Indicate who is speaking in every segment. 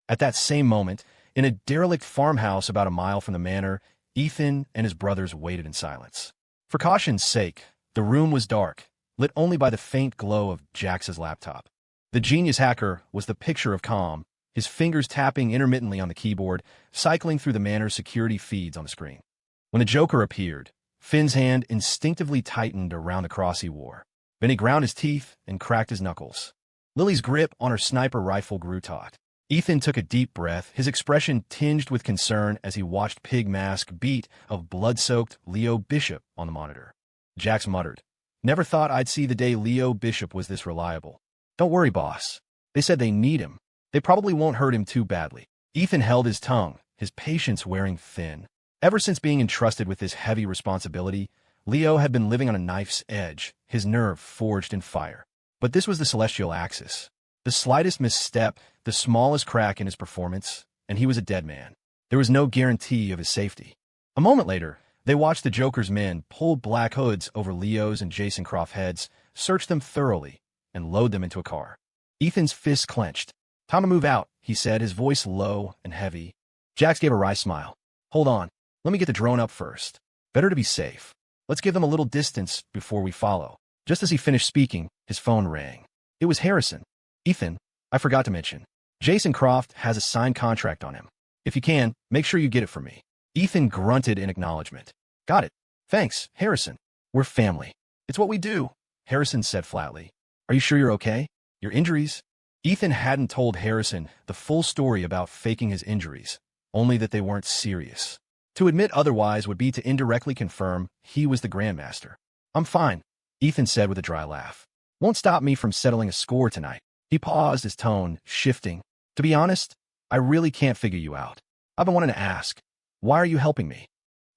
Speaker 1: At that same moment, in a derelict farmhouse about a mile from the manor, Ethan and his brothers waited in silence. For caution's sake, the room was dark, lit only by the faint glow of Jax's laptop. The genius hacker was the picture of calm, his fingers tapping intermittently on the keyboard, cycling through the manor's security feeds on the screen. When the Joker appeared, Finn's hand instinctively tightened around the cross he wore. Then he ground his teeth and cracked his knuckles. Lily's grip on her sniper rifle grew taut. Ethan took a deep breath, his expression tinged with concern as he watched Pig Mask beat of blood-soaked Leo Bishop on the monitor. Jax muttered, "Never thought I'd see the day Leo Bishop was this reliable. Don't worry, boss. They said they need him. They probably won't hurt him too badly." Ethan held his tongue, his patience wearing thin. Ever since being entrusted with this heavy responsibility, Leo had been living on a knife's edge, his nerve forged in fire. But this was the celestial axis. The slightest misstep, the smallest crack in his performance, and he was a dead man. There was no guarantee of his safety. A moment later, they watched the Joker's men pull black hoods over Leo's and Jason Croft's heads, search them thoroughly, and load them into a car. Ethan's fists clenched. "Time to move out," he said, his voice low and heavy. Jax gave a wry smile. "Hold on. Let me get the drone up first. Better to be safe. Let's give them a little distance before we follow." Just as he finished speaking, his phone rang. It was Harrison. "Ethan, I forgot to mention. Jason Croft has a signed contract on him. If you can, make sure you get it for me." Ethan grunted in acknowledgement. "Got it. Thanks, Harrison. We're family." "It's what we do," Harrison said flatly. "Are you sure you're okay? Your injuries?" Ethan hadn't told Harrison the full story about faking his injuries, only that they weren't serious. To admit otherwise would be to indirectly confirm he was the Grandmaster. "I'm fine," Ethan said with a dry laugh. "Won't stop me from settling a score tonight." He paused, his tone shifting. "To be honest, I really can't figure you out. I've been wanting to ask, why are you helping me?"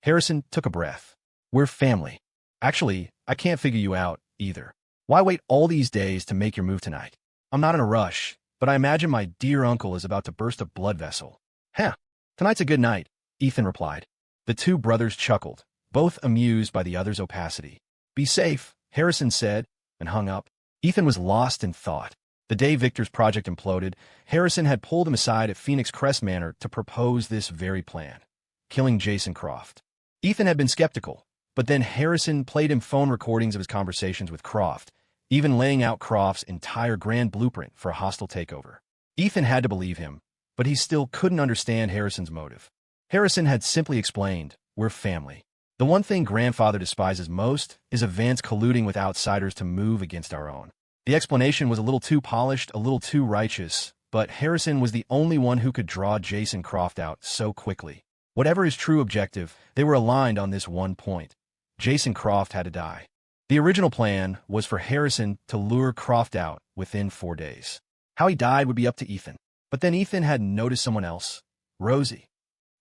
Speaker 1: Harrison took a breath. "We're family. Actually, I can't figure you out either. Why wait all these days to make your move tonight? I'm not in a rush, but I imagine my dear uncle is about to burst a blood vessel." "Huh. Tonight's a good night," Ethan replied. The two brothers chuckled, both amused by the other's opacity. "Be safe," Harrison said, and hung up. Ethan was lost in thought. The day Victor's project imploded, Harrison had pulled him aside at Phoenix Crest Manor to propose this very plan, killing Jason Croft. Ethan had been skeptical, but then Harrison played him phone recordings of his conversations with Croft, even laying out Croft's entire grand blueprint for a hostile takeover. Ethan had to believe him, but he still couldn't understand Harrison's motive. Harrison had simply explained, "We're family. The one thing Grandfather despises most is a Vance colluding with outsiders to move against our own." The explanation was a little too polished, a little too righteous, but Harrison was the only one who could draw Jason Croft out so quickly. Whatever his true objective, they were aligned on this one point. Jason Croft had to die. The original plan was for Harrison to lure Croft out within 4 days. How he died would be up to Ethan. But then Ethan had noticed someone else, Rosie.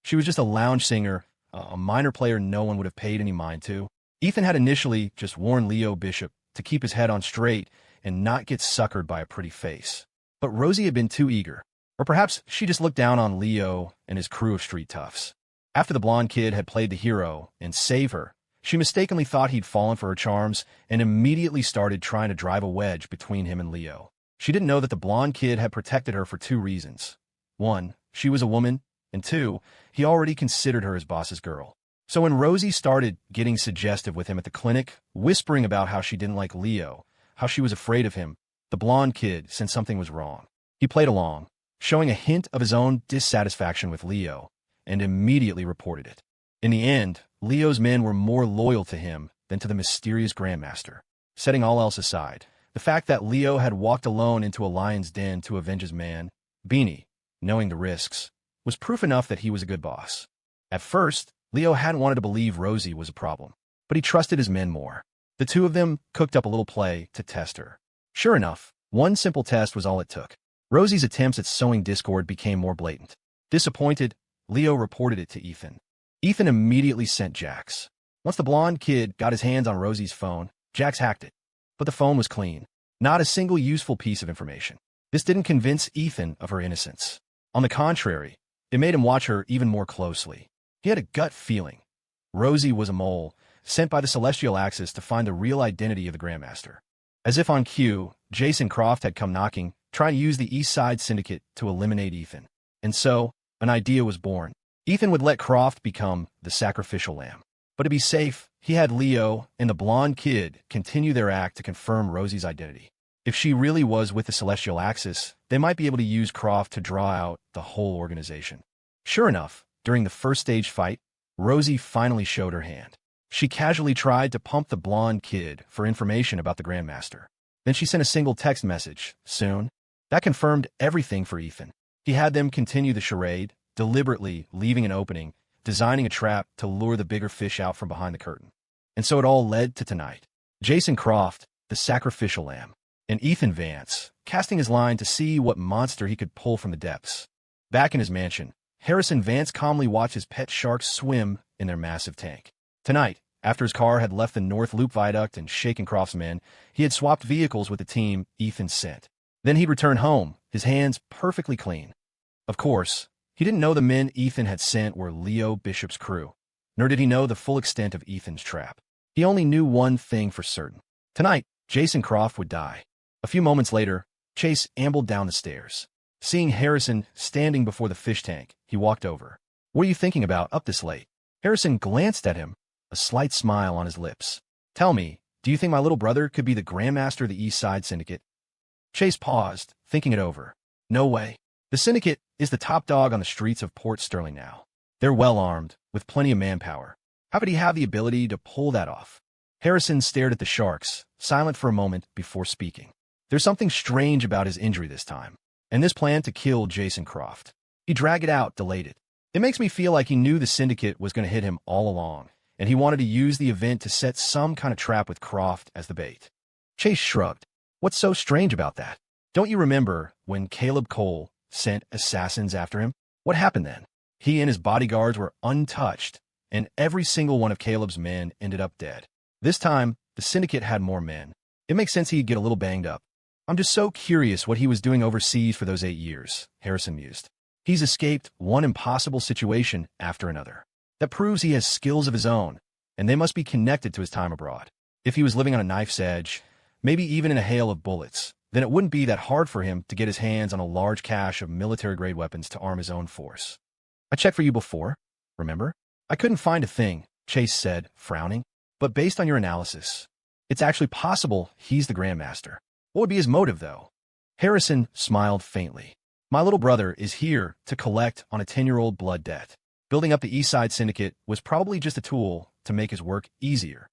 Speaker 1: She was just a lounge singer, a minor player no one would have paid any mind to. Ethan had initially just warned Leo Bishop to keep his head on straight and not get suckered by a pretty face. But Rosie had been too eager. Or perhaps she just looked down on Leo and his crew of street toughs. After the blonde kid had played the hero and saved her, she mistakenly thought he'd fallen for her charms and immediately started trying to drive a wedge between him and Leo. She didn't know that the blonde kid had protected her for 2 reasons. 1, she was a woman, and 2, he already considered her his boss's girl. So when Rosie started getting suggestive with him at the clinic, whispering about how she didn't like Leo, how she was afraid of him, the blonde kid sensed something was wrong. He played along, showing a hint of his own dissatisfaction with Leo, and immediately reported it. In the end, Leo's men were more loyal to him than to the mysterious Grandmaster. Setting all else aside, the fact that Leo had walked alone into a lion's den to avenge his man, Beanie, knowing the risks, was proof enough that he was a good boss. At first, Leo hadn't wanted to believe Rosie was a problem, but he trusted his men more. The two of them cooked up a little play to test her. Sure enough, one simple test was all it took. Rosie's attempts at sowing discord became more blatant. Disappointed, Leo reported it to Ethan. Ethan immediately sent Jax. Once the blonde kid got his hands on Rosie's phone, Jax hacked it. But the phone was clean. Not a single useful piece of information. This didn't convince Ethan of her innocence. On the contrary, it made him watch her even more closely. He had a gut feeling. Rosie was a mole, sent by the Celestial Axis to find the real identity of the Grandmaster. As if on cue, Jason Croft had come knocking, trying to use the East Side Syndicate to eliminate Ethan. And so, an idea was born. Ethan would let Croft become the sacrificial lamb. But to be safe, he had Leo and the blonde kid continue their act to confirm Rosie's identity. If she really was with the Celestial Axis, they might be able to use Croft to draw out the whole organization. Sure enough, during the first stage fight, Rosie finally showed her hand. She casually tried to pump the blonde kid for information about the Grandmaster. Then she sent a single text message, soon. That confirmed everything for Ethan. He had them continue the charade, deliberately leaving an opening, designing a trap to lure the bigger fish out from behind the curtain. And so it all led to tonight. Jason Croft, the sacrificial lamb, and Ethan Vance, casting his line to see what monster he could pull from the depths. Back in his mansion, Harrison Vance calmly watched his pet sharks swim in their massive tank. Tonight, after his car had left the North Loop Viaduct and shaken Croft's men, he had swapped vehicles with the team Ethan sent. Then he'd return home, his hands perfectly clean. Of course, he didn't know the men Ethan had sent were Leo Bishop's crew, nor did he know the full extent of Ethan's trap. He only knew one thing for certain. Tonight, Jason Croft would die. A few moments later, Chase ambled down the stairs. Seeing Harrison standing before the fish tank, he walked over. "What are you thinking about up this late?" Harrison glanced at him, a slight smile on his lips. "Tell me, do you think my little brother could be the Grandmaster of the East Side Syndicate?" Chase paused, thinking it over. "No way. The Syndicate is the top dog on the streets of Port Sterling now. They're well-armed, with plenty of manpower. How could he have the ability to pull that off?" Harrison stared at the sharks, silent for a moment before speaking. There's something strange about his injury this time, and this plan to kill Jason Croft. He dragged it out, delayed it. It makes me feel like he knew the Syndicate was going to hit him all along, and he wanted to use the event to set some kind of trap with Croft as the bait. Chase shrugged. "What's so strange about that? Don't you remember when Caleb Cole sent assassins after him? What happened then? He and his bodyguards were untouched, and every single one of Caleb's men ended up dead. This time, the Syndicate had more men. It makes sense he'd get a little banged up. I'm just so curious what he was doing overseas for those 8 years, Harrison mused. He's escaped one impossible situation after another. That proves he has skills of his own, and they must be connected to his time abroad. If he was living on a knife's edge, maybe even in a hail of bullets, then it wouldn't be that hard for him to get his hands on a large cache of military-grade weapons to arm his own force. I checked for you before, remember? I couldn't find a thing, Chase said, frowning. But based on your analysis, it's actually possible he's the Grandmaster. What would be his motive, though? Harrison smiled faintly. My little brother is here to collect on a 10-year-old blood debt. Building up the East Side Syndicate was probably just a tool to make his work easier.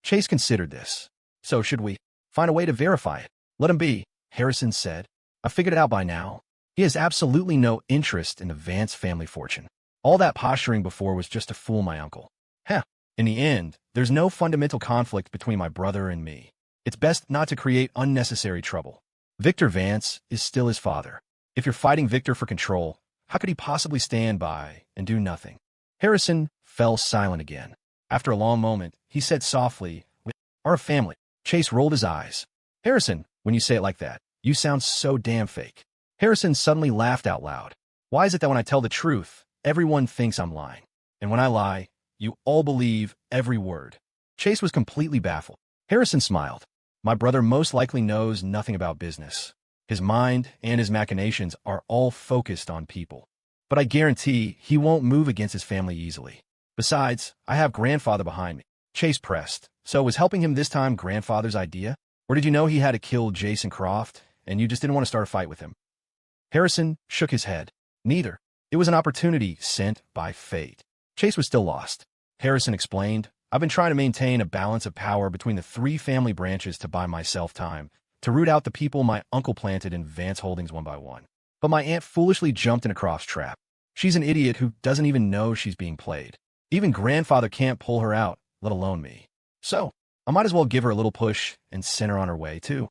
Speaker 1: Chase considered this. So should we find a way to verify it? Let him be, Harrison said. I figured it out by now. He has absolutely no interest in the Vance family fortune. All that posturing before was just to fool my uncle. In the end, there's no fundamental conflict between my brother and me. It's best not to create unnecessary trouble. Victor Vance is still his father. If you're fighting Victor for control, how could he possibly stand by and do nothing? Harrison fell silent again. After a long moment, he said softly, "We are a family." Chase rolled his eyes. Harrison, when you say it like that, you sound so damn fake. Harrison suddenly laughed out loud. Why is it that when I tell the truth, everyone thinks I'm lying? And when I lie, you all believe every word? Chase was completely baffled. Harrison smiled. My brother most likely knows nothing about business. His mind and his machinations are all focused on people. But I guarantee he won't move against his family easily. Besides, I have grandfather behind me. Chase pressed. So was helping him this time grandfather's idea? Or did you know he had to kill Jason Croft, and you just didn't want to start a fight with him? Harrison shook his head. Neither. It was an opportunity sent by fate. Chase was still lost. Harrison explained, I've been trying to maintain a balance of power between the 3 family branches to buy myself time, to root out the people my uncle planted in Vance Holdings one by one. But my aunt foolishly jumped in a Croft's trap. She's an idiot who doesn't even know she's being played. Even grandfather can't pull her out, let alone me. So, I might as well give her a little push and send her on her way, too.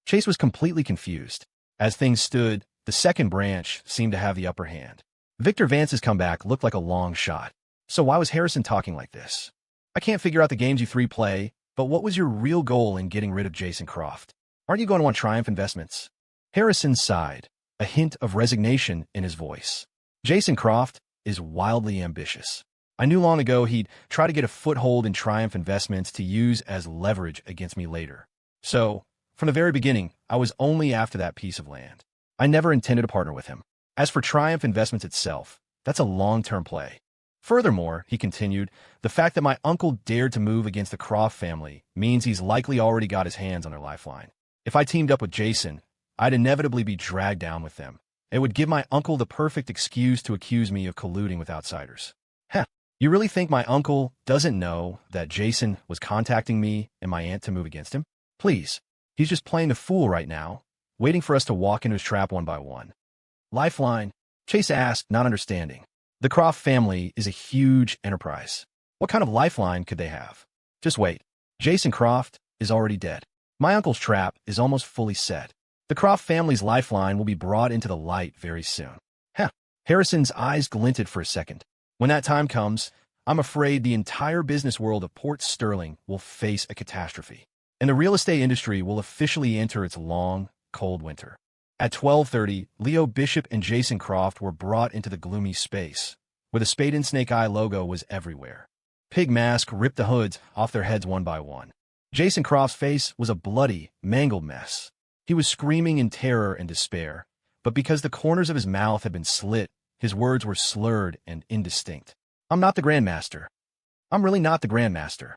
Speaker 1: Chase was completely confused. As things stood, the second branch seemed to have the upper hand. Victor Vance's comeback looked like a long shot. So why was Harrison talking like this? I can't figure out the games you 3 play, but what was your real goal in getting rid of Jason Croft? Aren't you going to want Triumph Investments? Harrison sighed, a hint of resignation in his voice. Jason Croft is wildly ambitious. I knew long ago he'd try to get a foothold in Triumph Investments to use as leverage against me later. So, from the very beginning, I was only after that piece of land. I never intended to partner with him. As for Triumph Investments itself, that's a long-term play. Furthermore, he continued, the fact that my uncle dared to move against the Croft family means he's likely already got his hands on their lifeline. If I teamed up with Jason, I'd inevitably be dragged down with them. It would give my uncle the perfect excuse to accuse me of colluding with outsiders. Heh, you really think my uncle doesn't know that Jason was contacting me and my aunt to move against him? Please, he's just playing the fool right now, waiting for us to walk into his trap one by one. Lifeline? Chase asked, not understanding. The Croft family is a huge enterprise. What kind of lifeline could they have? Just wait. Jason Croft is already dead. My uncle's trap is almost fully set. The Croft family's lifeline will be brought into the light very soon. Heh. Harrison's eyes glinted for a second. When that time comes, I'm afraid the entire business world of Port Sterling will face a catastrophe, and the real estate industry will officially enter its long, cold winter. At 12:30, Leo Bishop and Jason Croft were brought into the gloomy space, where the Spade and Snake Eye logo was everywhere. Pig Mask ripped the hoods off their heads one by one. Jason Croft's face was a bloody, mangled mess. He was screaming in terror and despair, but because the corners of his mouth had been slit, his words were slurred and indistinct. I'm not the Grandmaster. I'm really not the Grandmaster.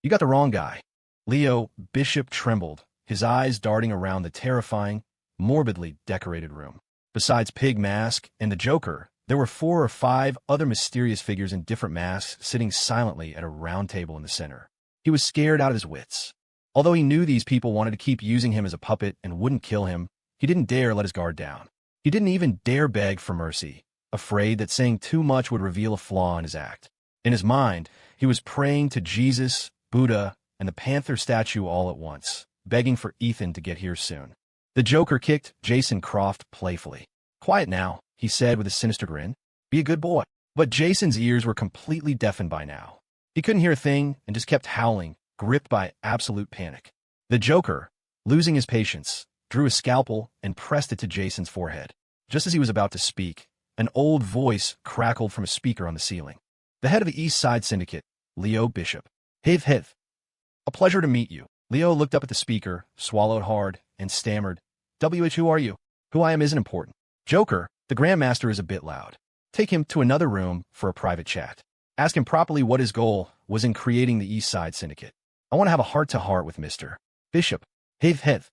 Speaker 1: You got the wrong guy. Leo Bishop trembled, his eyes darting around the terrifying, morbidly decorated room. Besides Pig Mask and the Joker, there were 4 or 5 other mysterious figures in different masks sitting silently at a round table in the center. He was scared out of his wits. Although he knew these people wanted to keep using him as a puppet and wouldn't kill him, he didn't dare let his guard down. He didn't even dare beg for mercy, afraid that saying too much would reveal a flaw in his act. In his mind, he was praying to Jesus, Buddha, and the panther statue all at once, begging for Ethan to get here soon. The Joker kicked Jason Croft playfully. Quiet now, he said with a sinister grin. Be a good boy. But Jason's ears were completely deafened by now. He couldn't hear a thing and just kept howling, gripped by absolute panic. The Joker, losing his patience, drew a scalpel and pressed it to Jason's forehead. Just as he was about to speak, an old voice crackled from a speaker on the ceiling. The head of the East Side Syndicate, Leo Bishop. Hiv. A pleasure to meet you. Leo looked up at the speaker, swallowed hard, and stammered, who are you? Who I am isn't important. Joker, the Grandmaster is a bit loud. Take him to another room for a private chat. Ask him properly what his goal was in creating the East Side Syndicate. I want to have a heart-to-heart with Mr. Bishop. Hiv.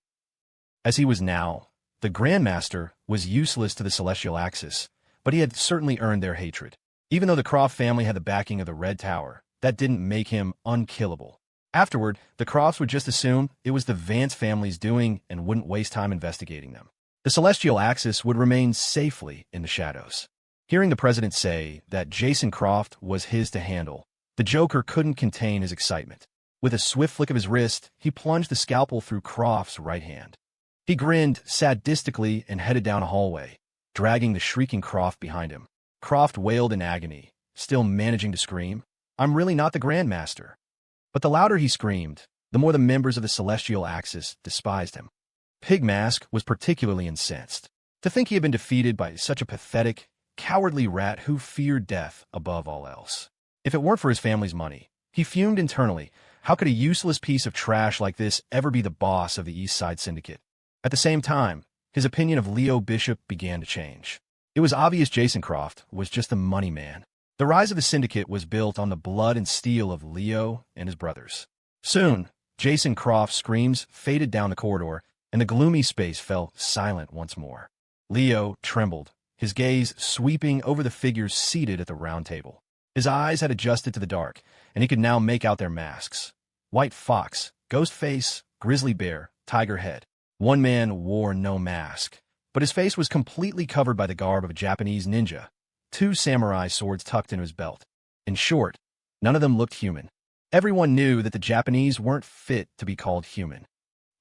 Speaker 1: As he was now, the Grandmaster was useless to the Celestial Axis, but he had certainly earned their hatred. Even though the Croft family had the backing of the Red Tower, that didn't make him unkillable. Afterward, the Crofts would just assume it was the Vance family's doing and wouldn't waste time investigating them. The Celestial Axis would remain safely in the shadows. Hearing the president say that Jason Croft was his to handle, the Joker couldn't contain his excitement. With a swift flick of his wrist, he plunged the scalpel through Croft's right hand. He grinned sadistically and headed down a hallway, dragging the shrieking Croft behind him. Croft wailed in agony, still managing to scream, I'm really not the Grandmaster. But the louder he screamed, the more the members of the Celestial Axis despised him. Pig Mask was particularly incensed. To think he had been defeated by such a pathetic, cowardly rat who feared death above all else. If it weren't for his family's money, he fumed internally. How could a useless piece of trash like this ever be the boss of the East Side Syndicate? At the same time, his opinion of Leo Bishop began to change. It was obvious Jason Croft was just a money man. The rise of the syndicate was built on the blood and steel of Leo and his brothers. Soon, Jason Croft's screams faded down the corridor, and the gloomy space fell silent once more. Leo trembled, his gaze sweeping over the figures seated at the round table. His eyes had adjusted to the dark, and he could now make out their masks. White Fox, Ghost Face, Grizzly Bear, Tiger Head. One man wore no mask, but his face was completely covered by the garb of a Japanese ninja, 2 samurai swords tucked into his belt. In short, none of them looked human. Everyone knew that the Japanese weren't fit to be called human.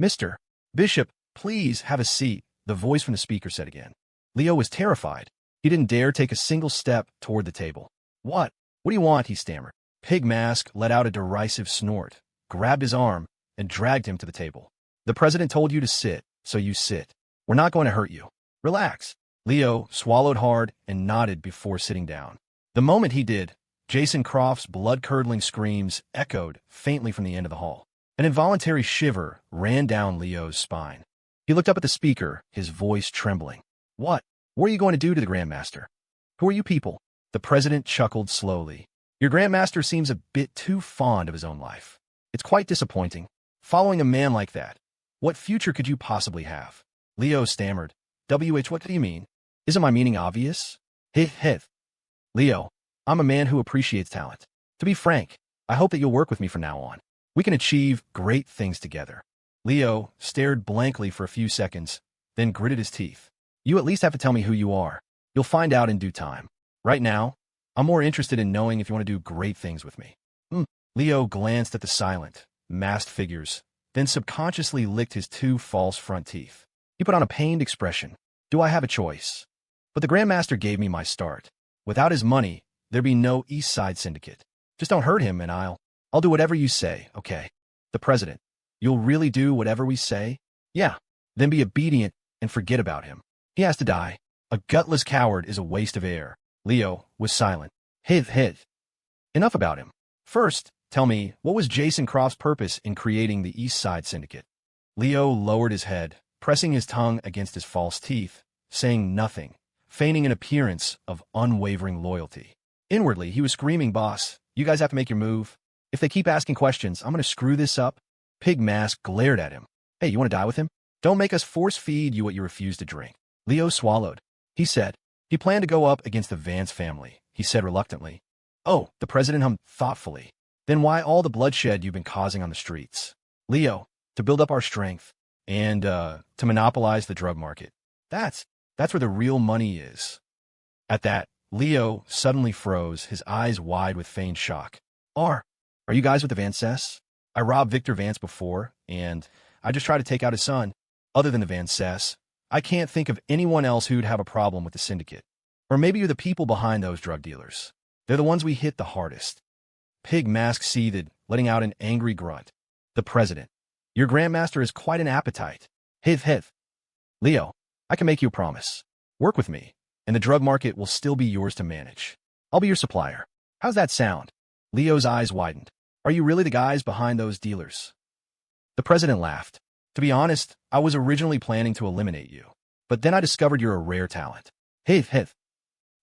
Speaker 1: Mr. Bishop, please have a seat, the voice from the speaker said again. Leo was terrified. He didn't dare take a single step toward the table. What? What do you want? He stammered. Pig Mask let out a derisive snort, grabbed his arm, and dragged him to the table. The president told you to sit, so you sit. We're not going to hurt you. Relax. Leo swallowed hard and nodded before sitting down. The moment he did, Jason Croft's blood-curdling screams echoed faintly from the end of the hall. An involuntary shiver ran down Leo's spine. He looked up at the speaker, his voice trembling. What What are you going to do to the Grandmaster? Who are you people? The president chuckled slowly. Your Grandmaster seems a bit too fond of his own life. It's quite disappointing. Following a man like that, what future could you possibly have? Leo stammered. What do you mean? Isn't my meaning obvious? Hith. Leo, I'm a man who appreciates talent. To be frank, I hope that you'll work with me from now on. We can achieve great things together. Leo stared blankly for a few seconds, then gritted his teeth. You at least have to tell me who you are. You'll find out in due time. Right now, I'm more interested in knowing if you want to do great things with me. Leo glanced at the silent, masked figures, then subconsciously licked his two false front teeth. He put on a pained expression. Do I have a choice? But the Grandmaster gave me my start. Without his money, there'd be no East Side Syndicate. Just don't hurt him and I'll do whatever you say, okay? The president. You'll really do whatever we say? Yeah. Then be obedient and forget about him. He has to die. A gutless coward is a waste of air. Leo was silent. Hith. Enough about him. First, tell me, what was Jason Croft's purpose in creating the East Side Syndicate? Leo lowered his head, pressing his tongue against his false teeth, saying nothing, feigning an appearance of unwavering loyalty. Inwardly, he was screaming, Boss, you guys have to make your move. If they keep asking questions, I'm going to screw this up. Pig Mask glared at him. Hey, you want to die with him? Don't make us force-feed you what you refuse to drink. Leo swallowed. He said, he planned to go up against the Vance family, he said reluctantly. Oh, the president hummed thoughtfully. Then why all the bloodshed you've been causing on the streets? Leo, to build up our strength and to monopolize the drug market. That's where the real money is. At that, Leo suddenly froze, his eyes wide with feigned shock. Are you guys with the Vances? I robbed Victor Vance before, and I just tried to take out his son. Other than the Vances, I can't think of anyone else who'd have a problem with the syndicate. Or maybe you're the people behind those drug dealers. They're the ones we hit the hardest. Pig Mask seethed, letting out an angry grunt. The president. Your Grandmaster has quite an appetite. Hith. Leo, I can make you a promise. Work with me, and the drug market will still be yours to manage. I'll be your supplier. How's that sound? Leo's eyes widened. Are you really the guys behind those dealers? The president laughed. To be honest, I was originally planning to eliminate you. But then I discovered you're a rare talent. Hith.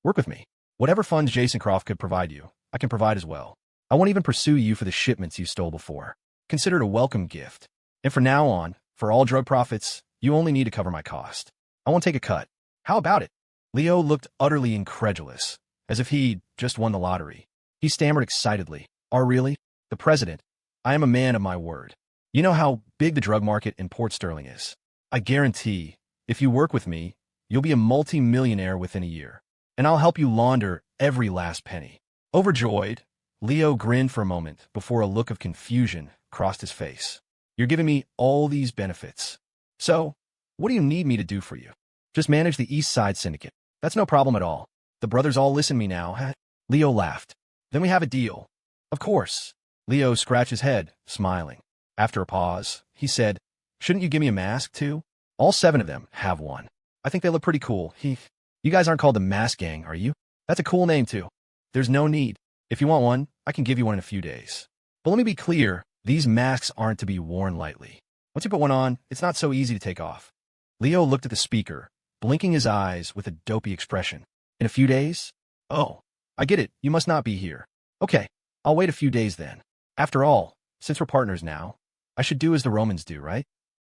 Speaker 1: Work with me. Whatever funds Jason Croft could provide you, I can provide as well. I won't even pursue you for the shipments you stole before. Consider it a welcome gift. And from now on, for all drug profits, you only need to cover my cost. I won't take a cut. How about it? Leo looked utterly incredulous, as if he'd just won the lottery. He stammered excitedly. Really? The president, I am a man of my word. You know how big the drug market in Port Sterling is. I guarantee, if you work with me, you'll be a multi-millionaire within a year. And I'll help you launder every last penny. Overjoyed, Leo grinned for a moment before a look of confusion crossed his face. You're giving me all these benefits. So, what do you need me to do for you? Just manage the East Side Syndicate. That's no problem at all. The brothers all listen to me now. Leo laughed. Then we have a deal. Of course. Leo scratched his head, smiling. After a pause, he said, shouldn't you give me a mask, too? All 7 of them have one. I think they look pretty cool. You guys aren't called the Mask Gang, are you? That's a cool name, too. There's no need. If you want one, I can give you one in a few days. But let me be clear, these masks aren't to be worn lightly. Once you put one on, it's not so easy to take off. Leo looked at the speaker, blinking his eyes with a dopey expression. In a few days? Oh, I get it. You must not be here. Okay, I'll wait a few days then. After all, since we're partners now, I should do as the Romans do, right?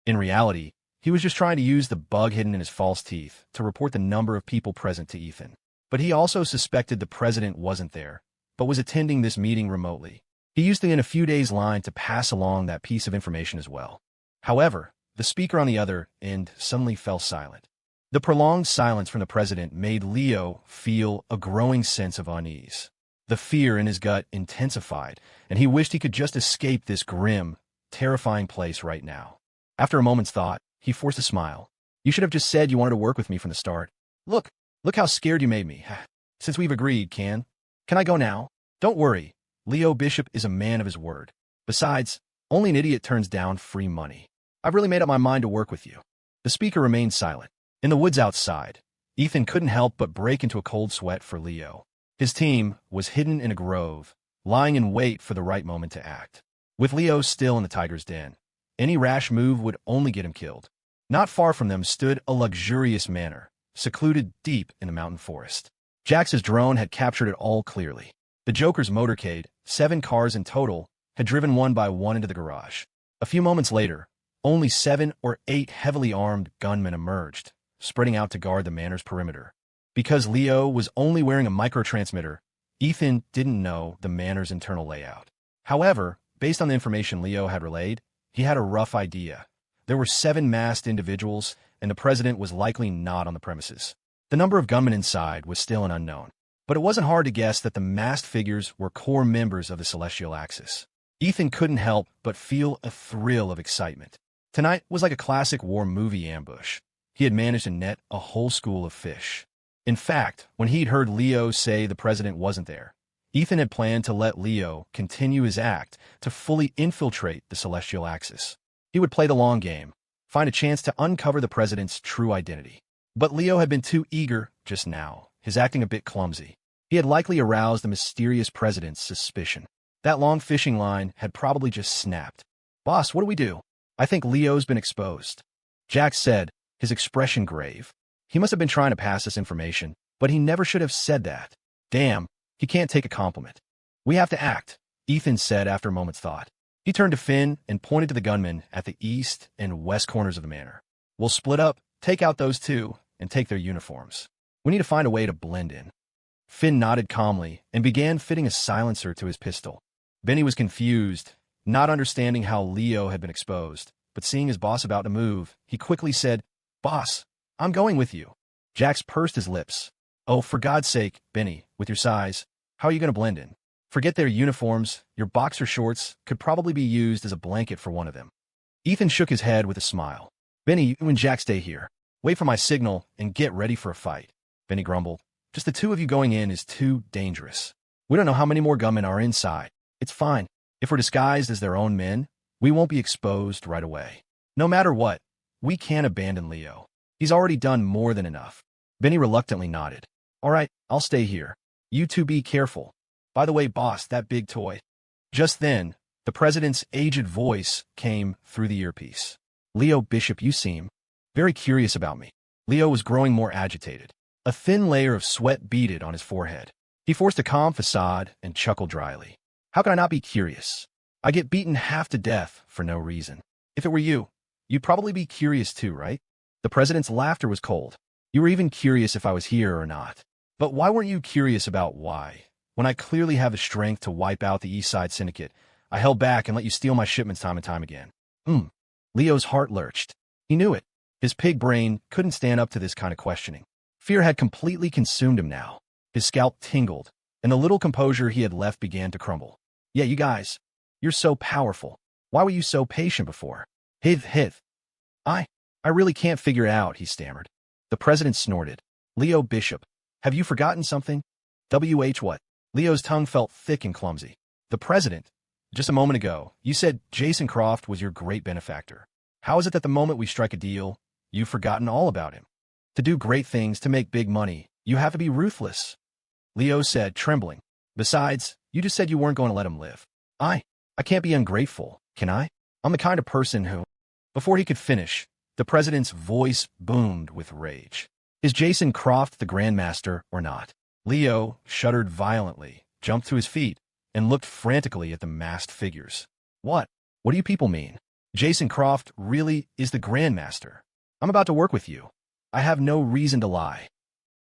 Speaker 1: In reality, he was just trying to use the bug hidden in his false teeth to report the number of people present to Ethan. But he also suspected the president wasn't there, but was attending this meeting remotely. He used the "in a few days" line to pass along that piece of information as well. However, the speaker on the other end suddenly fell silent. The prolonged silence from the president made Leo feel a growing sense of unease. The fear in his gut intensified, and he wished he could just escape this grim, terrifying place right now. After a moment's thought, he forced a smile. You should have just said you wanted to work with me from the start. Look how scared you made me. Since we've agreed, can I go now? Don't worry. Leo Bishop is a man of his word. Besides, only an idiot turns down free money. I've really made up my mind to work with you. The speaker remained silent. In the woods outside, Ethan couldn't help but break into a cold sweat for Leo. His team was hidden in a grove, lying in wait for the right moment to act. With Leo still in the tiger's den, any rash move would only get him killed. Not far from them stood a luxurious manor, secluded deep in the mountain forest. Jax's drone had captured it all clearly. The Joker's motorcade, 7 cars in total, had driven one by one into the garage. A few moments later, only 7 or 8 heavily armed gunmen emerged, spreading out to guard the manor's perimeter. Because Leo was only wearing a microtransmitter, Ethan didn't know the manor's internal layout. However, based on the information Leo had relayed, he had a rough idea. There were 7 masked individuals, and the president was likely not on the premises. The number of gunmen inside was still an unknown, but it wasn't hard to guess that the masked figures were core members of the Celestial Axis. Ethan couldn't help but feel a thrill of excitement. Tonight was like a classic war movie ambush. He had managed to net a whole school of fish. In fact, when he'd heard Leo say the president wasn't there, Ethan had planned to let Leo continue his act to fully infiltrate the Celestial Axis. He would play the long game, find a chance to uncover the president's true identity. But Leo had been too eager just now, his acting a bit clumsy. He had likely aroused the mysterious president's suspicion. That long fishing line had probably just snapped. "Boss, what do we do? I think Leo's been exposed," Jax said, his expression grave. He must have been trying to pass us information, but he never should have said that. Damn, he can't take a compliment. "We have to act," Ethan said after a moment's thought. He turned to Finn and pointed to the gunmen at the east and west corners of the manor. "We'll split up, take out those 2, and take their uniforms. We need to find a way to blend in." Finn nodded calmly and began fitting a silencer to his pistol. Benny was confused, not understanding how Leo had been exposed, but seeing his boss about to move, he quickly said, "Boss, I'm going with you." Jax pursed his lips. "Oh, for God's sake, Benny, with your size, how are you going to blend in? Forget their uniforms, your boxer shorts could probably be used as a blanket for one of them." Ethan shook his head with a smile. "Benny, you and Jax stay here. Wait for my signal and get ready for a fight." Benny grumbled. "Just the 2 of you going in is too dangerous. We don't know how many more gunmen are inside. It's fine. If we're disguised as their own men, we won't be exposed right away. No matter what, we can't abandon Leo. He's already done more than enough." Benny reluctantly nodded. "All right, I'll stay here. You 2 be careful. By the way, boss, that big toy." Just then, the president's aged voice came through the earpiece. "Leo Bishop, you seem very curious about me." Leo was growing more agitated. A thin layer of sweat beaded on his forehead. He forced a calm facade and chuckled dryly. "How can I not be curious? I get beaten half to death for no reason. If it were you, you'd probably be curious too, right?" The president's laughter was cold. "You were even curious if I was here or not. But why weren't you curious about why? When I clearly have the strength to wipe out the East Side Syndicate, I held back and let you steal my shipments time and time again." Leo's heart lurched. He knew it. His pig brain couldn't stand up to this kind of questioning. Fear had completely consumed him now. His scalp tingled, and the little composure he had left began to crumble. "Yeah, you guys, you're so powerful. Why were you so patient before?" Hith. I really can't figure it out," he stammered. The president snorted. "Leo Bishop, have you forgotten something?" What? Leo's tongue felt thick and clumsy. "The president, just a moment ago, you said Jason Croft was your great benefactor. How is it that the moment we strike a deal, you've forgotten all about him? To do great things, to make big money, you have to be ruthless," Leo said, trembling. "Besides, you just said you weren't going to let him live." I can't be ungrateful, can I? I'm the kind of person who—" Before he could finish, the president's voice boomed with rage. "Is Jason Croft the Grandmaster or not?" Leo shuddered violently, jumped to his feet, and looked frantically at the masked figures. What do you people mean? Jason Croft really is the Grandmaster. I'm about to work with you. I have no reason to lie."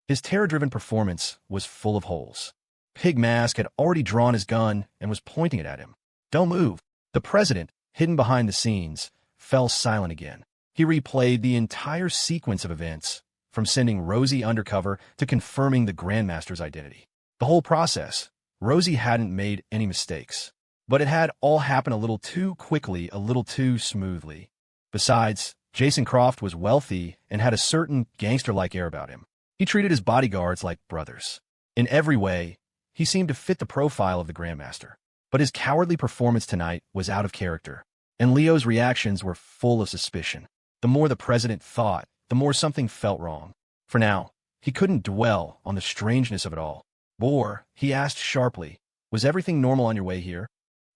Speaker 1: His terror-driven performance was full of holes. Pig Mask had already drawn his gun and was pointing it at him. "Don't move." The president, hidden behind the scenes, fell silent again. He replayed the entire sequence of events, from sending Rosie undercover to confirming the Grandmaster's identity. The whole process, Rosie hadn't made any mistakes. But it had all happened a little too quickly, a little too smoothly. Besides, Jason Croft was wealthy and had a certain gangster-like air about him. He treated his bodyguards like brothers. In every way, he seemed to fit the profile of the Grandmaster. But his cowardly performance tonight was out of character, and Leo's reactions were full of suspicion. The more the president thought, the more something felt wrong. For now, he couldn't dwell on the strangeness of it all. "Boar," he asked sharply, "was everything normal on your way here?"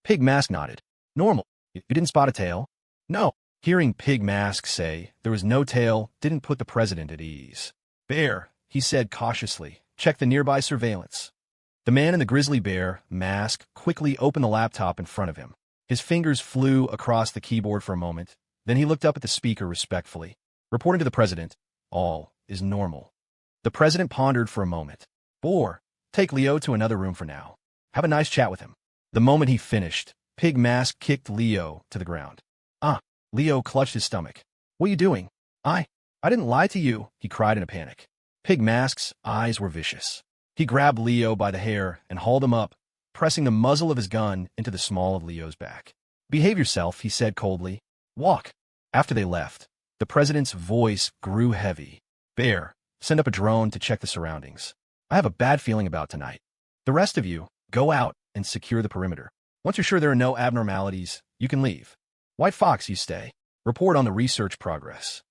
Speaker 1: Pig Mask nodded. "Normal. You didn't spot a tail?" "No." Hearing Pig Mask say there was no tail didn't put the president at ease. Bear, he said cautiously, check the nearby surveillance. The man in the grizzly bear mask quickly opened the laptop in front of him. His fingers flew across the keyboard for a moment, then he looked up at the speaker respectfully. Reporting to the president, all is normal. The president pondered for a moment. Boar, take Leo to another room for now. Have a nice chat with him. The moment he finished, Pig Mask kicked Leo to the ground. Leo clutched his stomach. What are you doing? I didn't lie to you, he cried in a panic. Pig Mask's eyes were vicious. He grabbed Leo by the hair and hauled him up, pressing the muzzle of his gun into the small of Leo's back. Behave yourself, he said coldly. Walk. After they left, the president's voice grew heavy. Bear, send up a drone to check the surroundings. I have a bad feeling about tonight. The rest of you, go out and secure the perimeter. Once you're sure there are no abnormalities, you can leave. White Fox, you stay. Report on the research progress.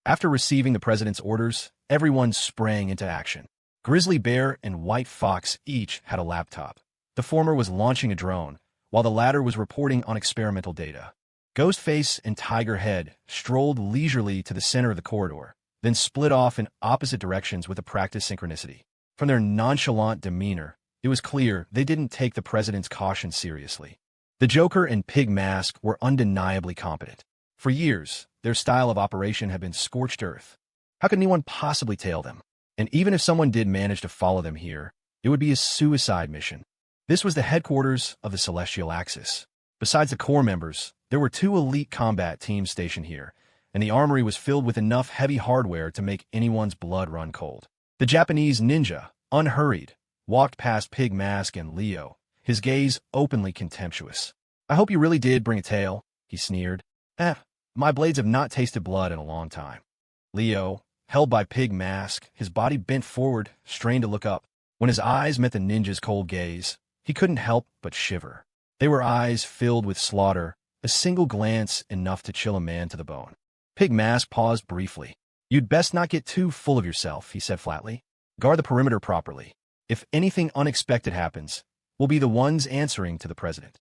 Speaker 1: After receiving the president's orders, everyone sprang into action. Grizzly Bear and White Fox each had a laptop. The former was launching a drone, while the latter was reporting on experimental data. Ghostface and Tiger Head strolled leisurely to the center of the corridor, then split off in opposite directions with a practiced synchronicity. From their nonchalant demeanor, it was clear they didn't take the president's caution seriously. The Joker and Pig Mask were undeniably competent. For years, their style of operation had been scorched earth. How could anyone possibly tail them? And even if someone did manage to follow them here, it would be a suicide mission. This was the headquarters of the Celestial Axis. Besides the core members, there were 2 elite combat teams stationed here, and the armory was filled with enough heavy hardware to make anyone's blood run cold. The Japanese ninja, unhurried, walked past Pig Mask and Leo, his gaze openly contemptuous. I hope you really did bring a tail, he sneered. My blades have not tasted blood in a long time. Leo, held by Pig Mask, his body bent forward, strained to look up. When his eyes met the ninja's cold gaze, he couldn't help but shiver. They were eyes filled with slaughter, a single glance enough to chill a man to the bone. Pig Mask paused briefly. You'd best not get too full of yourself, he said flatly. Guard the perimeter properly. If anything unexpected happens, we'll be the ones answering to the president.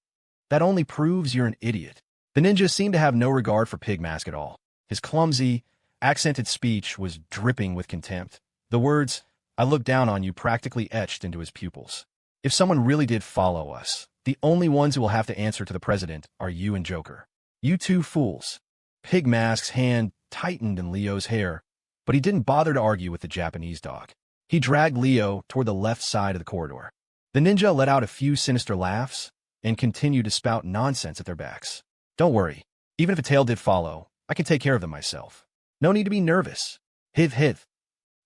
Speaker 1: That only proves you're an idiot. The ninja seemed to have no regard for Pig Mask at all. His clumsy, accented speech was dripping with contempt. The words, I look down on you, practically etched into his pupils. If someone really did follow us, the only ones who will have to answer to the president are you and Joker. You 2 fools. Pig Mask's hand tightened in Leo's hair, but he didn't bother to argue with the Japanese dog. He dragged Leo toward the left side of the corridor. The ninja let out a few sinister laughs and continued to spout nonsense at their backs. Don't worry. Even if a tail did follow, I can take care of them myself. No need to be nervous. Hiv.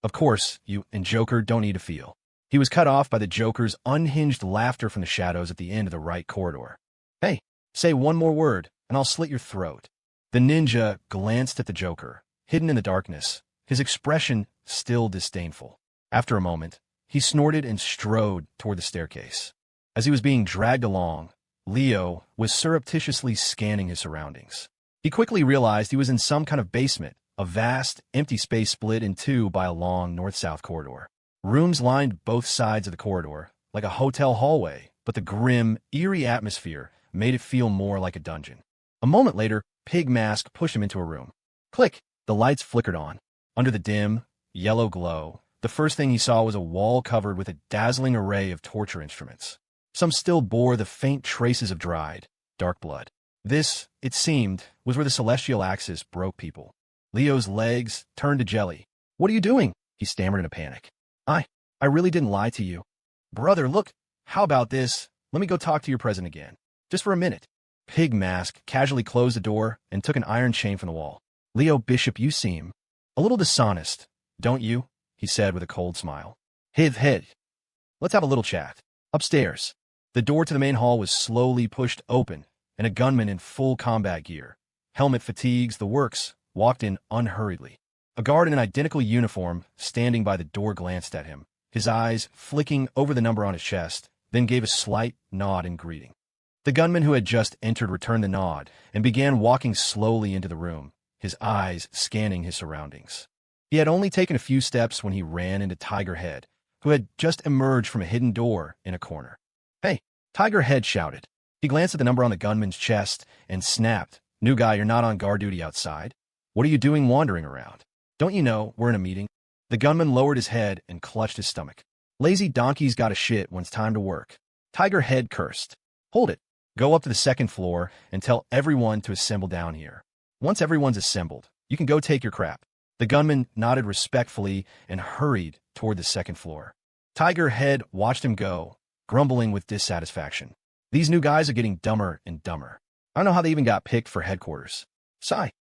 Speaker 1: Of course, you and Joker don't need to feel. He was cut off by the Joker's unhinged laughter from the shadows at the end of the right corridor. Hey, say one more word, and I'll slit your throat. The ninja glanced at the Joker, hidden in the darkness, his expression still disdainful. After a moment, he snorted and strode toward the staircase. As he was being dragged along, Leo was surreptitiously scanning his surroundings. He quickly realized he was in some kind of basement, a vast, empty space split in 2 by a long north-south corridor. Rooms lined both sides of the corridor, like a hotel hallway, but the grim, eerie atmosphere made it feel more like a dungeon. A moment later, Pig Mask pushed him into a room. Click! The lights flickered on. Under the dim, yellow glow, the first thing he saw was a wall covered with a dazzling array of torture instruments. Some still bore the faint traces of dried, dark blood. This, it seemed, was where the Celestial Axis broke people. Leo's legs turned to jelly. What are you doing? He stammered in a panic. I really didn't lie to you. Brother, look, how about this? Let me go talk to your president again. Just for a minute. Pig Mask casually closed the door and took an iron chain from the wall. Leo Bishop, you seem a little dishonest, don't you? He said with a cold smile. Hiv. Let's have a little chat. Upstairs. The door to the main hall was slowly pushed open, and a gunman in full combat gear, helmet, fatigues, the works, walked in unhurriedly. A guard in an identical uniform, standing by the door, glanced at him, his eyes flicking over the number on his chest, then gave a slight nod in greeting. The gunman who had just entered returned the nod and began walking slowly into the room, his eyes scanning his surroundings. He had only taken a few steps when he ran into Tiger Head, who had just emerged from a hidden door in a corner. Hey, Tiger Head shouted. He glanced at the number on the gunman's chest and snapped. New guy, you're not on guard duty outside. What are you doing wandering around? Don't you know we're in a meeting? The gunman lowered his head and clutched his stomach. Lazy donkeys gotta shit when it's time to work. Tiger head cursed. Hold it. Go up to the second floor and tell everyone to assemble down here. Once everyone's assembled, you can go take your crap. The gunman nodded respectfully and hurried toward the second floor. Tiger head watched him go, grumbling with dissatisfaction. These new guys are getting dumber and dumber. I don't know how they even got picked for headquarters. Sigh.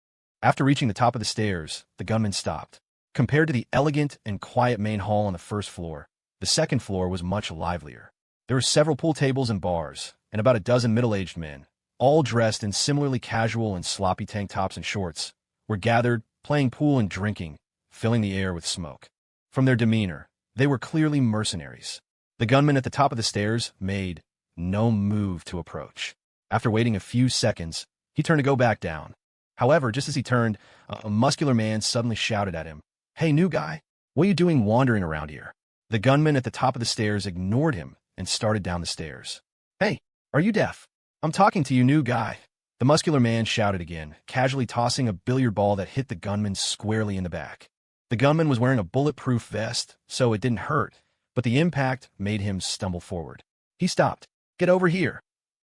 Speaker 1: After reaching the top of the stairs, the gunman stopped. Compared to the elegant and quiet main hall on the first floor, the second floor was much livelier. There were several pool tables and bars, and about a dozen middle-aged men, all dressed in similarly casual and sloppy tank tops and shorts, were gathered, playing pool and drinking, filling the air with smoke. From their demeanor, they were clearly mercenaries. The gunman at the top of the stairs made no move to approach. After waiting a few seconds, he turned to go back down. However, just as he turned, a muscular man suddenly shouted at him, "Hey, new guy, what are you doing wandering around here?" The gunman at the top of the stairs ignored him and started down the stairs. "Hey, are you deaf? I'm talking to you, new guy." The muscular man shouted again, casually tossing a billiard ball that hit the gunman squarely in the back. The gunman was wearing a bulletproof vest, so it didn't hurt, but the impact made him stumble forward. He stopped. "Get over here."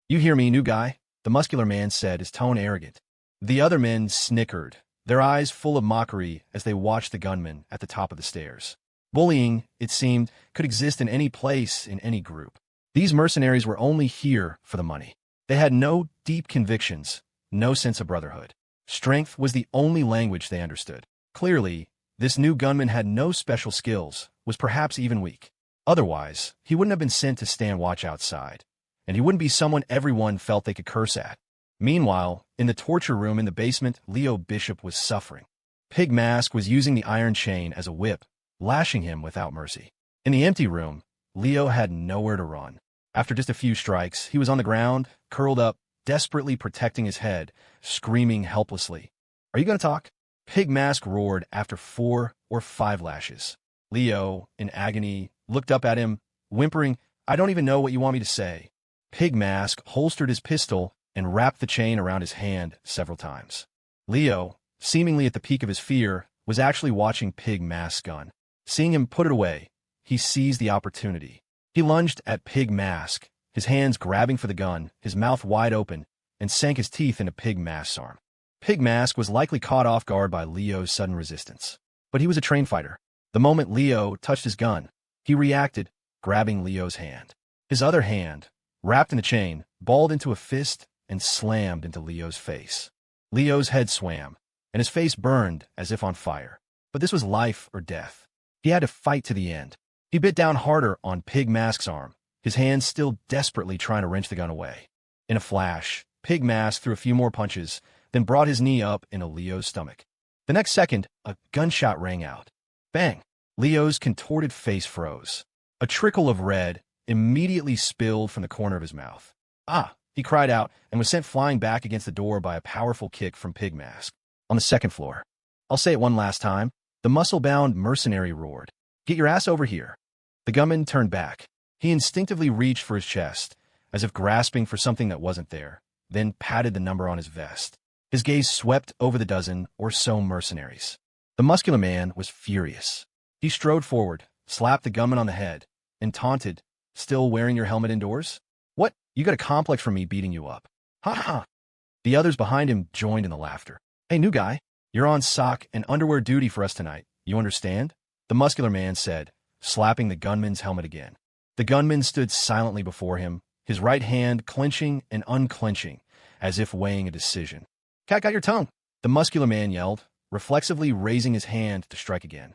Speaker 1: "You hear me, new guy?" the muscular man said, his tone arrogant. The other men snickered, their eyes full of mockery as they watched the gunman at the top of the stairs. Bullying, it seemed, could exist in any place, in any group. These mercenaries were only here for the money. They had no deep convictions, no sense of brotherhood. Strength was the only language they understood. Clearly, this new gunman had no special skills, was perhaps even weak. Otherwise, he wouldn't have been sent to stand watch outside, and he wouldn't be someone everyone felt they could curse at. Meanwhile, in the torture room in the basement, Leo Bishop was suffering. Pig Mask was using the iron chain as a whip, lashing him without mercy. In the empty room, Leo had nowhere to run. After just a few strikes, he was on the ground, curled up, desperately protecting his head, screaming helplessly. "Are you going to talk?" Pig Mask roared after 4 or 5 lashes. Leo, in agony, looked up at him, whimpering, "I don't even know what you want me to say." Pig Mask holstered his pistol and wrapped the chain around his hand several times. Leo, seemingly at the peak of his fear, was actually watching Pig Mask's gun. Seeing him put it away, he seized the opportunity. He lunged at Pig Mask, his hands grabbing for the gun, his mouth wide open, and sank his teeth into Pig Mask's arm. Pig Mask was likely caught off guard by Leo's sudden resistance. But he was a trained fighter. The moment Leo touched his gun, he reacted, grabbing Leo's hand. His other hand, wrapped in the chain, balled into a fist and slammed into Leo's face. Leo's head swam, and his face burned as if on fire. But this was life or death. He had to fight to the end. He bit down harder on Pig Mask's arm, his hands still desperately trying to wrench the gun away. In a flash, Pig Mask threw a few more punches, then brought his knee up into Leo's stomach. The next second, a gunshot rang out. Bang! Leo's contorted face froze. A trickle of red immediately spilled from the corner of his mouth. "Ah!" he cried out and was sent flying back against the door by a powerful kick from Pig Mask. On the second floor. "I'll say it one last time," the muscle-bound mercenary roared. "Get your ass over here." The gunman turned back. He instinctively reached for his chest, as if grasping for something that wasn't there, then patted the number on his vest. His gaze swept over the dozen or so mercenaries. The muscular man was furious. He strode forward, slapped the gunman on the head, and taunted, "Still wearing your helmet indoors? What? You got a complex from me beating you up." "Ha ha!" The others behind him joined in the laughter. "Hey, new guy, you're on sock and underwear duty for us tonight. You understand?" the muscular man said, slapping the gunman's helmet again. The gunman stood silently before him, his right hand clenching and unclenching, as if weighing a decision. "Cat got your tongue," the muscular man yelled, reflexively raising his hand to strike again.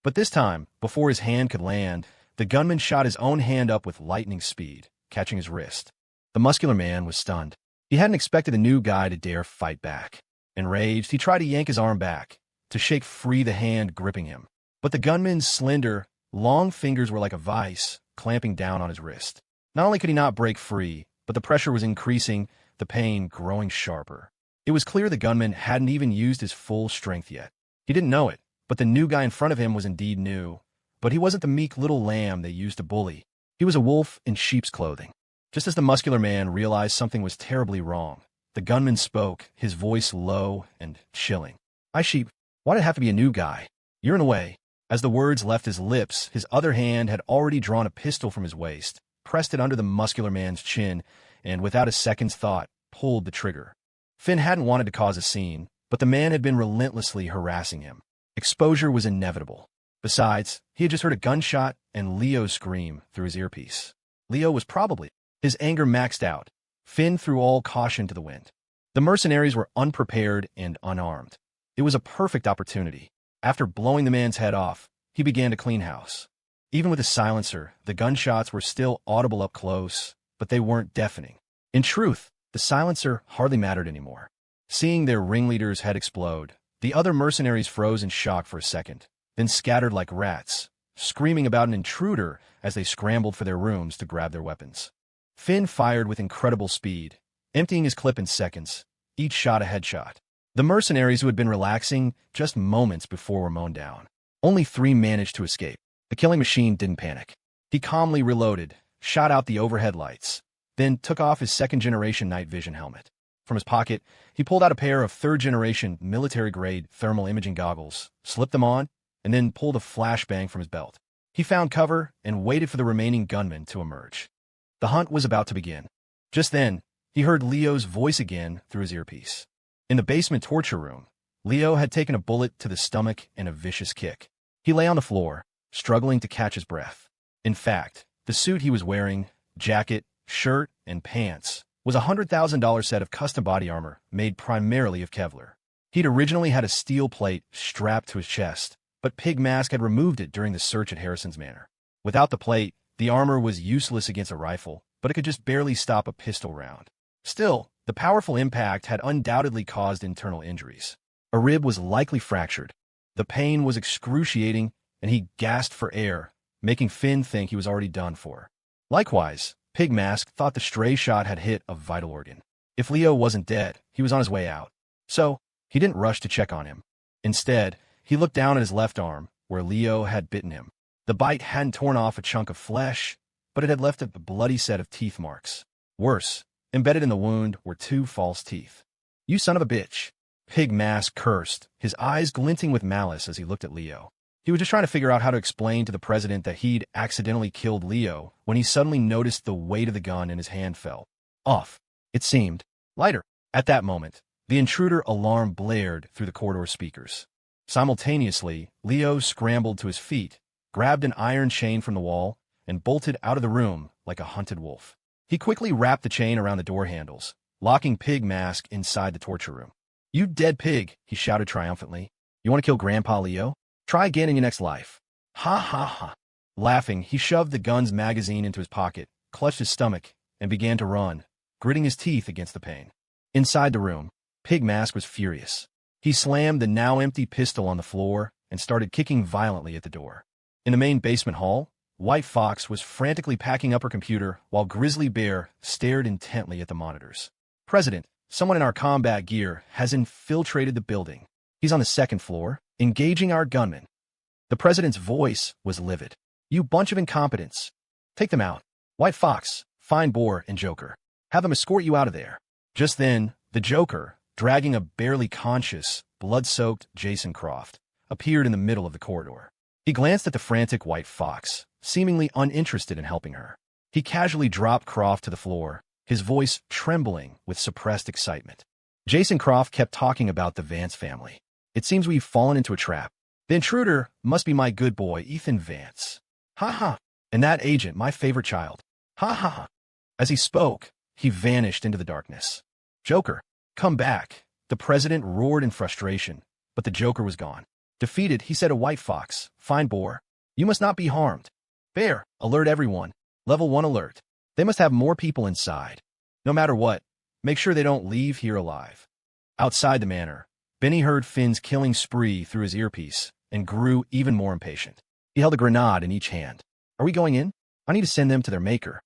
Speaker 1: But this time, before his hand could land, the gunman shot his own hand up with lightning speed, catching his wrist. The muscular man was stunned. He hadn't expected the new guy to dare fight back. Enraged, he tried to yank his arm back, to shake free the hand gripping him. But the gunman's slender, long fingers were like a vice, clamping down on his wrist. Not only could he not break free, but the pressure was increasing, the pain growing sharper. It was clear the gunman hadn't even used his full strength yet. He didn't know it, but the new guy in front of him was indeed new. But he wasn't the meek little lamb they used to bully. He was a wolf in sheep's clothing. Just as the muscular man realized something was terribly wrong, the gunman spoke, his voice low and chilling. "Hi, sheep. Why'd it have to be a new guy? You're in the way." As the words left his lips, his other hand had already drawn a pistol from his waist, pressed it under the muscular man's chin, and without a second's thought, pulled the trigger. Finn hadn't wanted to cause a scene, but the man had been relentlessly harassing him. Exposure was inevitable. Besides, he had just heard a gunshot and Leo scream through his earpiece. Leo was probably his anger maxed out. Finn threw all caution to the wind. The mercenaries were unprepared and unarmed. It was a perfect opportunity. After blowing the man's head off, he began to clean house. Even with his silencer, the gunshots were still audible up close, but they weren't deafening. In truth, the silencer hardly mattered anymore. Seeing their ringleader's head explode, the other mercenaries froze in shock for a second, then scattered like rats, screaming about an intruder as they scrambled for their rooms to grab their weapons. Finn fired with incredible speed, emptying his clip in seconds, each shot a headshot. The mercenaries who had been relaxing just moments before were mown down. Only 3 managed to escape. The killing machine didn't panic. He calmly reloaded, shot out the overhead lights, then took off his second-generation night vision helmet. From his pocket, he pulled out a pair of third-generation military-grade thermal imaging goggles, slipped them on, and then pulled a flashbang from his belt. He found cover and waited for the remaining gunmen to emerge. The hunt was about to begin. Just then, he heard Leo's voice again through his earpiece. In the basement torture room, Leo had taken a bullet to the stomach and a vicious kick. He lay on the floor, struggling to catch his breath. In fact, the suit he was wearing, jacket, shirt, and pants, was a $100,000 set of custom body armor made primarily of Kevlar. He'd originally had a steel plate strapped to his chest, but Pig Mask had removed it during the search at Harrison's manor. Without the plate, the armor was useless against a rifle, but it could just barely stop a pistol round. Still, the powerful impact had undoubtedly caused internal injuries. A rib was likely fractured. The pain was excruciating, and he gasped for air, making Finn think he was already done for. Likewise, Pig Mask thought the stray shot had hit a vital organ. If Leo wasn't dead, he was on his way out. So, he didn't rush to check on him. Instead, he looked down at his left arm, where Leo had bitten him. The bite hadn't torn off a chunk of flesh, but it had left a bloody set of teeth marks. Worse, embedded in the wound were 2 false teeth. "You son of a bitch," Pig Mask cursed, his eyes glinting with malice as he looked at Leo. He was just trying to figure out how to explain to the president that he'd accidentally killed Leo when he suddenly noticed the weight of the gun in his hand fell off. It seemed lighter. At that moment, the intruder alarm blared through the corridor speakers. Simultaneously, Leo scrambled to his feet, grabbed an iron chain from the wall, and bolted out of the room like a hunted wolf. He quickly wrapped the chain around the door handles, locking Pig Mask inside the torture room. "You dead pig," he shouted triumphantly. "You want to kill Grandpa Leo? Try again in your next life." Ha ha ha. Laughing, he shoved the gun's magazine into his pocket, clutched his stomach, and began to run, gritting his teeth against the pain. Inside the room, Pig Mask was furious. He slammed the now empty pistol on the floor and started kicking violently at the door. In the main basement hall, White Fox was frantically packing up her computer while Grizzly Bear stared intently at the monitors. "President, someone in our combat gear has infiltrated the building. He's on the 2nd floor, engaging our gunmen." The president's voice was livid. "You bunch of incompetents. Take them out. White Fox, find Boar and Joker. Have them escort you out of there." Just then, the Joker, dragging a barely conscious, blood-soaked Jason Croft, appeared in the middle of the corridor. He glanced at the frantic White Fox, seemingly uninterested in helping her. He casually dropped Croft to the floor, his voice trembling with suppressed excitement. Jason Croft kept talking about the Vance family. "It seems we've fallen into a trap. The intruder must be my good boy, Ethan Vance. Ha ha. And that agent, my favorite child. Ha ha ha." As he spoke, he vanished into the darkness. "Joker, come back," the president roared in frustration, but the Joker was gone. Defeated, he said to White Fox, "Find Boar. You must not be harmed. Bear, alert everyone. Level 1 alert. They must have more people inside. No matter what, make sure they don't leave here alive." Outside the manor, Benny heard Finn's killing spree through his earpiece and grew even more impatient. He held a grenade in each hand. "Are we going in? I need to send them to their maker."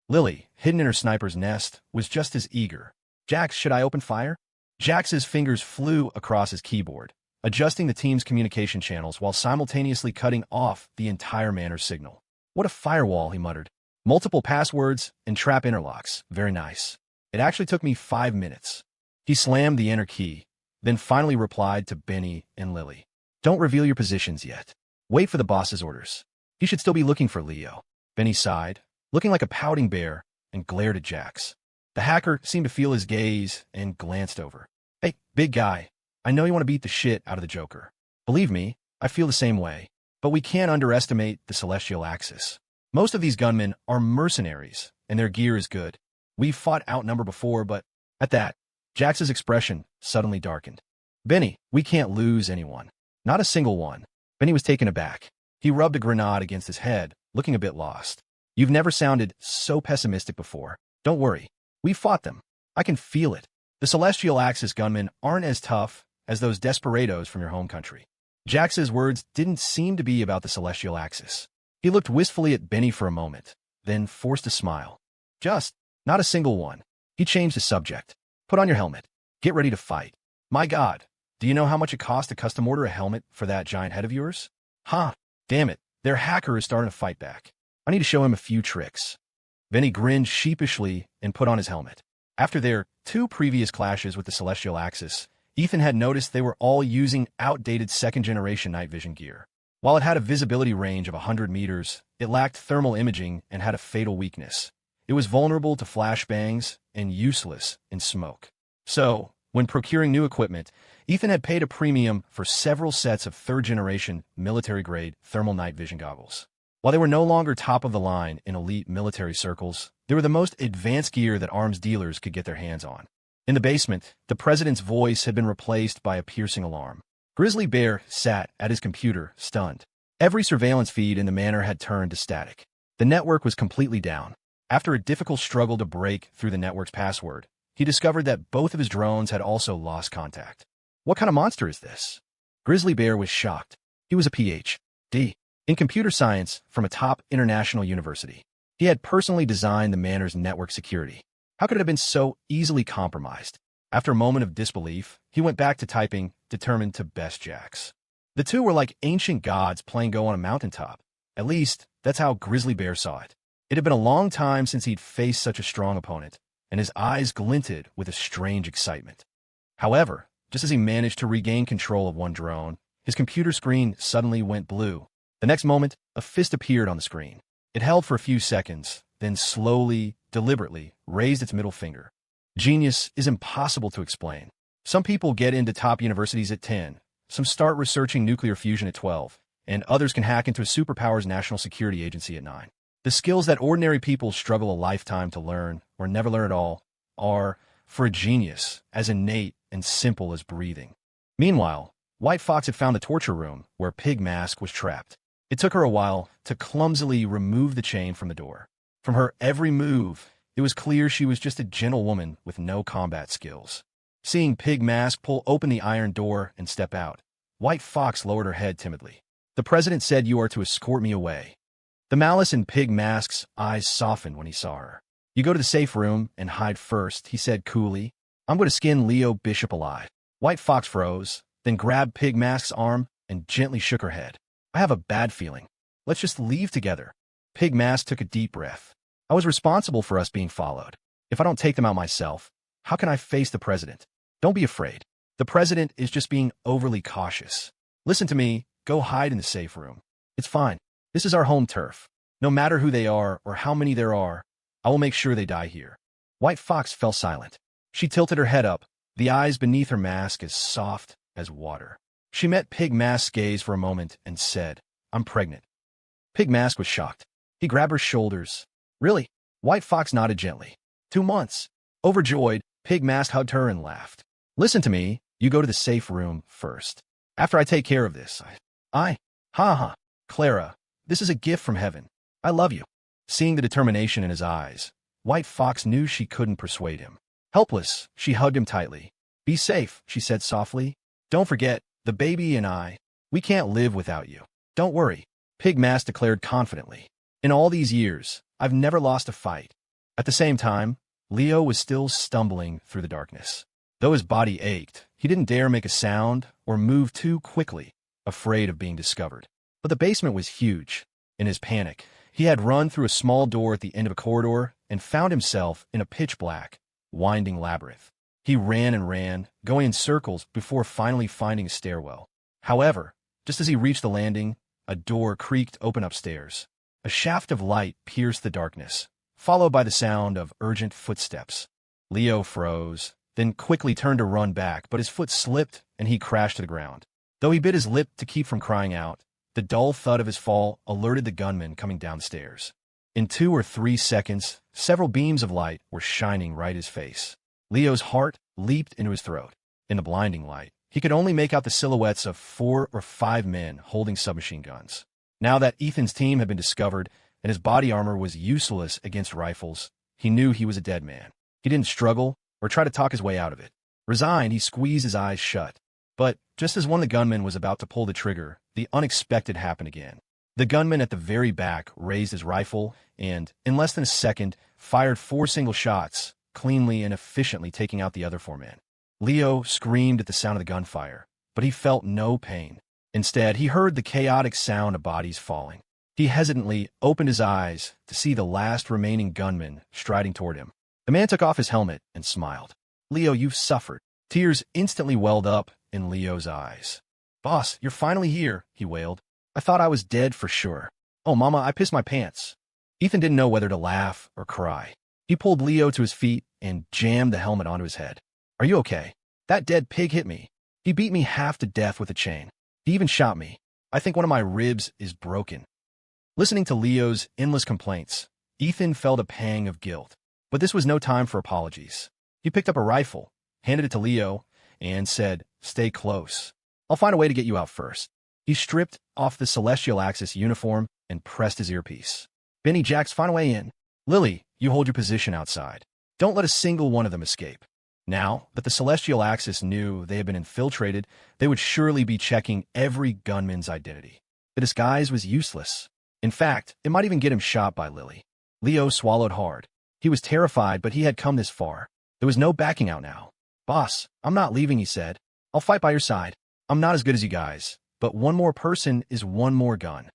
Speaker 1: Lily, hidden in her sniper's nest, was just as eager. "Jax, should I open fire?" Jax's fingers flew across his keyboard, adjusting the team's communication channels while simultaneously cutting off the entire manor signal. "What a firewall," he muttered. "Multiple passwords and trap interlocks. Very nice. It actually took me 5 minutes." He slammed the enter key, then finally replied to Benny and Lily. "Don't reveal your positions yet. Wait for the boss's orders. He should still be looking for Leo. Benny sighed, looking like a pouting bear, and glared at Jax. The hacker seemed to feel his gaze and glanced over. Hey, big guy, I know you want to beat the shit out of the Joker. Believe me, I feel the same way. But we can't underestimate the celestial axis. Most of these gunmen are mercenaries, and their gear is good. We've fought outnumbered before, but at that, Jax's expression suddenly darkened. Benny, we can't lose anyone. Not a single one. Benny was taken aback. He rubbed a grenade against his head, looking a bit lost. You've never sounded so pessimistic before. Don't worry. We fought them. I can feel it. The celestial axis gunmen aren't as tough as those desperados from your home country. Jax's words didn't seem to be about the celestial axis. He looked wistfully at Benny for a moment, then forced a smile. Just, not a single one. He changed the subject. Put on your helmet. Get ready to fight. My God, do you know how much it costs to custom order a helmet for that giant head of yours? Huh, damn it, their hacker is starting to fight back. I need to show him a few tricks. Benny grinned sheepishly and put on his helmet. After their 2 previous clashes with the celestial axis, Ethan had noticed they were all using outdated second-generation night vision gear. While it had a visibility range of 100 meters, it lacked thermal imaging and had a fatal weakness. It was vulnerable to flashbangs and useless in smoke. So, when procuring new equipment, Ethan had paid a premium for several sets of third-generation military-grade thermal night vision goggles. While they were no longer top of the line in elite military circles, they were the most advanced gear that arms dealers could get their hands on. In the basement, the president's voice had been replaced by a piercing alarm. Grizzly Bear sat at his computer, stunned. Every surveillance feed in the manor had turned to static. The network was completely down. After a difficult struggle to break through the network's password, he discovered that both of his drones had also lost contact. What kind of monster is this? Grizzly Bear was shocked. He was a Ph.D. in computer science from a top international university. He had personally designed the manor's network security. How could it have been so easily compromised? After a moment of disbelief, he went back to typing, determined to best Jax. The two were like ancient gods playing Go on a mountaintop. At least, that's how Grizzly Bear saw it. It had been a long time since he'd faced such a strong opponent, and his eyes glinted with a strange excitement. However, just as he managed to regain control of one drone, his computer screen suddenly went blue. The next moment, a fist appeared on the screen. It held for a few seconds, then slowly, deliberately, raised its middle finger. Genius is impossible to explain. Some people get into top universities at 10, some start researching nuclear fusion at 12, and others can hack into a superpower's national security agency at 9. The skills that ordinary people struggle a lifetime to learn, or never learn at all, are, for a genius, as innate and simple as breathing. Meanwhile, White Fox had found the torture room where Pig Mask was trapped. It took her a while to clumsily remove the chain from the door. From her every move, it was clear she was just a gentle woman with no combat skills. Seeing Pig Mask pull open the iron door and step out, White Fox lowered her head timidly. The president said you are to escort me away. The malice in Pig Mask's eyes softened when he saw her. You go to the safe room and hide first, he said coolly. I'm going to skin Leo Bishop alive. White Fox froze, then grabbed Pig Mask's arm and gently shook her head. I have a bad feeling. Let's just leave together. Pig Mask took a deep breath. I was responsible for us being followed. If I don't take them out myself, how can I face the president? Don't be afraid. The president is just being overly cautious. Listen to me. Go hide in the safe room. It's fine. This is our home turf. No matter who they are or how many there are, I will make sure they die here. White Fox fell silent. She tilted her head up, the eyes beneath her mask as soft as water. She met Pig Mask's gaze for a moment and said, I'm pregnant. Pig Mask was shocked. He grabbed her shoulders. Really? White Fox nodded gently. 2 months. Overjoyed, Pig Mask hugged her and laughed. Listen to me. You go to the safe room first. After I take care of this, ha. Clara, this is a gift from heaven. I love you. Seeing the determination in his eyes, White Fox knew she couldn't persuade him. Helpless, she hugged him tightly. Be safe, she said softly. Don't forget, the baby and I, we can't live without you. Don't worry, Pig Mask declared confidently. In all these years, I've never lost a fight. At the same time, Leo was still stumbling through the darkness. Though his body ached, he didn't dare make a sound or move too quickly, afraid of being discovered. But the basement was huge. In his panic, he had run through a small door at the end of a corridor and found himself in a pitch-black, winding labyrinth. He ran and ran, going in circles before finally finding a stairwell. However, just as he reached the landing, a door creaked open upstairs. A shaft of light pierced the darkness, followed by the sound of urgent footsteps. Leo froze, then quickly turned to run back, but his foot slipped and he crashed to the ground. Though he bit his lip to keep from crying out, the dull thud of his fall alerted the gunman coming downstairs. In 2 or 3 seconds, several beams of light were shining right at his face. Leo's heart leaped into his throat. In the blinding light, he could only make out the silhouettes of 4 or 5 men holding submachine guns. Now that Ethan's team had been discovered and his body armor was useless against rifles, he knew he was a dead man. He didn't struggle or try to talk his way out of it. Resigned, he squeezed his eyes shut. But just as one of the gunmen was about to pull the trigger, the unexpected happened again. The gunman at the very back raised his rifle and, in less than a second, fired 4 single shots, cleanly and efficiently taking out the other 4 men. Leo screamed at the sound of the gunfire, but he felt no pain. Instead, he heard the chaotic sound of bodies falling. He hesitantly opened his eyes to see the last remaining gunman striding toward him. The man took off his helmet and smiled. "Leo, you've suffered." Tears instantly welled up in Leo's eyes. "Boss, you're finally here," he wailed. "I thought I was dead for sure. Oh, Mama, I pissed my pants." Ethan didn't know whether to laugh or cry. He pulled Leo to his feet and jammed the helmet onto his head. "Are you okay? That dead pig hit me. He beat me half to death with a chain. He even shot me. I think one of my ribs is broken." Listening to Leo's endless complaints, Ethan felt a pang of guilt. But this was no time for apologies. He picked up a rifle, handed it to Leo, and said, "Stay close. I'll find a way to get you out first." He stripped off the Celestial Axis uniform and pressed his earpiece. "Benny, Jax, find a way in. Lily, you hold your position outside. Don't let a single one of them escape." Now that the Celestial Axis knew they had been infiltrated, they would surely be checking every gunman's identity. The disguise was useless. In fact, it might even get him shot by Lily. Leo swallowed hard. He was terrified, but he had come this far. There was no backing out now. "Boss, I'm not leaving," he said. "I'll fight by your side. I'm not as good as you guys, but one more person is one more gun."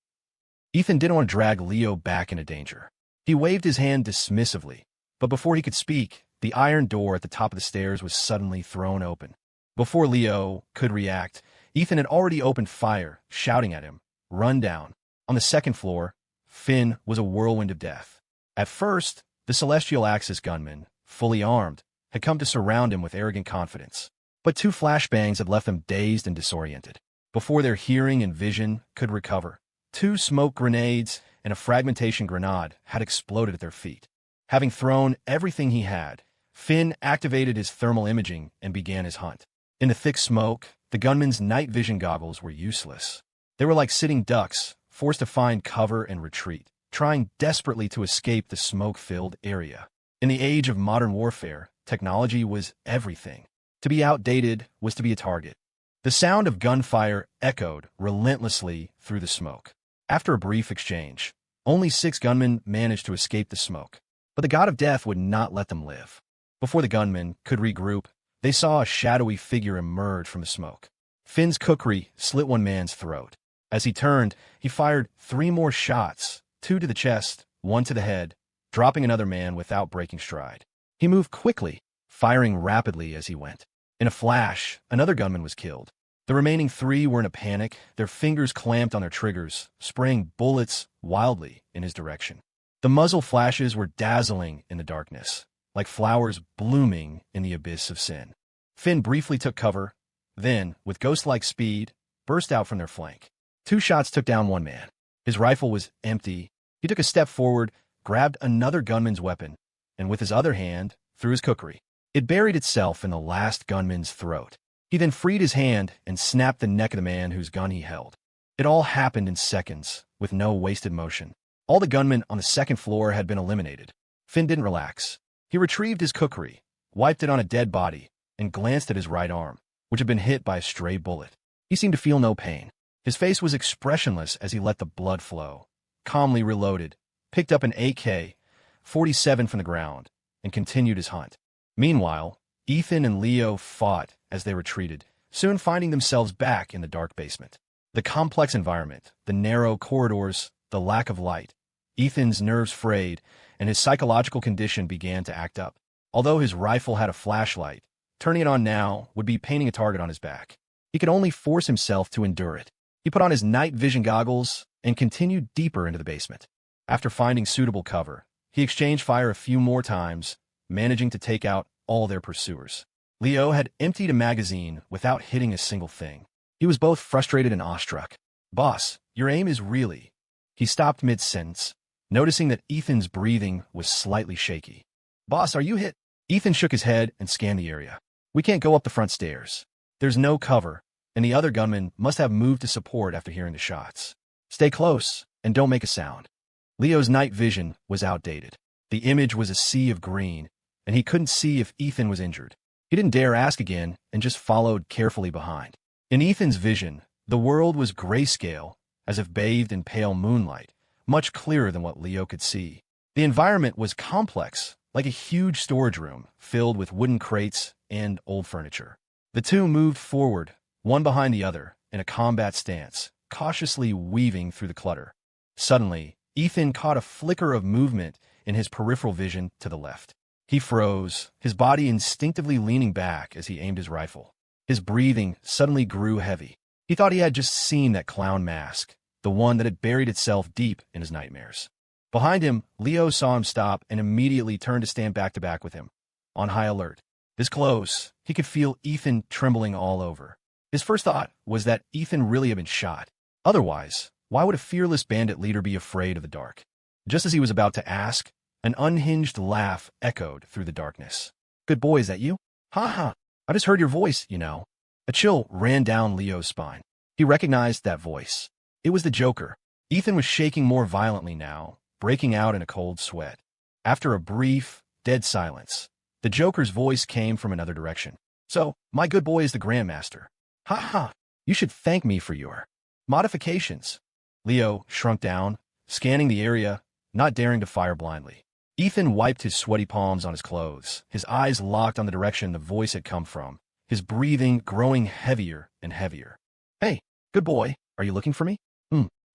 Speaker 1: Ethan didn't want to drag Leo back into danger. He waved his hand dismissively, but before he could speak, the iron door at the top of the stairs was suddenly thrown open. Before Leo could react, Ethan had already opened fire, shouting at him, "Run down." On the second floor, Finn was a whirlwind of death. At first, the Celestial Axis gunmen, fully armed, had come to surround him with arrogant confidence. But 2 flashbangs had left them dazed and disoriented. Before their hearing and vision could recover, 2 smoke grenades and a fragmentation grenade had exploded at their feet. Having thrown everything he had, Finn activated his thermal imaging and began his hunt. In the thick smoke, the gunmen's night vision goggles were useless. They were like sitting ducks, forced to find cover and retreat, trying desperately to escape the smoke-filled area. In the age of modern warfare, technology was everything. To be outdated was to be a target. The sound of gunfire echoed relentlessly through the smoke. After a brief exchange, only 6 gunmen managed to escape the smoke, but the god of death would not let them live. Before the gunmen could regroup, they saw a shadowy figure emerge from the smoke. Finn's kukri slit one man's throat. As he turned, he fired 3 more shots, 2 to the chest, 1 to the head, dropping another man without breaking stride. He moved quickly, firing rapidly as he went. In a flash, another gunman was killed. The remaining 3 were in a panic, their fingers clamped on their triggers, spraying bullets wildly in his direction. The muzzle flashes were dazzling in the darkness, like flowers blooming in the abyss of sin. Finn briefly took cover, then, with ghost-like speed, burst out from their flank. 2 shots took down one man. His rifle was empty. He took a step forward, grabbed another gunman's weapon, and with his other hand, threw his kukri. It buried itself in the last gunman's throat. He then freed his hand and snapped the neck of the man whose gun he held. It all happened in seconds, with no wasted motion. All the gunmen on the second floor had been eliminated. Finn didn't relax. He retrieved his kukri, wiped it on a dead body, and glanced at his right arm, which had been hit by a stray bullet. He seemed to feel no pain. His face was expressionless as he let the blood flow, calmly reloaded, picked up an AK-47 from the ground, and continued his hunt. Meanwhile, Ethan and Leo fought as they retreated, soon finding themselves back in the dark basement. The complex environment, the narrow corridors, the lack of light. Ethan's nerves frayed, and his psychological condition began to act up. Although his rifle had a flashlight, turning it on now would be painting a target on his back. He could only force himself to endure it. He put on his night vision goggles and continued deeper into the basement. After finding suitable cover, he exchanged fire a few more times, managing to take out all their pursuers. Leo had emptied a magazine without hitting a single thing. He was both frustrated and awestruck. "Boss, your aim is really—" He stopped mid-sentence, noticing that Ethan's breathing was slightly shaky. "Boss, are you hit?" Ethan shook his head and scanned the area. "We can't go up the front stairs. There's no cover, and the other gunmen must have moved to support after hearing the shots. Stay close, and don't make a sound." Leo's night vision was outdated. The image was a sea of green, and he couldn't see if Ethan was injured. He didn't dare ask again and just followed carefully behind. In Ethan's vision, the world was grayscale, as if bathed in pale moonlight, much clearer than what Leo could see. The environment was complex, like a huge storage room filled with wooden crates and old furniture. The two moved forward, one behind the other, in a combat stance, cautiously weaving through the clutter. Suddenly, Ethan caught a flicker of movement in his peripheral vision to the left. He froze, his body instinctively leaning back as he aimed his rifle. His breathing suddenly grew heavy. He thought he had just seen that clown mask, the one that had buried itself deep in his nightmares. Behind him, Leo saw him stop and immediately turned to stand back-to-back with him, on high alert. This close, he could feel Ethan trembling all over. His first thought was that Ethan really had been shot. Otherwise, why would a fearless bandit leader be afraid of the dark? Just as he was about to ask, an unhinged laugh echoed through the darkness. "Good boy, is that you?" "Ha ha, I just heard your voice, you know." A chill ran down Leo's spine. He recognized that voice. It was the Joker. Ethan was shaking more violently now, breaking out in a cold sweat. After a brief, dead silence, the Joker's voice came from another direction. "So, my good boy is the Grandmaster. Ha ha, you should thank me for your modifications." Leo shrunk down, scanning the area, not daring to fire blindly. Ethan wiped his sweaty palms on his clothes, his eyes locked on the direction the voice had come from, his breathing growing heavier and heavier. "Hey, good boy, are you looking for me?"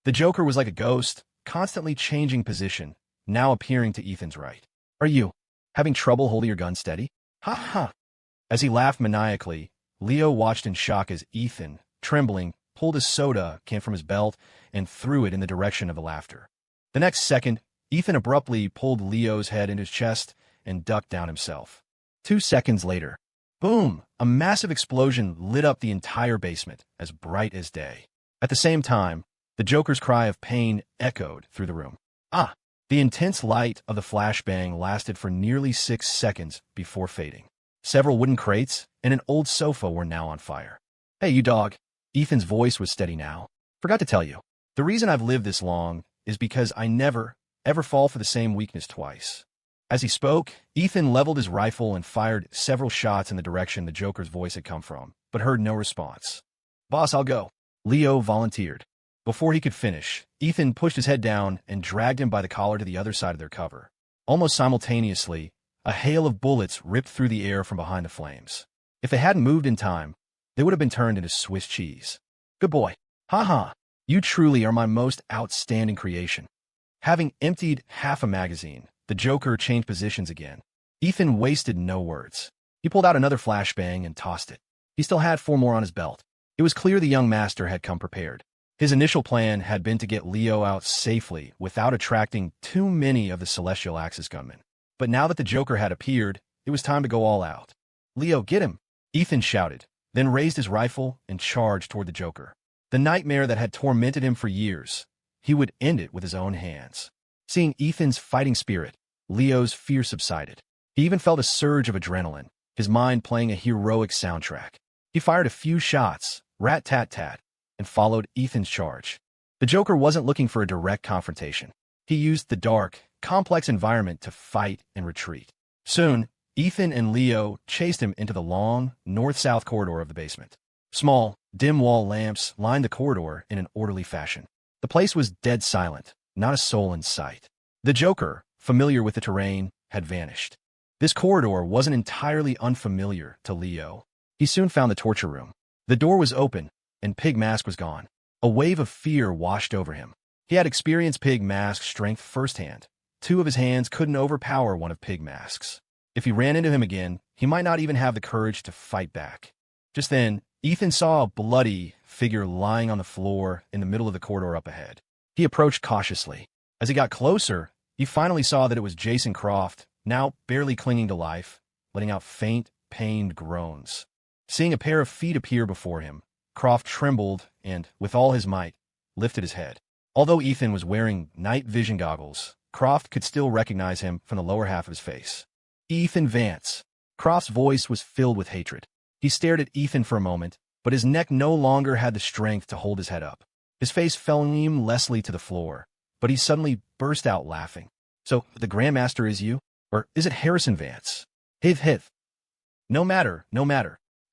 Speaker 1: The Joker was like a ghost, constantly changing position, now appearing to Ethan's right. "Are you having trouble holding your gun steady?" "Ha ha." As he laughed maniacally, Leo watched in shock as Ethan, trembling, pulled a soda can from his belt and threw it in the direction of the laughter. The next second, Ethan abruptly pulled Leo's head into his chest and ducked down himself. 2 seconds later, boom, a massive explosion lit up the entire basement, as bright as day. At the same time, the Joker's cry of pain echoed through the room. Ah! The intense light of the flashbang lasted for nearly 6 seconds before fading. Several wooden crates and an old sofa were now on fire. "Hey, you dog." Ethan's voice was steady now. "Forgot to tell you. The reason I've lived this long is because I never, ever fall for the same weakness twice." As he spoke, Ethan leveled his rifle and fired several shots in the direction the Joker's voice had come from, but heard no response. "Boss, I'll go." Leo volunteered. Before he could finish, Ethan pushed his head down and dragged him by the collar to the other side of their cover. Almost simultaneously, a hail of bullets ripped through the air from behind the flames. If they hadn't moved in time, they would have been turned into Swiss cheese. "Good boy. Ha ha. You truly are my most outstanding creation." Having emptied half a magazine, the Joker changed positions again. Ethan wasted no words. He pulled out another flashbang and tossed it. He still had 4 more on his belt. It was clear the young master had come prepared. His initial plan had been to get Leo out safely without attracting too many of the Celestial Axis gunmen. But now that the Joker had appeared, it was time to go all out. "Leo, get him!" Ethan shouted, then raised his rifle and charged toward the Joker. The nightmare that had tormented him for years, he would end it with his own hands. Seeing Ethan's fighting spirit, Leo's fear subsided. He even felt a surge of adrenaline, his mind playing a heroic soundtrack. He fired a few shots, rat-tat-tat, and followed Ethan's charge. The Joker wasn't looking for a direct confrontation. He used the dark, complex environment to fight and retreat. Soon, Ethan and Leo chased him into the long, north-south corridor of the basement. Small, dim wall lamps lined the corridor in an orderly fashion. The place was dead silent, not a soul in sight. The Joker, familiar with the terrain, had vanished. This corridor wasn't entirely unfamiliar to Leo. He soon found the torture room. The door was open, and Pig Mask was gone. A wave of fear washed over him. He had experienced Pig Mask's strength firsthand. 2 of his hands couldn't overpower one of Pig Mask's. If he ran into him again, he might not even have the courage to fight back. Just then, Ethan saw a bloody figure lying on the floor in the middle of the corridor up ahead. He approached cautiously. As he got closer, he finally saw that it was Jason Croft, now barely clinging to life, letting out faint, pained groans. Seeing a pair of feet appear before him, Croft trembled and, with all his might, lifted his head. Although Ethan was wearing night vision goggles, Croft could still recognize him from the lower half of his face. Ethan Vance. Croft's voice was filled with hatred. He stared at Ethan for a moment, but his neck no longer had the strength to hold his head up. His face fell aimlessly to the floor, but he suddenly burst out laughing. So, the Grandmaster is you? Or is it Harrison Vance? Hiv. No matter.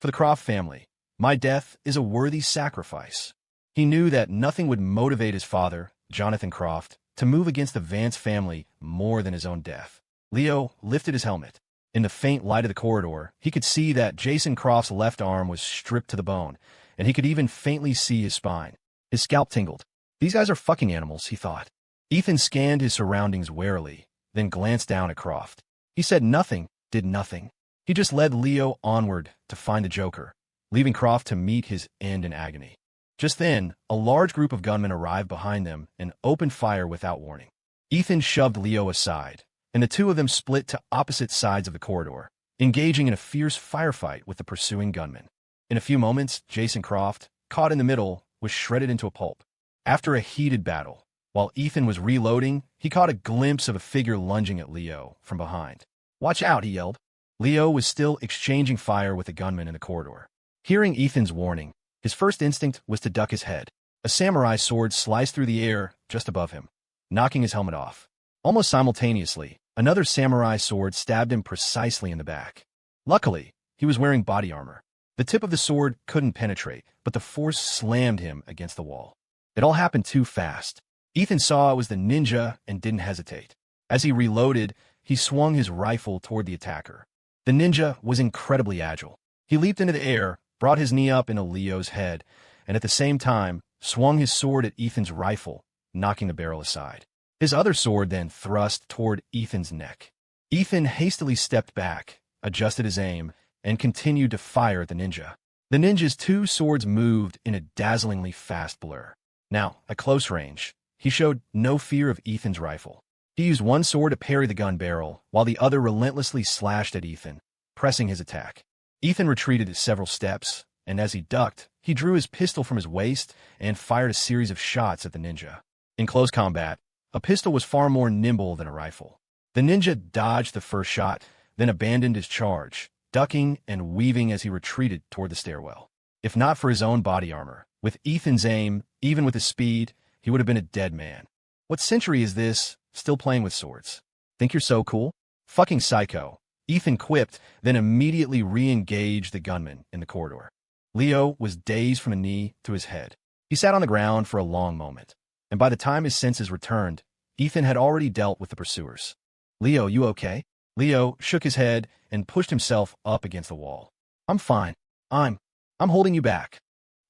Speaker 1: For the Croft family, my death is a worthy sacrifice. He knew that nothing would motivate his father, Jonathan Croft, to move against the Vance family more than his own death. Leo lifted his helmet. In the faint light of the corridor, he could see that Jason Croft's left arm was stripped to the bone, and he could even faintly see his spine. His scalp tingled. These guys are fucking animals, he thought. Ethan scanned his surroundings warily, then glanced down at Croft. He said nothing, did nothing. He just led Leo onward to find the Joker, leaving Croft to meet his end in agony. Just then, a large group of gunmen arrived behind them and opened fire without warning. Ethan shoved Leo aside, and the two of them split to opposite sides of the corridor, engaging in a fierce firefight with the pursuing gunmen. In a few moments, Jason Croft, caught in the middle, was shredded into a pulp. After a heated battle, while Ethan was reloading, he caught a glimpse of a figure lunging at Leo from behind. "Watch out," he yelled. Leo was still exchanging fire with the gunman in the corridor. Hearing Ethan's warning, his first instinct was to duck his head. A samurai sword sliced through the air just above him, knocking his helmet off. Almost simultaneously, another samurai sword stabbed him precisely in the back. Luckily, he was wearing body armor. The tip of the sword couldn't penetrate, but the force slammed him against the wall. It all happened too fast. Ethan saw it was the ninja and didn't hesitate. As he reloaded, he swung his rifle toward the attacker. The ninja was incredibly agile. He leaped into the air, brought his knee up into Leo's head, and at the same time, swung his sword at Ethan's rifle, knocking the barrel aside. His other sword then thrust toward Ethan's neck. Ethan hastily stepped back, adjusted his aim, and continued to fire at the ninja. The ninja's two swords moved in a dazzlingly fast blur. Now, at close range, he showed no fear of Ethan's rifle. He used one sword to parry the gun barrel, while the other relentlessly slashed at Ethan, pressing his attack. Ethan retreated several steps, and as he ducked, he drew his pistol from his waist and fired a series of shots at the ninja. In close combat, a pistol was far more nimble than a rifle. The ninja dodged the first shot, then abandoned his charge, ducking and weaving as he retreated toward the stairwell. If not for his own body armor, with Ethan's aim, even with his speed, he would have been a dead man. What century is this, still playing with swords? Think you're so cool? Fucking psycho, Ethan quipped, then immediately re-engaged the gunman in the corridor. Leo was dazed from the knee to his head. He sat on the ground for a long moment, and by the time his senses returned, Ethan had already dealt with the pursuers. "Leo, you okay?" Leo shook his head and pushed himself up against the wall. "I'm fine. I'm holding you back."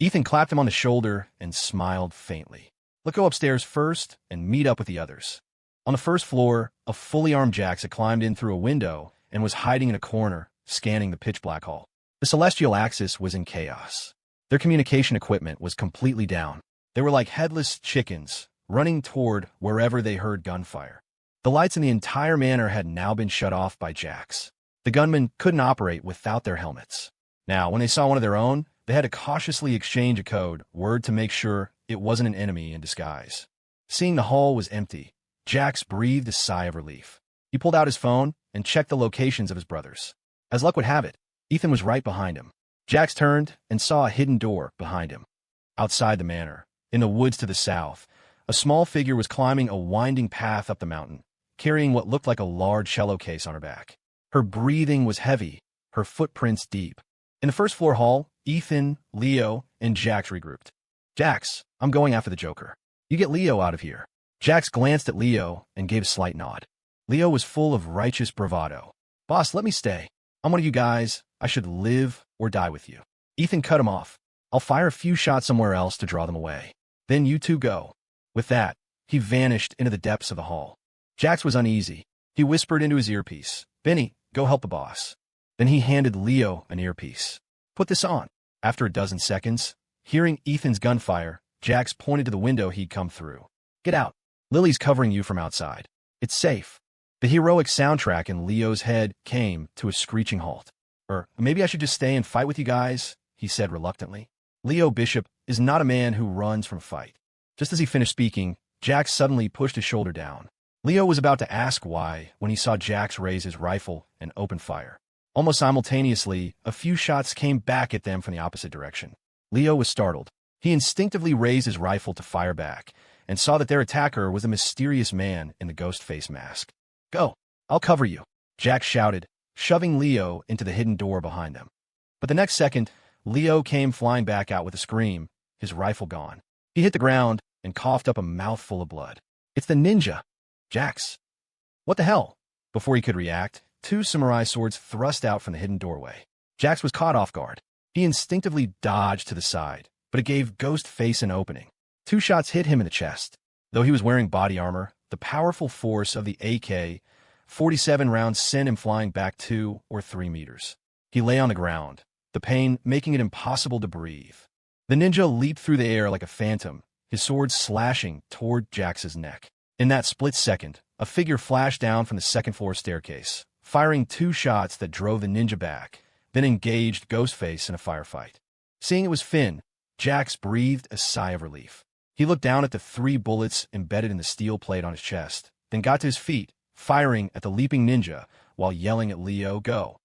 Speaker 1: Ethan clapped him on the shoulder and smiled faintly. "Let's go upstairs first and meet up with the others." On the first floor, a fully armed Jax had climbed in through a window and was hiding in a corner, scanning the pitch-black hall. The Celestial Axis was in chaos. Their communication equipment was completely down. They were like headless chickens, running toward wherever they heard gunfire. The lights in the entire manor had now been shut off by Jax. The gunmen couldn't operate without their helmets. Now, when they saw one of their own, they had to cautiously exchange a code word to make sure it wasn't an enemy in disguise. Seeing the hall was empty, Jax breathed a sigh of relief. He pulled out his phone and checked the locations of his brothers. As luck would have it, Ethan was right behind him. Jax turned and saw a hidden door behind him. Outside the manor, in the woods to the south, a small figure was climbing a winding path up the mountain, carrying what looked like a large cello case on her back. Her breathing was heavy, her footprints deep. In the first floor hall, Ethan, Leo, and Jax regrouped. "Jax, I'm going after the Joker. You get Leo out of here." Jax glanced at Leo and gave a slight nod. Leo was full of righteous bravado. "Boss, let me stay. I'm one of you guys. I should live or die with you." Ethan cut him off. "I'll fire a few shots somewhere else to draw them away. Then you two go." With that, he vanished into the depths of the hall. Jax was uneasy. He whispered into his earpiece, "Benny, go help the boss." Then he handed Leo an earpiece. "Put this on." After a dozen seconds, hearing Ethan's gunfire, Jax pointed to the window he'd come through. "Get out. Lily's covering you from outside. It's safe." The heroic soundtrack in Leo's head came to a screeching halt. Maybe I should just stay and fight with you guys," he said reluctantly. Leo Bishop is not a man who runs from a fight. Just as he finished speaking, Jax suddenly pushed his shoulder down. Leo was about to ask why when he saw Jax raise his rifle and open fire. Almost simultaneously, a few shots came back at them from the opposite direction. Leo was startled. He instinctively raised his rifle to fire back and saw that their attacker was a mysterious man in the ghost face mask. "Go! I'll cover you," Jax shouted, shoving Leo into the hidden door behind them. But the next second, Leo came flying back out with a scream, his rifle gone. He hit the ground and coughed up a mouthful of blood. "It's the ninja! Jax! What the hell?" Before he could react, two samurai swords thrust out from the hidden doorway. Jax was caught off guard. He instinctively dodged to the side, but it gave Ghostface an opening. Two shots hit him in the chest. Though he was wearing body armor, the powerful force of the AK-47 rounds sent him flying back 2 or 3 meters. He lay on the ground, the pain making it impossible to breathe. The ninja leaped through the air like a phantom, his sword slashing toward Jax's neck. In that split second, a figure flashed down from the second-floor staircase, firing 2 shots that drove the ninja back, then engaged Ghostface in a firefight. Seeing it was Finn, Jax breathed a sigh of relief. He looked down at the 3 bullets embedded in the steel plate on his chest, then got to his feet, firing at the leaping ninja while yelling at Leo, "Go!"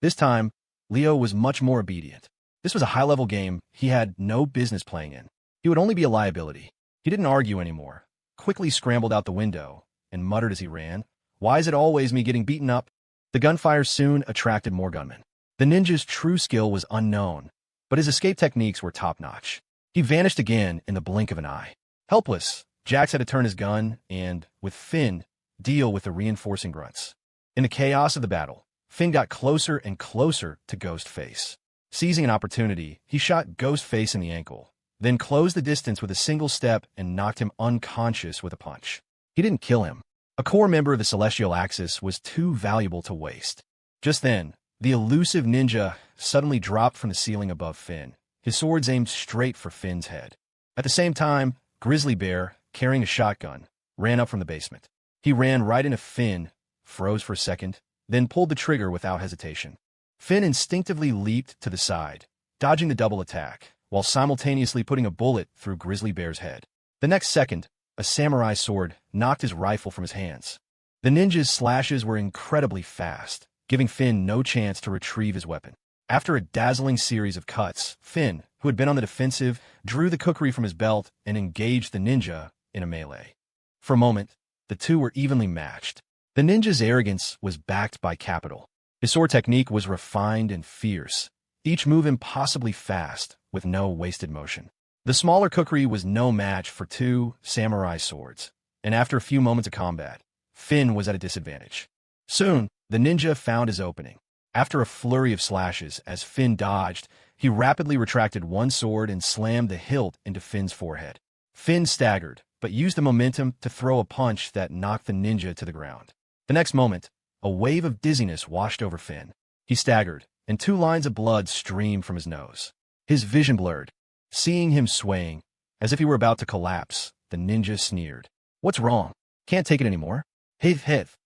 Speaker 1: This time, Leo was much more obedient. This was a high-level game he had no business playing in. He would only be a liability. He didn't argue anymore, quickly scrambled out the window, and muttered as he ran, "Why is it always me getting beaten up?" The gunfire soon attracted more gunmen. The ninja's true skill was unknown, but his escape techniques were top-notch. He vanished again in the blink of an eye. Helpless, Jax had to turn his gun and, with Finn, deal with the reinforcing grunts. In the chaos of the battle, Finn got closer and closer to Ghostface. Seizing an opportunity, he shot Ghostface in the ankle, then closed the distance with a single step and knocked him unconscious with a punch. He didn't kill him. A core member of the Celestial Axis was too valuable to waste. Just then, the elusive ninja suddenly dropped from the ceiling above Finn, his swords aimed straight for Finn's head. At the same time, Grizzly Bear, carrying a shotgun, ran up from the basement. He ran right into Finn, froze for a second, then pulled the trigger without hesitation. Finn instinctively leaped to the side, dodging the double attack, while simultaneously putting a bullet through Grizzly Bear's head. The next second, a samurai sword knocked his rifle from his hands. The ninja's slashes were incredibly fast, giving Finn no chance to retrieve his weapon. After a dazzling series of cuts, Finn, who had been on the defensive, drew the kukri from his belt and engaged the ninja in a melee. For a moment, the two were evenly matched. The ninja's arrogance was backed by capital. His sword technique was refined and fierce, each move impossibly fast, with no wasted motion. The smaller kukri was no match for 2 samurai swords, and after a few moments of combat, Finn was at a disadvantage. Soon, the ninja found his opening. After a flurry of slashes, as Finn dodged, he rapidly retracted one sword and slammed the hilt into Finn's forehead. Finn staggered, but used the momentum to throw a punch that knocked the ninja to the ground. The next moment, a wave of dizziness washed over Finn. He staggered, and 2 lines of blood streamed from his nose. His vision blurred. Seeing him swaying, as if he were about to collapse, the ninja sneered. "What's wrong? Can't take it anymore? Hiv.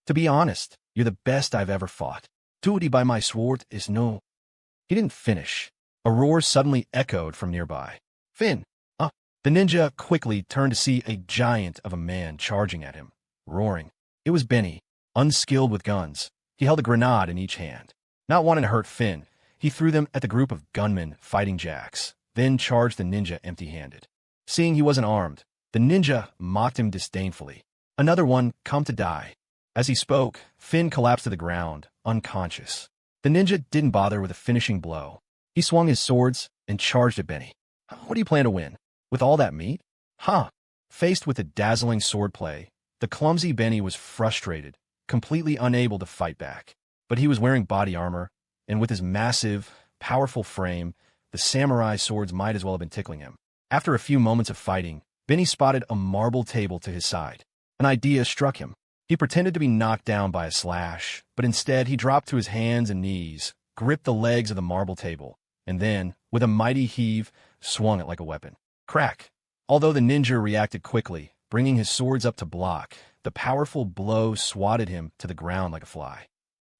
Speaker 1: To be honest, you're the best I've ever fought. Duty by my sword is no..." He didn't finish. A roar suddenly echoed from nearby. "Finn! The ninja quickly turned to see a giant of a man charging at him, roaring. It was Benny, unskilled with guns. He held a grenade in each hand. Not wanting to hurt Finn, he threw them at the group of gunmen fighting Jax, then charged the ninja empty-handed. Seeing he wasn't armed, the ninja mocked him disdainfully. "Another one come to die." As he spoke, Finn collapsed to the ground, unconscious. The ninja didn't bother with a finishing blow. He swung his swords and charged at Benny. "What do you plan to win? With all that meat?" Faced with the dazzling swordplay, the clumsy Benny was frustrated, completely unable to fight back. But he was wearing body armor, and with his massive, powerful frame, the samurai swords might as well have been tickling him. After a few moments of fighting, Benny spotted a marble table to his side. An idea struck him. He pretended to be knocked down by a slash, but instead he dropped to his hands and knees, gripped the legs of the marble table, and then, with a mighty heave, swung it like a weapon. Crack! Although the ninja reacted quickly, bringing his swords up to block, the powerful blow swatted him to the ground like a fly.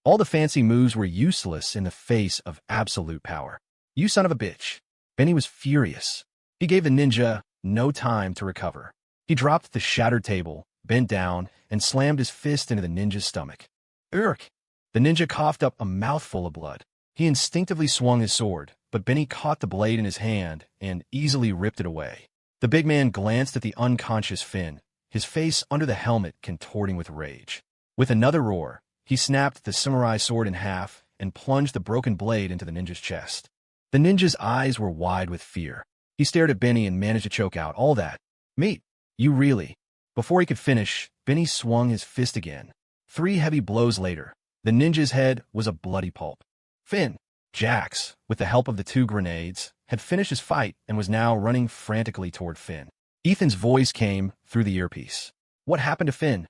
Speaker 1: All the fancy moves were useless in the face of absolute power. You son of a bitch! Benny was furious. He gave the ninja no time to recover. He dropped the shattered table, bent down, and slammed his fist into the ninja's stomach. Urk! The ninja coughed up a mouthful of blood. He instinctively swung his sword, but Benny caught the blade in his hand and easily ripped it away. The big man glanced at the unconscious Finn, his face under the helmet contorting with rage. With another roar, he snapped the samurai sword in half and plunged the broken blade into the ninja's chest. The ninja's eyes were wide with fear. He stared at Benny and managed to choke out, "All that? Meat? You really?" Before he could finish, Benny swung his fist again. 3 heavy blows later, the ninja's head was a bloody pulp. Finn, Jax, with the help of the 2 grenades, had finished his fight and was now running frantically toward Finn. Ethan's voice came through the earpiece. "What happened to Finn?"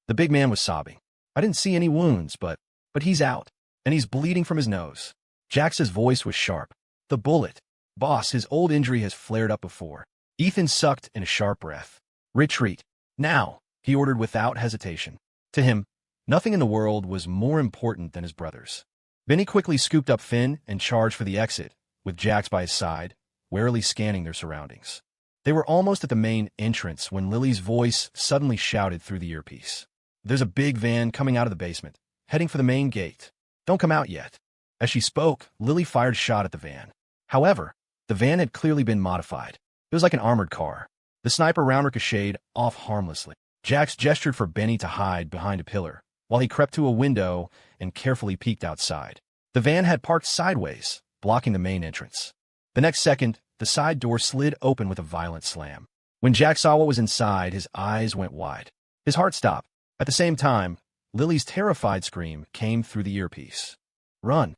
Speaker 1: The big man was sobbing. "I didn't see any wounds, but he's out, and he's bleeding from his nose." Jax's voice was sharp. "The bullet. Boss, his old injury has flared up before." Ethan sucked in a sharp breath. "Retreat. Now," he ordered without hesitation. To him, nothing in the world was more important than his brothers. Benny quickly scooped up Finn and charged for the exit, with Jax by his side, warily scanning their surroundings. They were almost at the main entrance when Lily's voice suddenly shouted through the earpiece. "There's a big van coming out of the basement, heading for the main gate. Don't come out yet." As she spoke, Lily fired a shot at the van. However, the van had clearly been modified. It was like an armored car. The sniper round ricocheted off harmlessly. Jax gestured for Benny to hide behind a pillar, while he crept to a window and carefully peeked outside. The van had parked sideways, blocking the main entrance. The next second, the side door slid open with a violent slam. When Jax saw what was inside, his eyes went wide. His heart stopped. At the same time, Lily's terrified scream came through the earpiece. "Run!"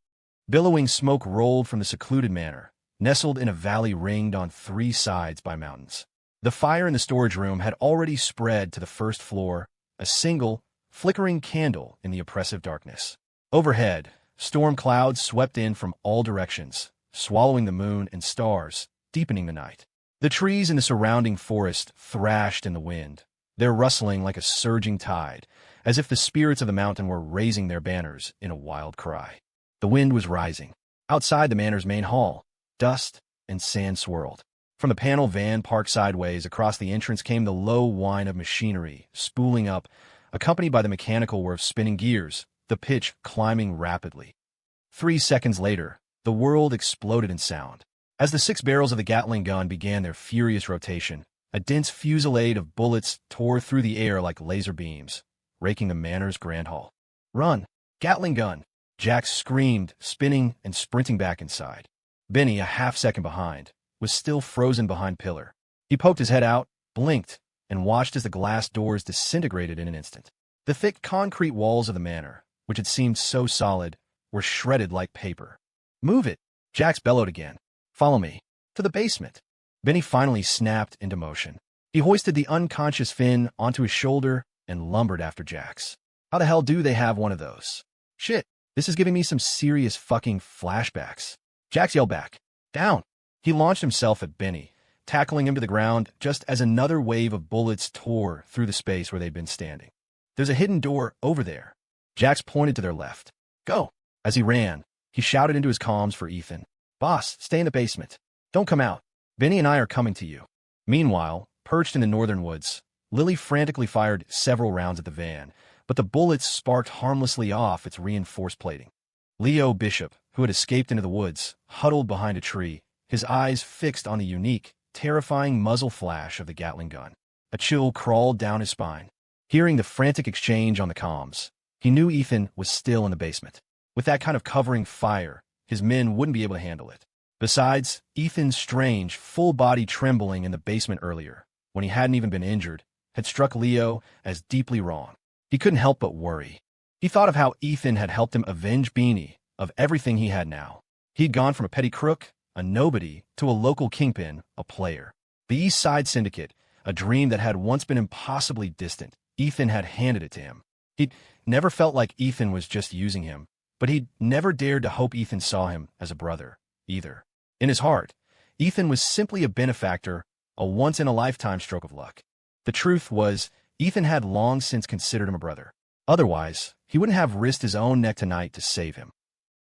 Speaker 1: Billowing smoke rolled from the secluded manor, nestled in a valley ringed on 3 sides by mountains. The fire in the storage room had already spread to the first floor, a single, flickering candle in the oppressive darkness. Overhead, storm clouds swept in from all directions, swallowing the moon and stars, deepening the night. The trees in the surrounding forest thrashed in the wind, their rustling like a surging tide, as if the spirits of the mountain were raising their banners in a wild cry. The wind was rising. Outside the manor's main hall, dust and sand swirled. From the panel van parked sideways across the entrance came the low whine of machinery, spooling up, accompanied by the mechanical whir of spinning gears, the pitch climbing rapidly. 3 seconds later, the world exploded in sound. As the 6 barrels of the Gatling gun began their furious rotation, a dense fusillade of bullets tore through the air like laser beams, raking the manor's grand hall. "Run! Gatling gun!" Jax screamed, spinning and sprinting back inside. Benny, a half-second behind, was still frozen behind pillar. He poked his head out, blinked, and watched as the glass doors disintegrated in an instant. The thick concrete walls of the manor, which had seemed so solid, were shredded like paper. "Move it!" Jax bellowed again. "Follow me. To the basement." Benny finally snapped into motion. He hoisted the unconscious Finn onto his shoulder and lumbered after Jax. How the hell do they have one of those? Shit, this is giving me some serious fucking flashbacks. Jax yelled back. "Down!" He launched himself at Benny, tackling him to the ground just as another wave of bullets tore through the space where they'd been standing. "There's a hidden door over there." Jax pointed to their left. "Go!" As he ran, he shouted into his comms for Ethan. "Boss, stay in the basement. Don't come out. Benny and I are coming to you." Meanwhile, perched in the northern woods, Lily frantically fired several rounds at the van, but the bullets sparked harmlessly off its reinforced plating. Leo Bishop, who had escaped into the woods, huddled behind a tree, his eyes fixed on the unique, terrifying muzzle flash of the Gatling gun. A chill crawled down his spine. Hearing the frantic exchange on the comms, he knew Ethan was still in the basement. With that kind of covering fire, his men wouldn't be able to handle it. Besides, Ethan's strange, full-body trembling in the basement earlier, when he hadn't even been injured, had struck Leo as deeply wrong. He couldn't help but worry. He thought of how Ethan had helped him avenge Beanie of everything he had now. He'd gone from a petty crook, a nobody, to a local kingpin, a player. The East Side Syndicate, a dream that had once been impossibly distant, Ethan had handed it to him. He'd never felt like Ethan was just using him, but he'd never dared to hope Ethan saw him as a brother, either. In his heart, Ethan was simply a benefactor, a once-in-a-lifetime stroke of luck. The truth was, Ethan had long since considered him a brother. Otherwise, he wouldn't have risked his own neck tonight to save him.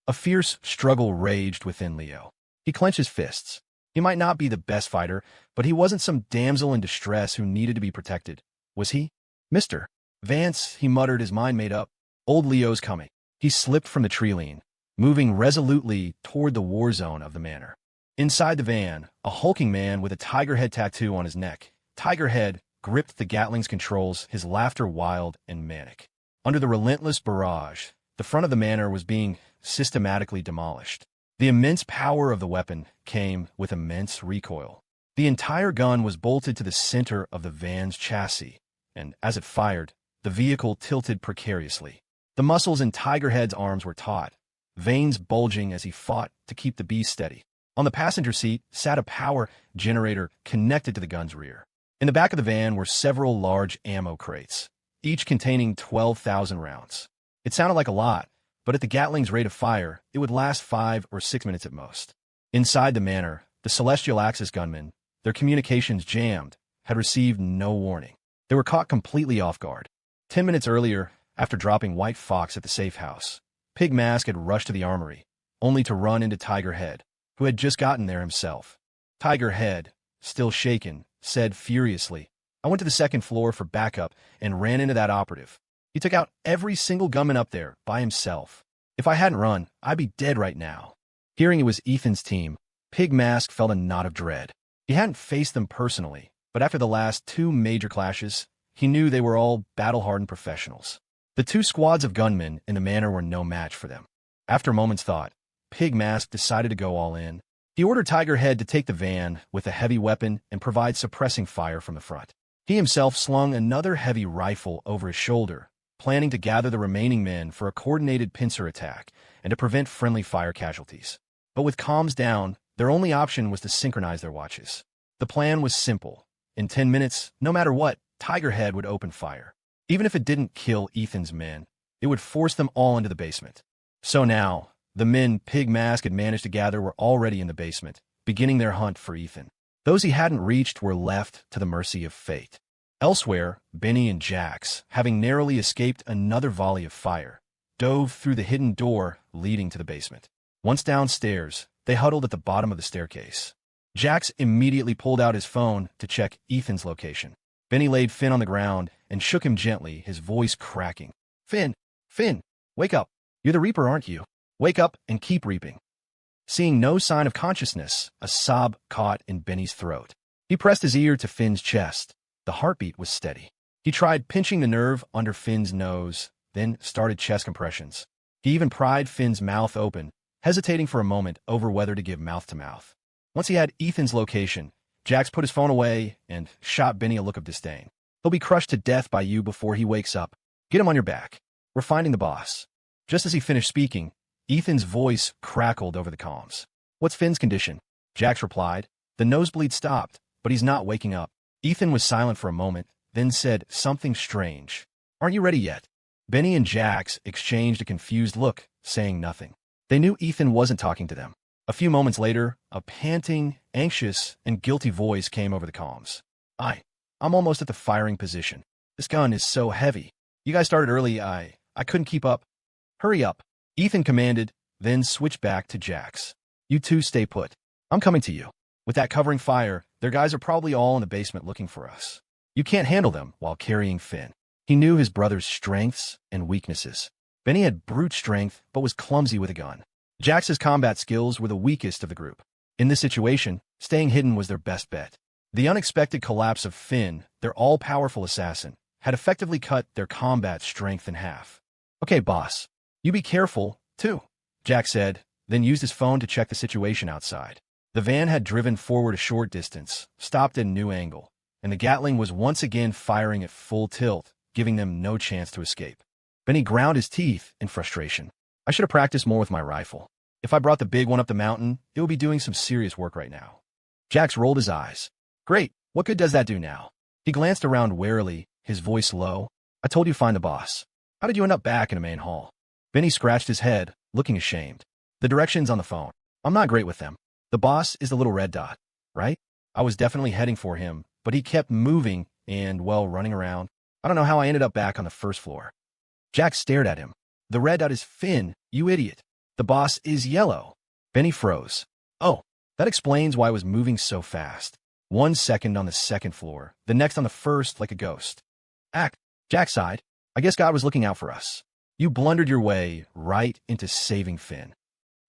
Speaker 1: A fierce struggle raged within Leo. He clenched his fists. He might not be the best fighter, but he wasn't some damsel in distress who needed to be protected. Was he? Mr. Vance, he muttered, his mind made up. Old Leo's coming. He slipped from the tree-line, moving resolutely toward the war zone of the manor. Inside the van, a hulking man with a tiger head tattoo on his neck. Tiger Head gripped the Gatling's controls, his laughter wild and manic. Under the relentless barrage, the front of the manor was being systematically demolished. The immense power of the weapon came with immense recoil. The entire gun was bolted to the center of the van's chassis, and as it fired, the vehicle tilted precariously. The muscles in Tiger Head's arms were taut, veins bulging as he fought to keep the beast steady. On the passenger seat sat a power generator connected to the gun's rear. In the back of the van were several large ammo crates, each containing 12,000 rounds. It sounded like a lot, but at the Gatling's rate of fire, it would last 5 or 6 minutes at most. Inside the manor, the Celestial Axis gunmen, their communications jammed, had received no warning. They were caught completely off guard. 10 minutes earlier, after dropping White Fox at the safe house, Pig Mask had rushed to the armory, only to run into Tiger Head, who had just gotten there himself. Tiger Head, still shaken, said furiously, "I went to the second floor for backup and ran into that operative. He took out every single gunman up there by himself. If I hadn't run, I'd be dead right now." Hearing it was Ethan's team, Pig Mask felt a knot of dread. He hadn't faced them personally, but after the last 2 major clashes, he knew they were all battle-hardened professionals. The 2 squads of gunmen in the manor were no match for them. After a moment's thought, Pig Mask decided to go all in. He ordered Tiger Head to take the van with a heavy weapon and provide suppressing fire from the front. He himself slung another heavy rifle over his shoulder, planning to gather the remaining men for a coordinated pincer attack and to prevent friendly fire casualties. But with comms down, their only option was to synchronize their watches. The plan was simple. In 10 minutes, no matter what, Tiger Head would open fire. Even if it didn't kill Ethan's men, it would force them all into the basement. So now, the men Pig Mask had managed to gather were already in the basement, beginning their hunt for Ethan. Those he hadn't reached were left to the mercy of fate. Elsewhere, Benny and Jax, having narrowly escaped another volley of fire, dove through the hidden door leading to the basement. Once downstairs, they huddled at the bottom of the staircase. Jax immediately pulled out his phone to check Ethan's location. Benny laid Finn on the ground and shook him gently, his voice cracking. Finn, wake up. You're the Reaper, aren't you? Wake up and keep reaping." Seeing no sign of consciousness, a sob caught in Benny's throat. He pressed his ear to Finn's chest. The heartbeat was steady. He tried pinching the nerve under Finn's nose, then started chest compressions. He even pried Finn's mouth open, hesitating for a moment over whether to give mouth-to-mouth. Once he had Ethan's location, Jax put his phone away and shot Benny a look of disdain. "He'll be crushed to death by you before he wakes up. Get him on your back. We're finding the boss." Just as he finished speaking, Ethan's voice crackled over the comms. "What's Finn's condition?" Jax replied. "The nosebleed stopped, but he's not waking up." Ethan was silent for a moment, then said something strange. "Aren't you ready yet?" Benny and Jax exchanged a confused look, saying nothing. They knew Ethan wasn't talking to them. A few moments later, a panting, anxious, and guilty voice came over the comms. I'm almost at the firing position. This gun is so heavy. You guys started early, I couldn't keep up." "Hurry up," Ethan commanded, then switched back to Jax. "You two stay put. I'm coming to you. With that covering fire, their guys are probably all in the basement looking for us. You can't handle them while carrying Finn." He knew his brother's strengths and weaknesses. Benny had brute strength, but was clumsy with a gun. Jax's combat skills were the weakest of the group. In this situation, staying hidden was their best bet. The unexpected collapse of Finn, their all-powerful assassin, had effectively cut their combat strength in half. "Okay, boss. You be careful, too," Jax said, then used his phone to check the situation outside. The van had driven forward a short distance, stopped at a new angle, and the Gatling was once again firing at full tilt, giving them no chance to escape. Benny ground his teeth in frustration. "I should have practiced more with my rifle. If I brought the big one up the mountain, it would be doing some serious work right now." Jax rolled his eyes. "Great, what good does that do now?" He glanced around warily, his voice low. "I told you to find the boss. How did you end up back in the main hall?" Benny scratched his head, looking ashamed. "The directions on the phone. I'm not great with them. The boss is the little red dot, right? I was definitely heading for him, but he kept moving and, well, running around. I don't know how I ended up back on the first floor. Jack stared at him. The red dot is Finn, you idiot. The boss is yellow. Benny froze. Oh, that explains why I was moving so fast. 1 second on the second floor, the next on the first like a ghost. Jack sighed. I guess God was looking out for us. You blundered your way right into saving Finn.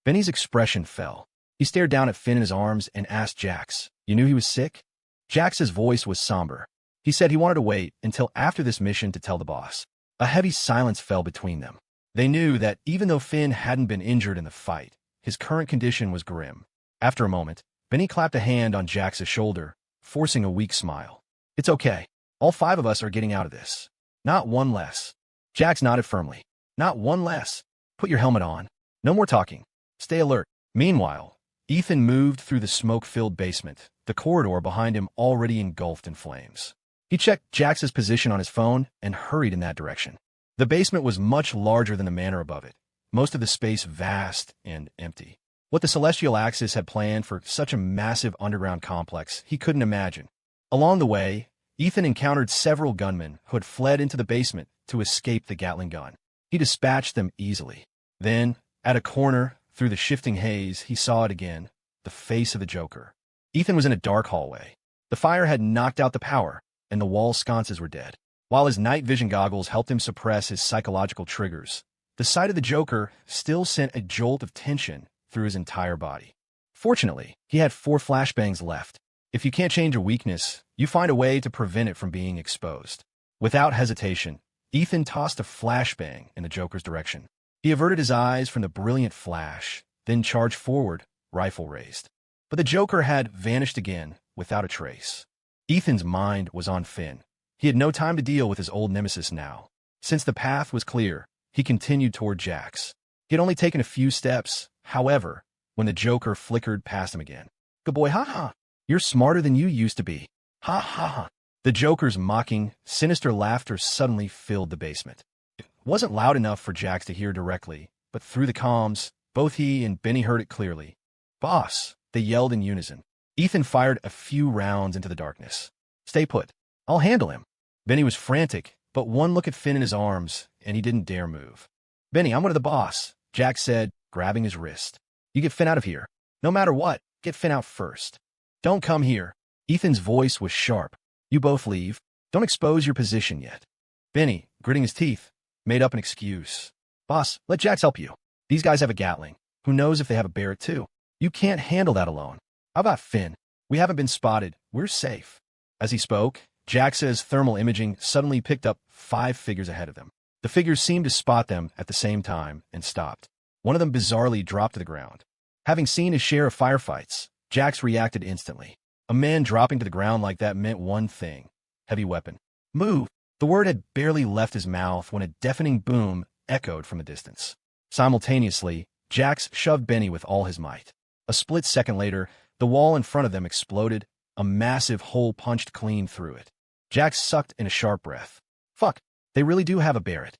Speaker 1: Benny's expression fell. He stared down at Finn in his arms and asked Jax, "You knew he was sick?" Jax's voice was somber. He said he wanted to wait until after this mission to tell the boss. A heavy silence fell between them. They knew that even though Finn hadn't been injured in the fight, his current condition was grim. After a moment, Benny clapped a hand on Jax's shoulder, forcing a weak smile. "It's okay. All 5 of us are getting out of this. Not one less." Jax nodded firmly. "Not one less. Put your helmet on. No more talking. Stay alert." Meanwhile, Ethan moved through the smoke-filled basement, the corridor behind him already engulfed in flames. He checked Jax's position on his phone and hurried in that direction. The basement was much larger than the manor above it, most of the space vast and empty. What the Celestial Axis had planned for such a massive underground complex, he couldn't imagine. Along the way, Ethan encountered several gunmen who had fled into the basement to escape the Gatling gun. He dispatched them easily. Then, at a corner, through the shifting haze, he saw it again, the face of the Joker. Ethan was in a dark hallway. The fire had knocked out the power, and the wall sconces were dead. While his night vision goggles helped him suppress his psychological triggers, the sight of the Joker still sent a jolt of tension through his entire body. Fortunately, he had 4 flashbangs left. If you can't change a weakness, you find a way to prevent it from being exposed. Without hesitation, Ethan tossed a flashbang in the Joker's direction. He averted his eyes from the brilliant flash, then charged forward, rifle raised. But the Joker had vanished again, without a trace. Ethan's mind was on Finn. He had no time to deal with his old nemesis now. Since the path was clear, he continued toward Jax. He had only taken a few steps, however, when the Joker flickered past him again. "Good boy, ha-ha. You're smarter than you used to be. Ha-ha-ha." The Joker's mocking, sinister laughter suddenly filled the basement. It wasn't loud enough for Jax to hear directly, but through the comms, both he and Benny heard it clearly. "Boss," they yelled in unison. Ethan fired a few rounds into the darkness. "Stay put. I'll handle him." Benny was frantic, but one look at Finn in his arms, and he didn't dare move. "Benny, I'm one of the boss," Jax said, grabbing his wrist. "You get Finn out of here. No matter what, get Finn out first. Don't come here." Ethan's voice was sharp. "You both leave. Don't expose your position yet." Benny, gritting his teeth, made up an excuse. "Boss, let Jax help you. These guys have a Gatling. Who knows if they have a Barrett too? You can't handle that alone. How about Finn? We haven't been spotted. We're safe." As he spoke, Jax's thermal imaging suddenly picked up 5 figures ahead of them. The figures seemed to spot them at the same time and stopped. One of them bizarrely dropped to the ground. Having seen his share of firefights, Jax reacted instantly. A man dropping to the ground like that meant one thing: heavy weapon. "Move!" The word had barely left his mouth when a deafening boom echoed from a distance. Simultaneously, Jax shoved Benny with all his might. A split second later, the wall in front of them exploded, a massive hole punched clean through it. Jax sucked in a sharp breath. "Fuck, they really do have a Barrett."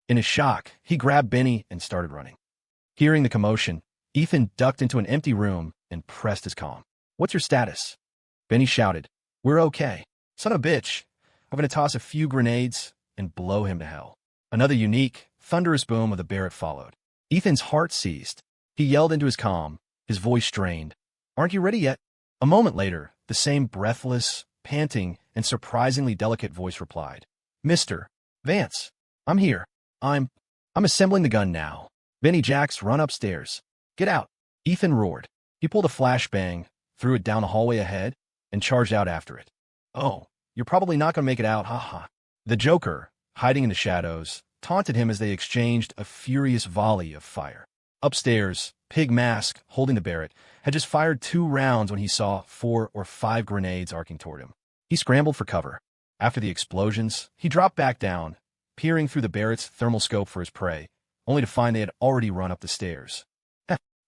Speaker 1: In his shock, he grabbed Benny and started running. Hearing the commotion, Ethan ducked into an empty room and pressed his comm. "What's your status?" Benny shouted. "We're okay. Son of a bitch. I'm going to toss a few grenades and blow him to hell." Another unique, thunderous boom of the Barrett followed. Ethan's heart seized. He yelled into his comm, his voice strained. "Aren't you ready yet?" A moment later, the same breathless, panting, and surprisingly delicate voice replied. "Mr. Vance, I'm here. I'm assembling the gun now." "Benny, Jax, run upstairs. Get out." Ethan roared. He pulled a flashbang, threw it down the hallway ahead, and charged out after it. "Oh, you're probably not going to make it out, ha-ha." The Joker, hiding in the shadows, taunted him as they exchanged a furious volley of fire. Upstairs, Pig Mask, holding the Barrett, had just fired 2 rounds when he saw 4 or 5 grenades arcing toward him. He scrambled for cover. After the explosions, he dropped back down, peering through the Barrett's thermal scope for his prey, only to find they had already run up the stairs.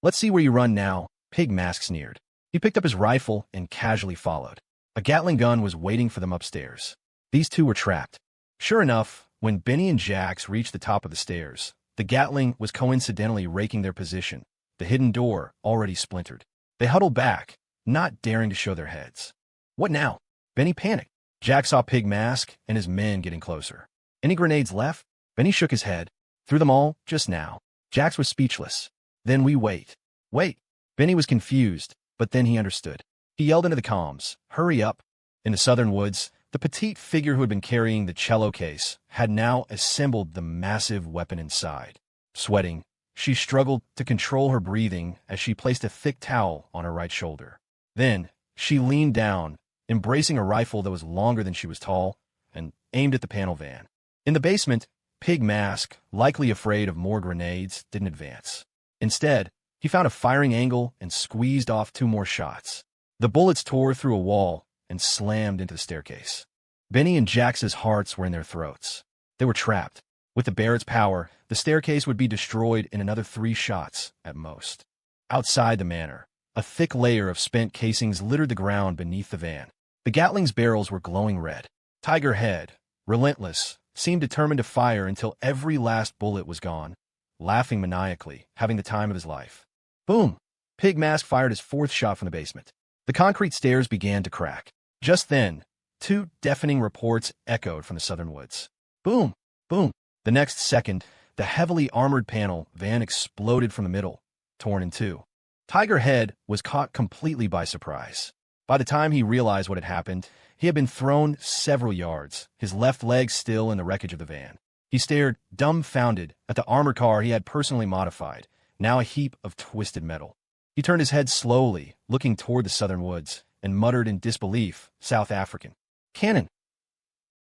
Speaker 1: "Let's see where you run now," Pig Mask sneered. He picked up his rifle and casually followed. A Gatling gun was waiting for them upstairs. These 2 were trapped. Sure enough, when Benny and Jax reached the top of the stairs, the Gatling was coincidentally raking their position, the hidden door already splintered. They huddled back, not daring to show their heads. What now? Benny panicked. Jack saw Pig Mask and his men getting closer. Any grenades left? Benny shook his head. Threw them all just now. Jax was speechless. Then we wait. Wait. Benny was confused, but then he understood. He yelled into the comms, "Hurry up." In the southern woods, the petite figure who had been carrying the cello case had now assembled the massive weapon inside. Sweating, she struggled to control her breathing as she placed a thick towel on her right shoulder. Then, she leaned down, embracing a rifle that was longer than she was tall, and aimed at the panel van. In the basement, Pig Mask, likely afraid of more grenades, didn't advance. Instead, he found a firing angle and squeezed off 2 more shots. The bullets tore through a wall and slammed into the staircase. Benny and Jax's hearts were in their throats. They were trapped. With the Barrett's power, the staircase would be destroyed in another 3 shots at most. Outside the manor, a thick layer of spent casings littered the ground beneath the van. The Gatling's barrels were glowing red. Tiger Head, relentless, seemed determined to fire until every last bullet was gone, laughing maniacally, having the time of his life. Boom! Pig Mask fired his 4th shot from the basement. The concrete stairs began to crack. Just then, 2 deafening reports echoed from the southern woods. Boom! Boom! The next second, the heavily armored panel van exploded from the middle, torn in 2. Tiger Head was caught completely by surprise. By the time he realized what had happened, he had been thrown several yards, his left leg still in the wreckage of the van. He stared, dumbfounded, at the armored car he had personally modified, now a heap of twisted metal. He turned his head slowly, looking toward the southern woods, and muttered in disbelief, "South African cannon."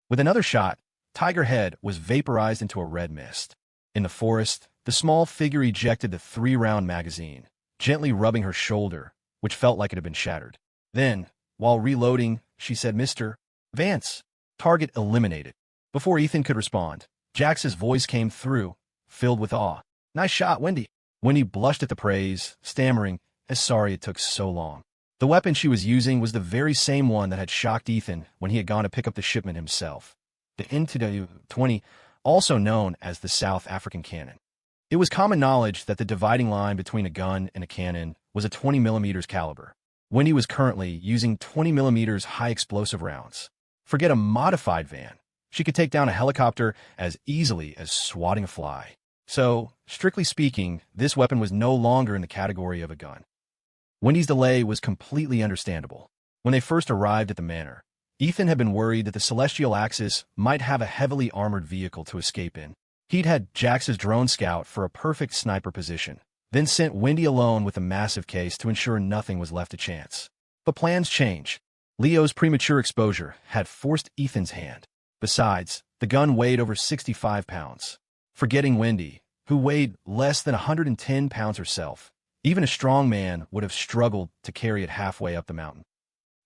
Speaker 1: With another shot, Tiger Head was vaporized into a red mist. In the forest, the small figure ejected the 3-round magazine, gently rubbing her shoulder, which felt like it had been shattered. Then, while reloading, she said, "Mr. Vance." Target eliminated. Before Ethan could respond, Jax's voice came through, filled with awe. "Nice shot, Wendy." Wendy blushed at the praise, stammering, sorry it took so long. The weapon she was using was the very same one that had shocked Ethan when he had gone to pick up the shipment himself. The P13.My, also known as the South African cannon. It was common knowledge that the dividing line between a gun and a cannon was a 20mm caliber. Wendy was currently using 20mm high-explosive rounds. Forget a modified van. She could take down a helicopter as easily as swatting a fly. So, strictly speaking, this weapon was no longer in the category of a gun. Wendy's delay was completely understandable. When they first arrived at the manor, Ethan had been worried that the Celestial Axis might have a heavily armored vehicle to escape in. He'd had Jax's drone scout for a perfect sniper position, then sent Wendy alone with a massive case to ensure nothing was left to chance. But plans change. Leo's premature exposure had forced Ethan's hand. Besides, the gun weighed over 65 pounds. Forgetting Wendy, who weighed less than 110 pounds herself, even a strong man would have struggled to carry it halfway up the mountain.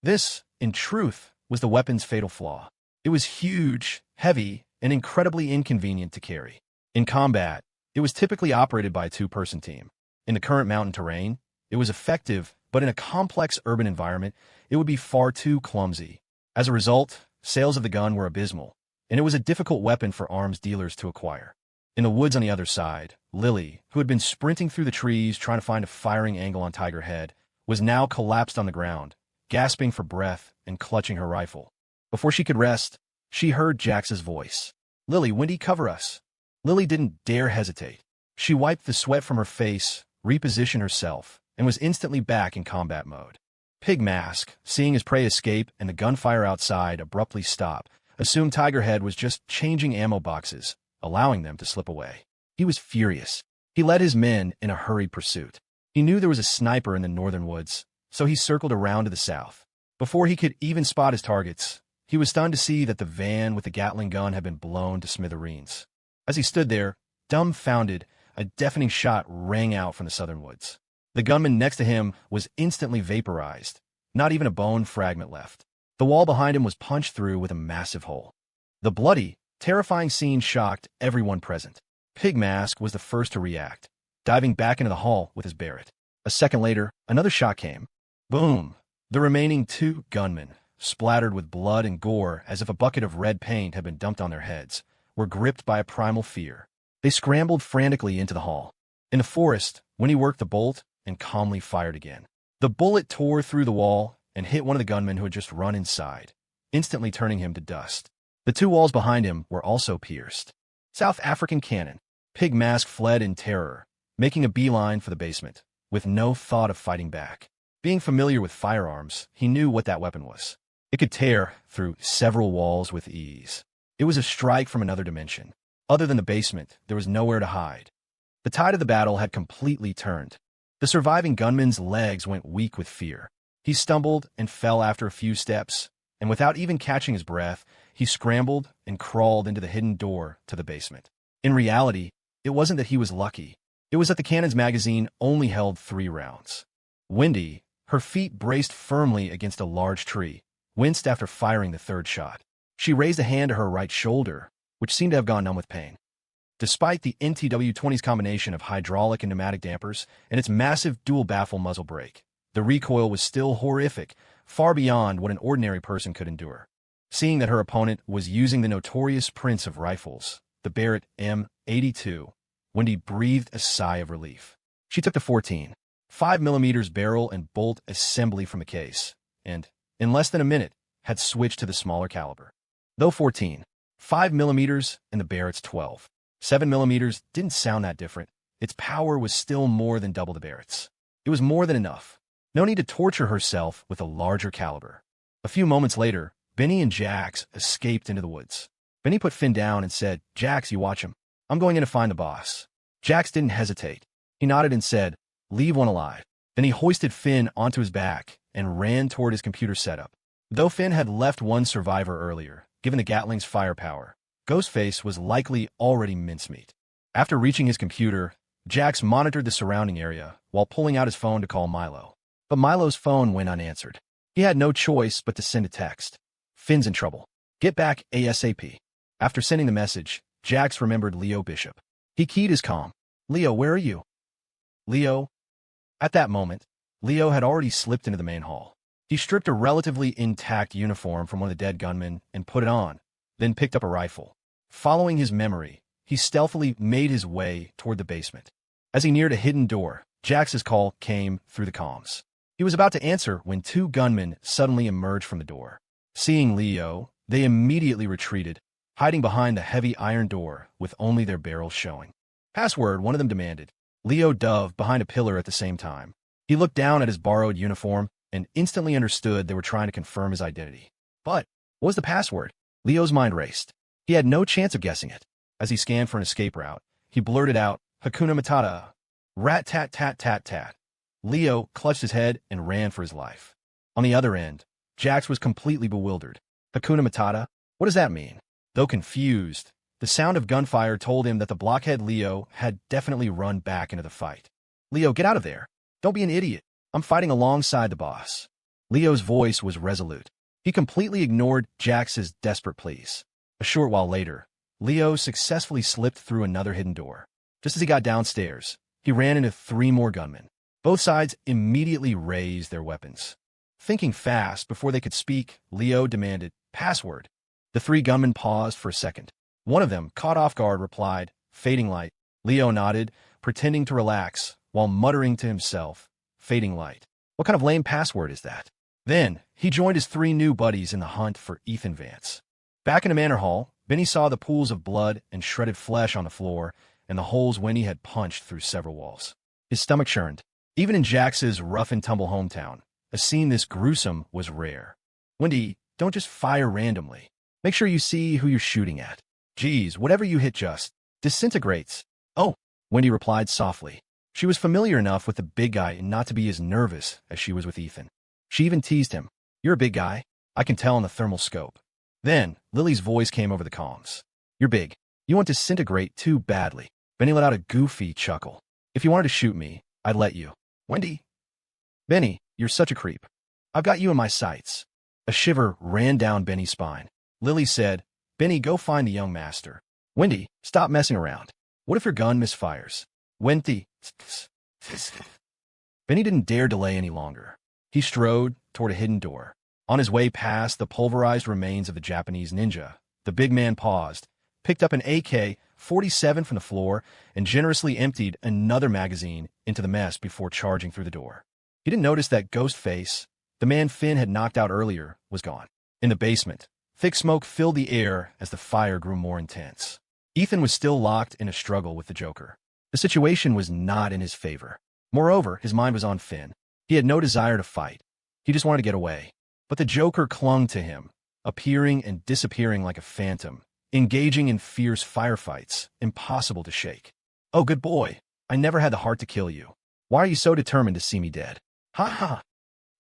Speaker 1: This, in truth, was the weapon's fatal flaw. It was huge, heavy, and incredibly inconvenient to carry. In combat, it was typically operated by a 2-person team. In the current mountain terrain, it was effective, but in a complex urban environment, it would be far too clumsy. As a result, sales of the gun were abysmal, and it was a difficult weapon for arms dealers to acquire. In the woods on the other side, Lily, who had been sprinting through the trees trying to find a firing angle on Tiger Head, was now collapsed on the ground, gasping for breath and clutching her rifle. Before she could rest, she heard Jax's voice. "Lily, Wendy, cover us." Lily didn't dare hesitate. She wiped the sweat from her face, repositioned herself, and was instantly back in combat mode. Pig Mask, seeing his prey escape and the gunfire outside abruptly stop, assumed Tiger Head was just changing ammo boxes, allowing them to slip away. He was furious. He led his men in a hurried pursuit. He knew there was a sniper in the northern woods, so he circled around to the south. Before he could even spot his targets, he was stunned to see that the van with the Gatling gun had been blown to smithereens. As he stood there, dumbfounded, a deafening shot rang out from the southern woods. The gunman next to him was instantly vaporized, not even a bone fragment left. The wall behind him was punched through with a massive hole. The bloody, terrifying scene shocked everyone present. Pig Mask was the first to react, diving back into the hall with his Barrett. A second later, another shot came. Boom! The remaining 2 gunmen, splattered with blood and gore as if a bucket of red paint had been dumped on their heads, were gripped by a primal fear. They scrambled frantically into the hall. In the forest, Winnie worked the bolt and calmly fired again. The bullet tore through the wall and hit one of the gunmen who had just run inside, instantly turning him to dust. The two walls behind him were also pierced. South African cannon. Pig Mask fled in terror, making a beeline for the basement, with no thought of fighting back. Being familiar with firearms, he knew what that weapon was. It could tear through several walls with ease. It was a strike from another dimension. Other than the basement, there was nowhere to hide. The tide of the battle had completely turned. The surviving gunman's legs went weak with fear. He stumbled and fell after a few steps, and without even catching his breath, he scrambled and crawled into the hidden door to the basement. In reality, it wasn't that he was lucky. It was that the cannon's magazine only held 3 rounds. Wendy, her feet braced firmly against a large tree, winced after firing the 3rd shot. She raised a hand to her right shoulder, which seemed to have gone numb with pain. Despite the NTW-20's combination of hydraulic and pneumatic dampers and its massive dual-baffle muzzle brake, the recoil was still horrific, far beyond what an ordinary person could endure. Seeing that her opponent was using the notorious prince of rifles, the Barrett M82, Wendy breathed a sigh of relief. She took the 14.5mm barrel and bolt assembly from the case, and, in less than a minute, had switched to the smaller caliber. Though 14.5mm and the Barrett's 12.7mm didn't sound that different, its power was still more than double the Barrett's. It was more than enough. No need to torture herself with a larger caliber. A few moments later, Benny and Jax escaped into the woods. Benny put Finn down and said, "Jax, you watch him. I'm going in to find the boss." Jax didn't hesitate. He nodded and said, "Leave one alive." Then he hoisted Finn onto his back and ran toward his computer setup. Though Finn had left one survivor earlier, given the Gatling's firepower, Ghostface was likely already mincemeat. After reaching his computer, Jax monitored the surrounding area while pulling out his phone to call Milo. But Milo's phone went unanswered. He had no choice but to send a text. "Finn's in trouble. Get back ASAP." After sending the message, Jax remembered Leo Bishop. He keyed his comm. "Leo, where are you?" "Leo?" At that moment, Leo had already slipped into the main hall. He stripped a relatively intact uniform from one of the dead gunmen and put it on, then picked up a rifle. Following his memory, he stealthily made his way toward the basement. As he neared a hidden door, Jax's call came through the comms. He was about to answer when 2 gunmen suddenly emerged from the door. Seeing Leo, they immediately retreated, hiding behind the heavy iron door with only their barrels showing. "Password," one of them demanded. Leo dove behind a pillar at the same time. He looked down at his borrowed uniform and instantly understood they were trying to confirm his identity. But what was the password? Leo's mind raced. He had no chance of guessing it. As he scanned for an escape route, he blurted out, "Hakuna Matata." Rat-tat-tat-tat-tat. Leo clutched his head and ran for his life. On the other end, Jax was completely bewildered. Hakuna Matata? What does that mean? Though confused, the sound of gunfire told him that the blockhead Leo had definitely run back into the fight. "Leo, get out of there. Don't be an idiot. I'm fighting alongside the boss." Leo's voice was resolute. He completely ignored Jax's desperate pleas. A short while later, Leo successfully slipped through another hidden door. Just as he got downstairs, he ran into 3 more gunmen. Both sides immediately raised their weapons. Thinking fast before they could speak, Leo demanded, "Password." The 3 gunmen paused for a second. One of them, caught off guard, replied, "Fading light." Leo nodded, pretending to relax, while muttering to himself, "Fading light. What kind of lame password is that?" Then, he joined his 3 new buddies in the hunt for Ethan Vance. Back in the manor hall, Benny saw the pools of blood and shredded flesh on the floor and the holes Wendy had punched through several walls. His stomach churned. Even in Jax's rough-and-tumble hometown, a scene this gruesome was rare. "Wendy, don't just fire randomly. Make sure you see who you're shooting at. Geez, whatever you hit just disintegrates." "Oh," Wendy replied softly. She was familiar enough with the big guy not to be as nervous as she was with Ethan. She even teased him. "You're a big guy. I can tell in the thermal scope." Then, Lily's voice came over the comms. "You're big. You won't disintegrate too badly." Benny let out a goofy chuckle. "If you wanted to shoot me, I'd let you." "Wendy." "Benny, you're such a creep. I've got you in my sights." A shiver ran down Benny's spine. Lily said, "Benny, go find the young master." "Wendy, stop messing around. What if your gun misfires?" "Wendy." Benny didn't dare delay any longer. He strode toward a hidden door. On his way past the pulverized remains of the Japanese ninja, the big man paused, picked up an AK-47 from the floor, and generously emptied another magazine into the mess before charging through the door. He didn't notice that ghost face, the man Finn had knocked out earlier, was gone. In the basement, thick smoke filled the air as the fire grew more intense. Ethan was still locked in a struggle with the Joker. The situation was not in his favor. Moreover, his mind was on Finn. He had no desire to fight. He just wanted to get away. But the Joker clung to him, appearing and disappearing like a phantom, engaging in fierce firefights, impossible to shake. "Oh, good boy. I never had the heart to kill you. Why are you so determined to see me dead? Ha ha.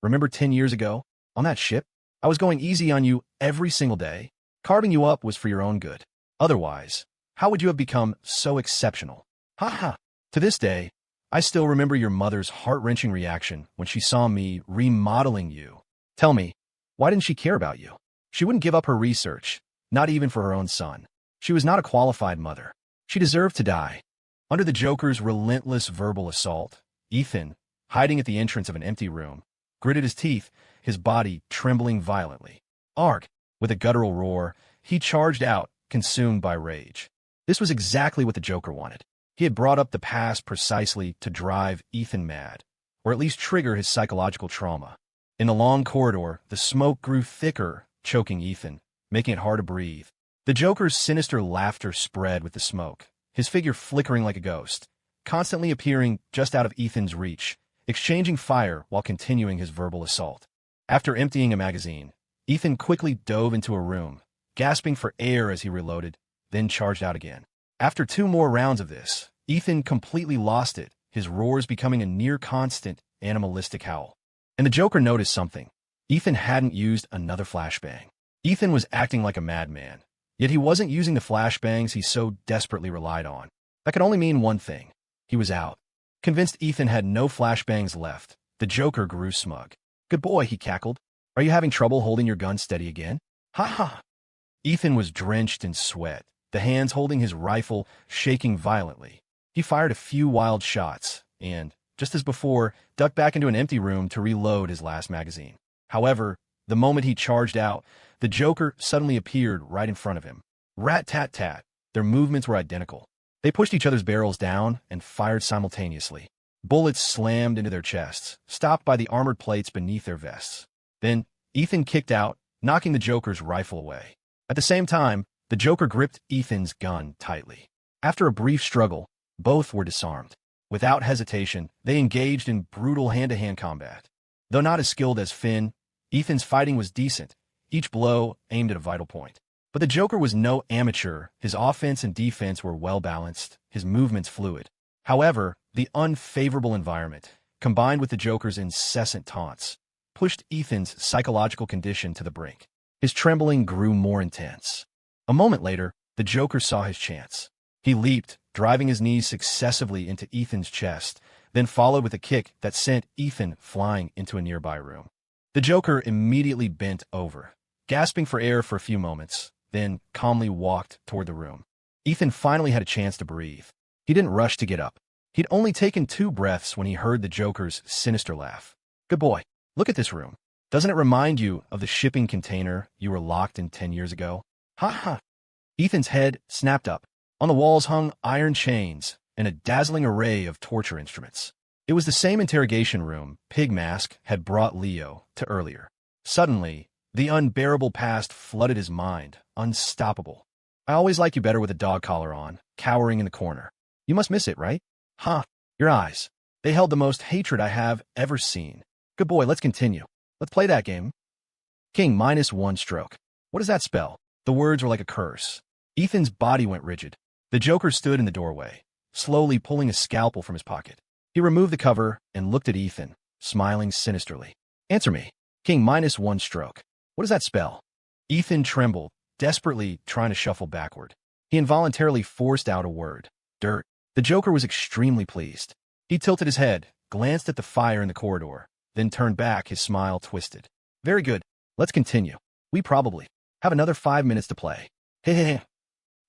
Speaker 1: Remember 10 years ago, on that ship? I was going easy on you every single day. Carving you up was for your own good. Otherwise, how would you have become so exceptional? Ha ha. To this day, I still remember your mother's heart-wrenching reaction when she saw me remodeling you. Tell me, why didn't she care about you? She wouldn't give up her research, not even for her own son. She was not a qualified mother. She deserved to die." Under the Joker's relentless verbal assault, Ethan, hiding at the entrance of an empty room, gritted his teeth, his body trembling violently. Arg! With a guttural roar, he charged out, consumed by rage. This was exactly what the Joker wanted. He had brought up the past precisely to drive Ethan mad, or at least trigger his psychological trauma. In the long corridor, the smoke grew thicker, choking Ethan, making it hard to breathe. The Joker's sinister laughter spread with the smoke, his figure flickering like a ghost, constantly appearing just out of Ethan's reach, exchanging fire while continuing his verbal assault. After emptying a magazine, Ethan quickly dove into a room, gasping for air as he reloaded, then charged out again. After 2 more rounds of this, Ethan completely lost it, his roars becoming a near-constant, animalistic howl. And the Joker noticed something. Ethan hadn't used another flashbang. Ethan was acting like a madman, yet he wasn't using the flashbangs he so desperately relied on. That could only mean one thing. He was out. Convinced Ethan had no flashbangs left, the Joker grew smug. "Good boy," he cackled. "Are you having trouble holding your gun steady again? Ha ha." Ethan was drenched in sweat, the hands holding his rifle shaking violently. He fired a few wild shots and, just as before, ducked back into an empty room to reload his last magazine. However, the moment he charged out, the Joker suddenly appeared right in front of him. Rat-tat-tat. Their movements were identical. They pushed each other's barrels down and fired simultaneously. Bullets slammed into their chests, stopped by the armored plates beneath their vests. Then, Ethan kicked out, knocking the Joker's rifle away. At the same time, the Joker gripped Ethan's gun tightly. After a brief struggle, both were disarmed. Without hesitation, they engaged in brutal hand-to-hand combat. Though not as skilled as Finn, Ethan's fighting was decent, each blow aimed at a vital point. But the Joker was no amateur. His offense and defense were well-balanced, his movements fluid. However, the unfavorable environment, combined with the Joker's incessant taunts, pushed Ethan's psychological condition to the brink. His trembling grew more intense. A moment later, the Joker saw his chance. He leaped, driving his knees successively into Ethan's chest, then followed with a kick that sent Ethan flying into a nearby room. The Joker immediately bent over, gasping for air for a few moments, then calmly walked toward the room. Ethan finally had a chance to breathe. He didn't rush to get up. He'd only taken 2 breaths when he heard the Joker's sinister laugh. "Good boy, look at this room. Doesn't it remind you of the shipping container you were locked in 10 years ago? Ha ha." Ethan's head snapped up. On the walls hung iron chains and a dazzling array of torture instruments. It was the same interrogation room Pig Mask had brought Leo to earlier. Suddenly, the unbearable past flooded his mind, unstoppable. "I always like you better with a dog collar on, cowering in the corner. You must miss it, right? Huh, your eyes. They held the most hatred I have ever seen. Good boy, let's continue. Let's play that game." King -1 stroke. What does that spell? The words were like a curse. Ethan's body went rigid. The Joker stood in the doorway, slowly pulling a scalpel from his pocket. He removed the cover and looked at Ethan, smiling sinisterly. "Answer me. King -1 stroke. What does that spell?" Ethan trembled, desperately trying to shuffle backward. He involuntarily forced out a word. "Dirt." The Joker was extremely pleased. He tilted his head, glanced at the fire in the corridor, then turned back, his smile twisted. "Very good. Let's continue. We probably have another 5 minutes to play. Hehehe.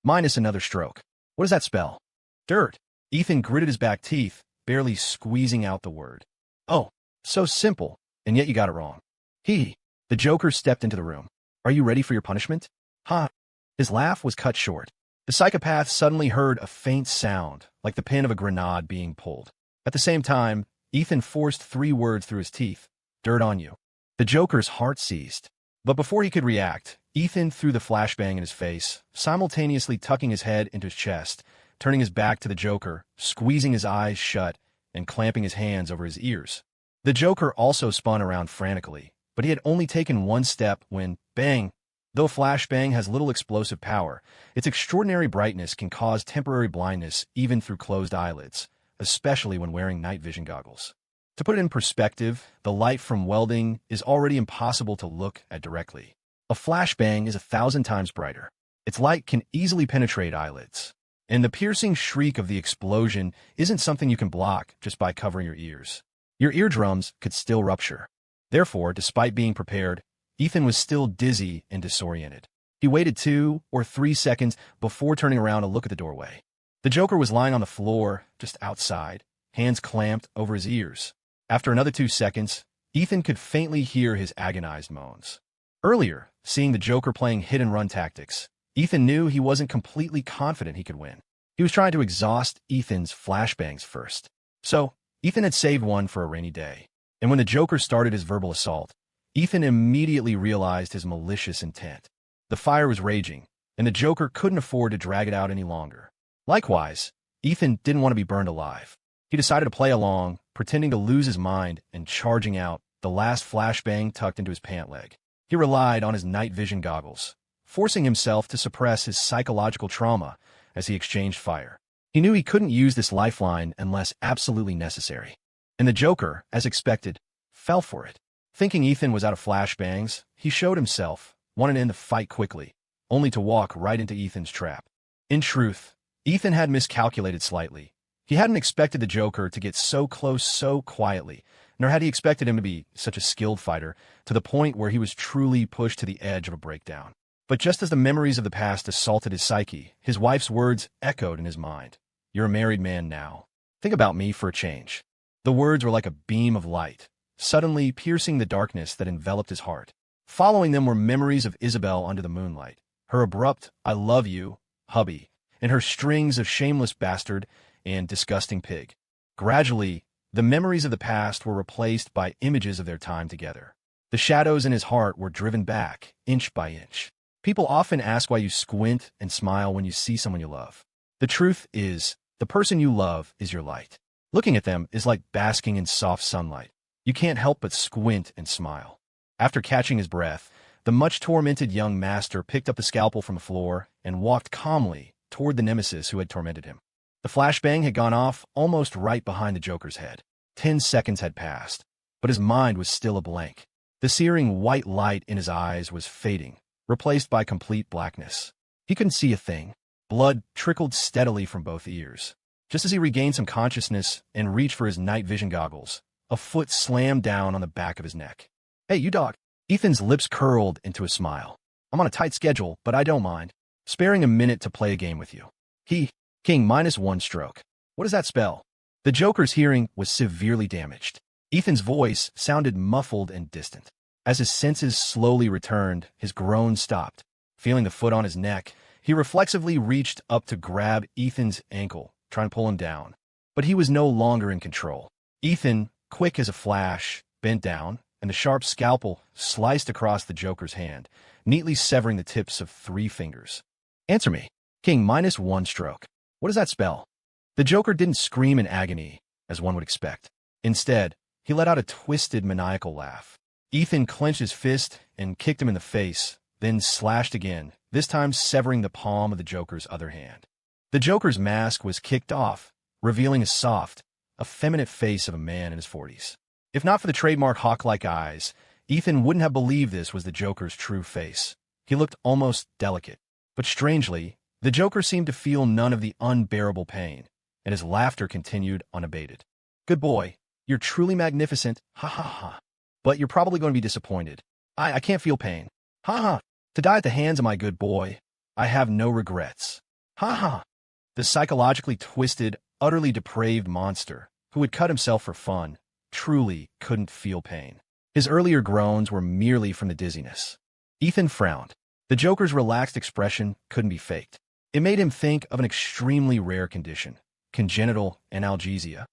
Speaker 1: Minus another stroke. What does that spell?" "Dirt." Ethan gritted his back teeth, barely squeezing out the word. "Oh, so simple, and yet you got it wrong." The Joker stepped into the room. "Are you ready for your punishment?" Ha! His laugh was cut short. The psychopath suddenly heard a faint sound, like the pin of a grenade being pulled. At the same time, Ethan forced 3 words through his teeth. Dirt on you. The Joker's heart seized. But before he could react, Ethan threw the flashbang in his face, simultaneously tucking his head into his chest, turning his back to the Joker, squeezing his eyes shut, and clamping his hands over his ears. The Joker also spun around frantically, but he had only taken 1 step when, bang! Though flashbang has little explosive power, its extraordinary brightness can cause temporary blindness even through closed eyelids, especially when wearing night vision goggles. To put it in perspective, the light from welding is already impossible to look at directly. A flashbang is 1,000 times brighter. Its light can easily penetrate eyelids. And the piercing shriek of the explosion isn't something you can block just by covering your ears. Your eardrums could still rupture. Therefore, despite being prepared, Ethan was still dizzy and disoriented. He waited 2 or 3 seconds before turning around to look at the doorway. The Joker was lying on the floor, just outside, hands clamped over his ears. After another 2 seconds, Ethan could faintly hear his agonized moans. Earlier, seeing the Joker playing hit-and-run tactics, Ethan knew he wasn't completely confident he could win. He was trying to exhaust Ethan's flashbangs first. So, Ethan had saved one for a rainy day. And when the Joker started his verbal assault, Ethan immediately realized his malicious intent. The fire was raging, and the Joker couldn't afford to drag it out any longer. Likewise, Ethan didn't want to be burned alive. He decided to play along, pretending to lose his mind and charging out, the last flashbang tucked into his pant leg. He relied on his night vision goggles, forcing himself to suppress his psychological trauma as he exchanged fire. He knew he couldn't use this lifeline unless absolutely necessary. And the Joker, as expected, fell for it. Thinking Ethan was out of flashbangs, he showed himself, wanted to end the fight quickly, only to walk right into Ethan's trap. In truth, Ethan had miscalculated slightly. He hadn't expected the Joker to get so close so quietly, nor had he expected him to be such a skilled fighter, to the point where he was truly pushed to the edge of a breakdown. But just as the memories of the past assaulted his psyche, his wife's words echoed in his mind. You're a married man now. Think about me for a change. The words were like a beam of light, suddenly piercing the darkness that enveloped his heart. Following them were memories of Isabel under the moonlight, her abrupt, I love you, hubby, and her strings of shameless bastard and disgusting pig. Gradually, the memories of the past were replaced by images of their time together. The shadows in his heart were driven back, inch by inch. People often ask why you squint and smile when you see someone you love. The truth is, the person you love is your light. Looking at them is like basking in soft sunlight. You can't help but squint and smile. After catching his breath, the much-tormented young master picked up the scalpel from the floor and walked calmly toward the nemesis who had tormented him. The flashbang had gone off almost right behind the Joker's head. 10 seconds had passed, but his mind was still a blank. The searing white light in his eyes was fading, replaced by complete blackness. He couldn't see a thing. Blood trickled steadily from both ears. Just as he regained some consciousness and reached for his night vision goggles, a foot slammed down on the back of his neck. Hey, you dog. Ethan's lips curled into a smile. I'm on a tight schedule, but I don't mind. Sparing a minute to play a game with you. King -1 stroke. What does that spell? The Joker's hearing was severely damaged. Ethan's voice sounded muffled and distant. As his senses slowly returned, his groans stopped. Feeling the foot on his neck, he reflexively reached up to grab Ethan's ankle, trying to pull him down. But he was no longer in control. Ethan, quick as a flash, bent down, and the sharp scalpel sliced across the Joker's hand, neatly severing the tips of 3 fingers. Answer me. King -1 stroke. What does that spell? The Joker didn't scream in agony, as one would expect. Instead, he let out a twisted, maniacal laugh. Ethan clenched his fist and kicked him in the face, then slashed again, this time severing the palm of the Joker's other hand. The Joker's mask was kicked off, revealing a soft, effeminate face of a man in his 40s. If not for the trademark hawk-like eyes, Ethan wouldn't have believed this was the Joker's true face. He looked almost delicate. But strangely, the Joker seemed to feel none of the unbearable pain, and his laughter continued unabated. Good boy, you're truly magnificent, ha ha ha. But you're probably going to be disappointed. I can't feel pain. Ha ha. To die at the hands of my good boy, I have no regrets. Ha ha. The psychologically twisted, utterly depraved monster, who had cut himself for fun, truly couldn't feel pain. His earlier groans were merely from the dizziness. Ethan frowned. The Joker's relaxed expression couldn't be faked. It made him think of an extremely rare condition, congenital analgesia.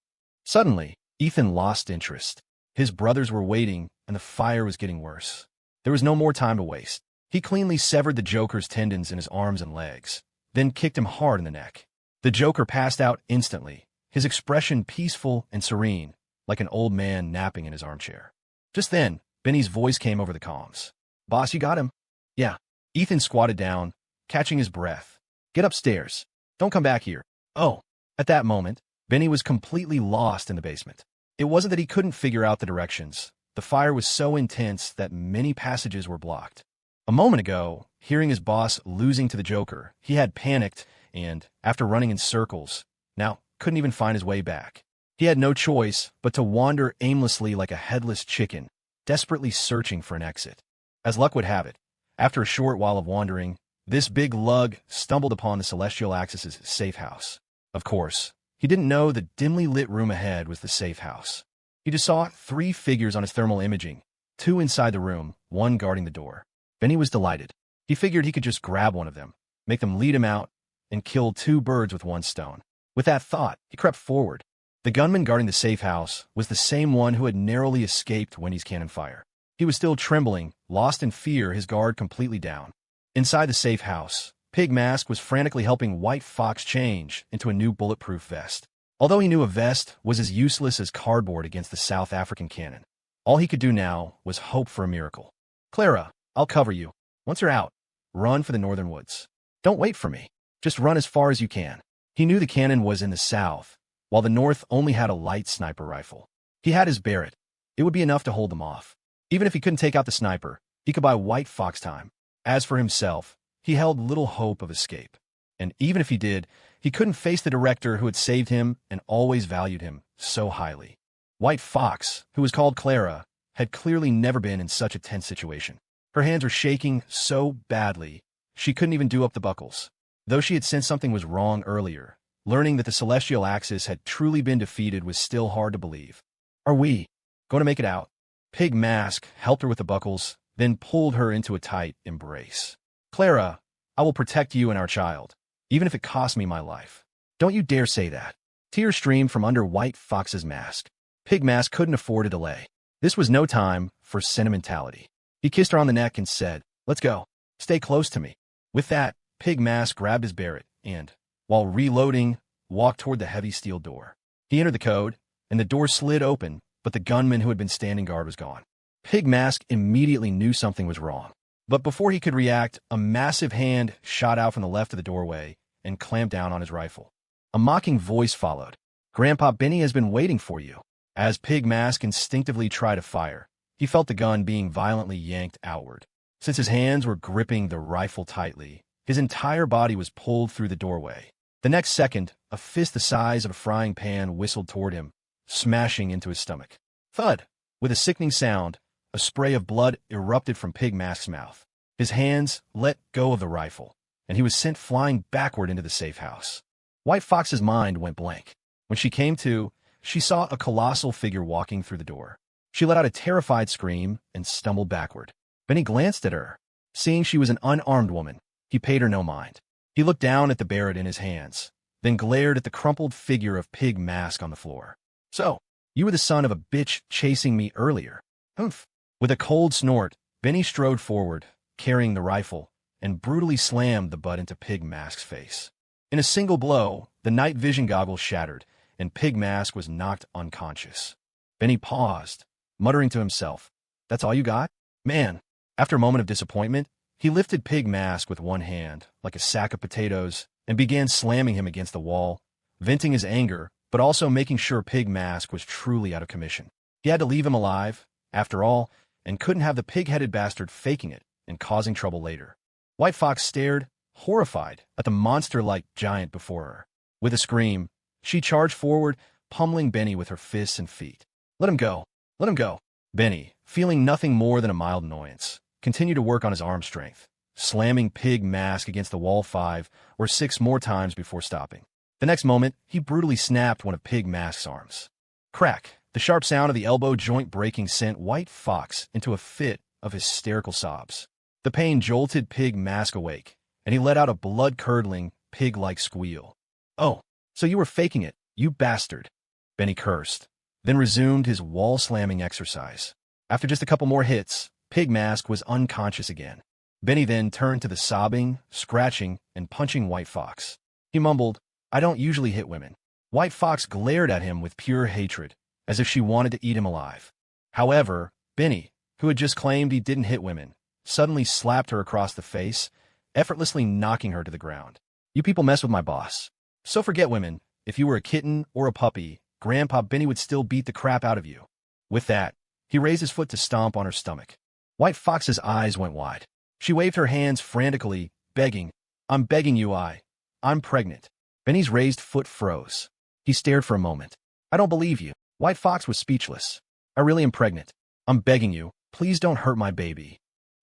Speaker 1: Suddenly, Ethan lost interest. His brothers were waiting, and the fire was getting worse. There was no more time to waste. He cleanly severed the Joker's tendons in his arms and legs, then kicked him hard in the neck. The Joker passed out instantly, his expression peaceful and serene, like an old man napping in his armchair. Just then, Benny's voice came over the comms. "Boss, you got him?" "Yeah." Ethan squatted down, catching his breath. "Get upstairs. Don't come back here." "Oh." At that moment, Benny was completely lost in the basement. It wasn't that he couldn't figure out the directions. The fire was so intense that many passages were blocked. A moment ago, hearing his boss losing to the Joker, he had panicked and, after running in circles, now couldn't even find his way back. He had no choice but to wander aimlessly like a headless chicken, desperately searching for an exit. As luck would have it, after a short while of wandering, this big lug stumbled upon the Celestial Axis's safe house. Of course, he didn't know the dimly lit room ahead was the safe house. He just saw 3 figures on his thermal imaging, 2 inside the room, 1 guarding the door. Benny was delighted. He figured he could just grab one of them, make them lead him out, and kill 2 birds with 1 stone. With that thought, he crept forward. The gunman guarding the safe house was the same one who had narrowly escaped Wendy's cannon fire. He was still trembling, lost in fear, his guard completely down. Inside the safe house, Pig Mask was frantically helping White Fox change into a new bulletproof vest. Although he knew a vest was as useless as cardboard against the South African cannon, all he could do now was hope for a miracle. "Clara, I'll cover you. Once you're out, run for the northern woods. Don't wait for me. Just run as far as you can." He knew the cannon was in the south, while the north only had a light sniper rifle. He had his Barrett. It would be enough to hold them off. Even if he couldn't take out the sniper, he could buy White Fox time. As for himself, he held little hope of escape. And even if he did, he couldn't face the director who had saved him and always valued him so highly. White Fox, who was called Clara, had clearly never been in such a tense situation. Her hands were shaking so badly, she couldn't even do up the buckles. Though she had sensed something was wrong earlier, learning that the Celestial Axis had truly been defeated was still hard to believe. "Are we going to make it out?" Pig Mask helped her with the buckles, then pulled her into a tight embrace. "Clara, I will protect you and our child, even if it costs me my life." "Don't you dare say that." Tears streamed from under White Fox's mask. Pig Mask couldn't afford a delay. This was no time for sentimentality. He kissed her on the neck and said, "Let's go. Stay close to me." With that, Pig Mask grabbed his Barrett and, while reloading, walked toward the heavy steel door. He entered the code, and the door slid open, but the gunman who had been standing guard was gone. Pig Mask immediately knew something was wrong. But before he could react, a massive hand shot out from the left of the doorway and clamped down on his rifle. A mocking voice followed. "Grandpa Benny has been waiting for you." As Pig Mask instinctively tried to fire, he felt the gun being violently yanked outward. Since his hands were gripping the rifle tightly, his entire body was pulled through the doorway. The next second, a fist the size of a frying pan whistled toward him, smashing into his stomach. Thud! With a sickening sound, a spray of blood erupted from Pig Mask's mouth. His hands let go of the rifle, and he was sent flying backward into the safe house. White Fox's mind went blank. When she came to, she saw a colossal figure walking through the door. She let out a terrified scream and stumbled backward. Benny glanced at her. Seeing she was an unarmed woman, he paid her no mind. He looked down at the Barrett in his hands, then glared at the crumpled figure of Pig Mask on the floor. "So, you were the son of a bitch chasing me earlier." "Humph." With a cold snort, Benny strode forward, carrying the rifle, and brutally slammed the butt into Pig Mask's face. In a single blow, the night vision goggles shattered, and Pig Mask was knocked unconscious. Benny paused, muttering to himself, "That's all you got? Man." After a moment of disappointment, he lifted Pig Mask with one hand, like a sack of potatoes, and began slamming him against the wall, venting his anger, but also making sure Pig Mask was truly out of commission. He had to leave him alive, after all, and couldn't have the pig-headed bastard faking it and causing trouble later. White Fox stared, horrified, at the monster-like giant before her. With a scream, she charged forward, pummeling Benny with her fists and feet. "Let him go! Let him go!" Benny, feeling nothing more than a mild annoyance, continued to work on his arm strength, slamming Pig Mask against the wall 5 or 6 more times before stopping. The next moment, he brutally snapped one of Pig Mask's arms. Crack! The sharp sound of the elbow joint breaking sent White Fox into a fit of hysterical sobs. The pain jolted Pig Mask awake, and he let out a blood-curdling, pig-like squeal. "Oh, so you were faking it, you bastard," Benny cursed, then resumed his wall-slamming exercise. After just a couple more hits, Pig Mask was unconscious again. Benny then turned to the sobbing, scratching, and punching White Fox. He mumbled, "I don't usually hit women." White Fox glared at him with pure hatred, as if she wanted to eat him alive. However, Benny, who had just claimed he didn't hit women, suddenly slapped her across the face, effortlessly knocking her to the ground. "You people mess with my boss. So forget women. If you were a kitten or a puppy, Grandpa Benny would still beat the crap out of you." With that, he raised his foot to stomp on her stomach. White Fox's eyes went wide. She waved her hands frantically, begging, "I'm begging you, I'm pregnant." Benny's raised foot froze. He stared for a moment. "I don't believe you." White Fox was speechless. "I really am pregnant. I'm begging you, please don't hurt my baby."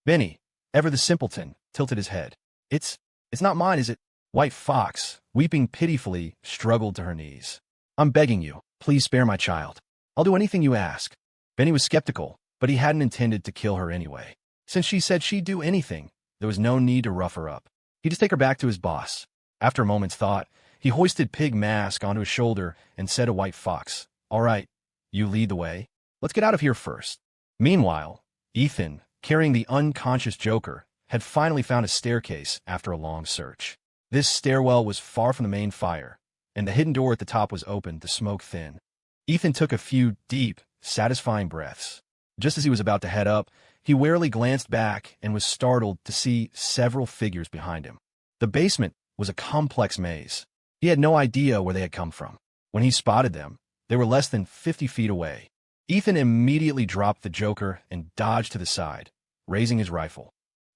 Speaker 1: Benny, ever the simpleton, tilted his head. It's not mine, is it?" White Fox, weeping pitifully, struggled to her knees. "I'm begging you, please spare my child. I'll do anything you ask." Benny was skeptical, but he hadn't intended to kill her anyway. Since she said she'd do anything, there was no need to rough her up. He'd just take her back to his boss. After a moment's thought, he hoisted Pig Mask onto his shoulder and said to White Fox, "All right, you lead the way. Let's get out of here first." Meanwhile, Ethan, carrying the unconscious Joker, had finally found a staircase after a long search. This stairwell was far from the main fire, and the hidden door at the top was open to smoke thin. Ethan took a few deep, satisfying breaths. Just as he was about to head up, he warily glanced back and was startled to see several figures behind him. The basement was a complex maze. He had no idea where they had come from. When he spotted them, they were less than 50 feet away. Ethan immediately dropped the Joker and dodged to the side, raising his rifle.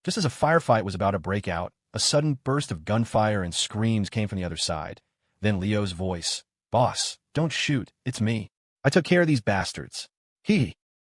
Speaker 1: Just as a firefight was about to break out, a sudden burst of gunfire and screams came from the other side. Then Leo's voice, "Boss, don't shoot, it's me. I took care of these bastards."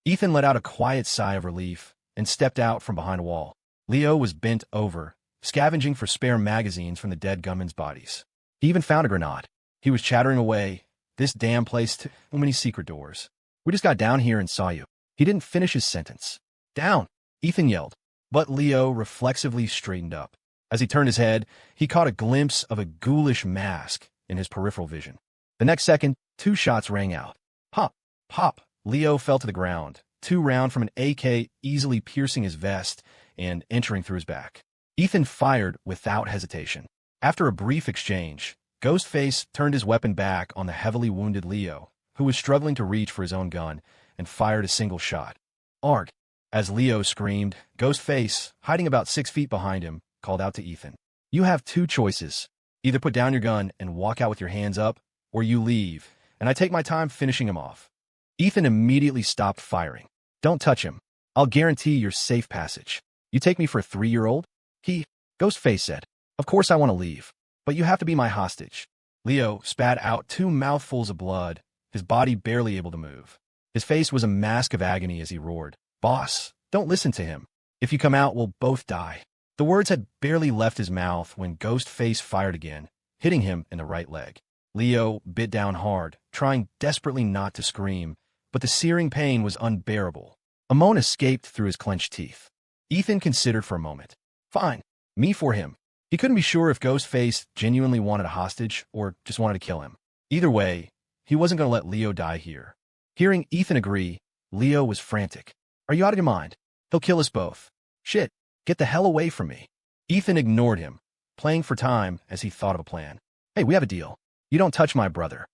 Speaker 1: Ethan let out a quiet sigh of relief and stepped out from behind a wall. Leo was bent over, scavenging for spare magazines from the dead gunmen's bodies. He even found a grenade. He was chattering away, "This damn place, too many secret doors. We just got down here and saw you." He didn't finish his sentence. "Down!" Ethan yelled, but Leo reflexively straightened up. As he turned his head, he caught a glimpse of a ghoulish mask in his peripheral vision. The next second, 2 shots rang out. Pop! Pop! Leo fell to the ground, 2 rounds from an AK easily piercing his vest and entering through his back. Ethan fired without hesitation. After a brief exchange, Ghostface turned his weapon back on the heavily wounded Leo, who was struggling to reach for his own gun, and fired a single shot. "Arg!" As Leo screamed, Ghostface, hiding about 6 feet behind him, called out to Ethan. "You have 2 choices. Either put down your gun and walk out with your hands up, or you leave, and I take my time finishing him off." Ethan immediately stopped firing. "Don't touch him. I'll guarantee your safe passage." "You take me for a 3-year-old? Ghostface said. "Of course I want to leave, but you have to be my hostage." Leo spat out 2 mouthfuls of blood, his body barely able to move. His face was a mask of agony as he roared, "Boss, don't listen to him. If you come out, we'll both die." The words had barely left his mouth when Ghostface fired again, hitting him in the right leg. Leo bit down hard, trying desperately not to scream, but the searing pain was unbearable. A moan escaped through his clenched teeth. Ethan considered for a moment. Fine, me for him. He couldn't be sure if Ghostface genuinely wanted a hostage or just wanted to kill him. Either way, he wasn't going to let Leo die here. Hearing Ethan agree, Leo was frantic. "Are you out of your mind? He'll kill us both. Shit, get the hell away from me." Ethan ignored him, playing for time as he thought of a plan. "Hey, we have a deal. You don't touch my brother."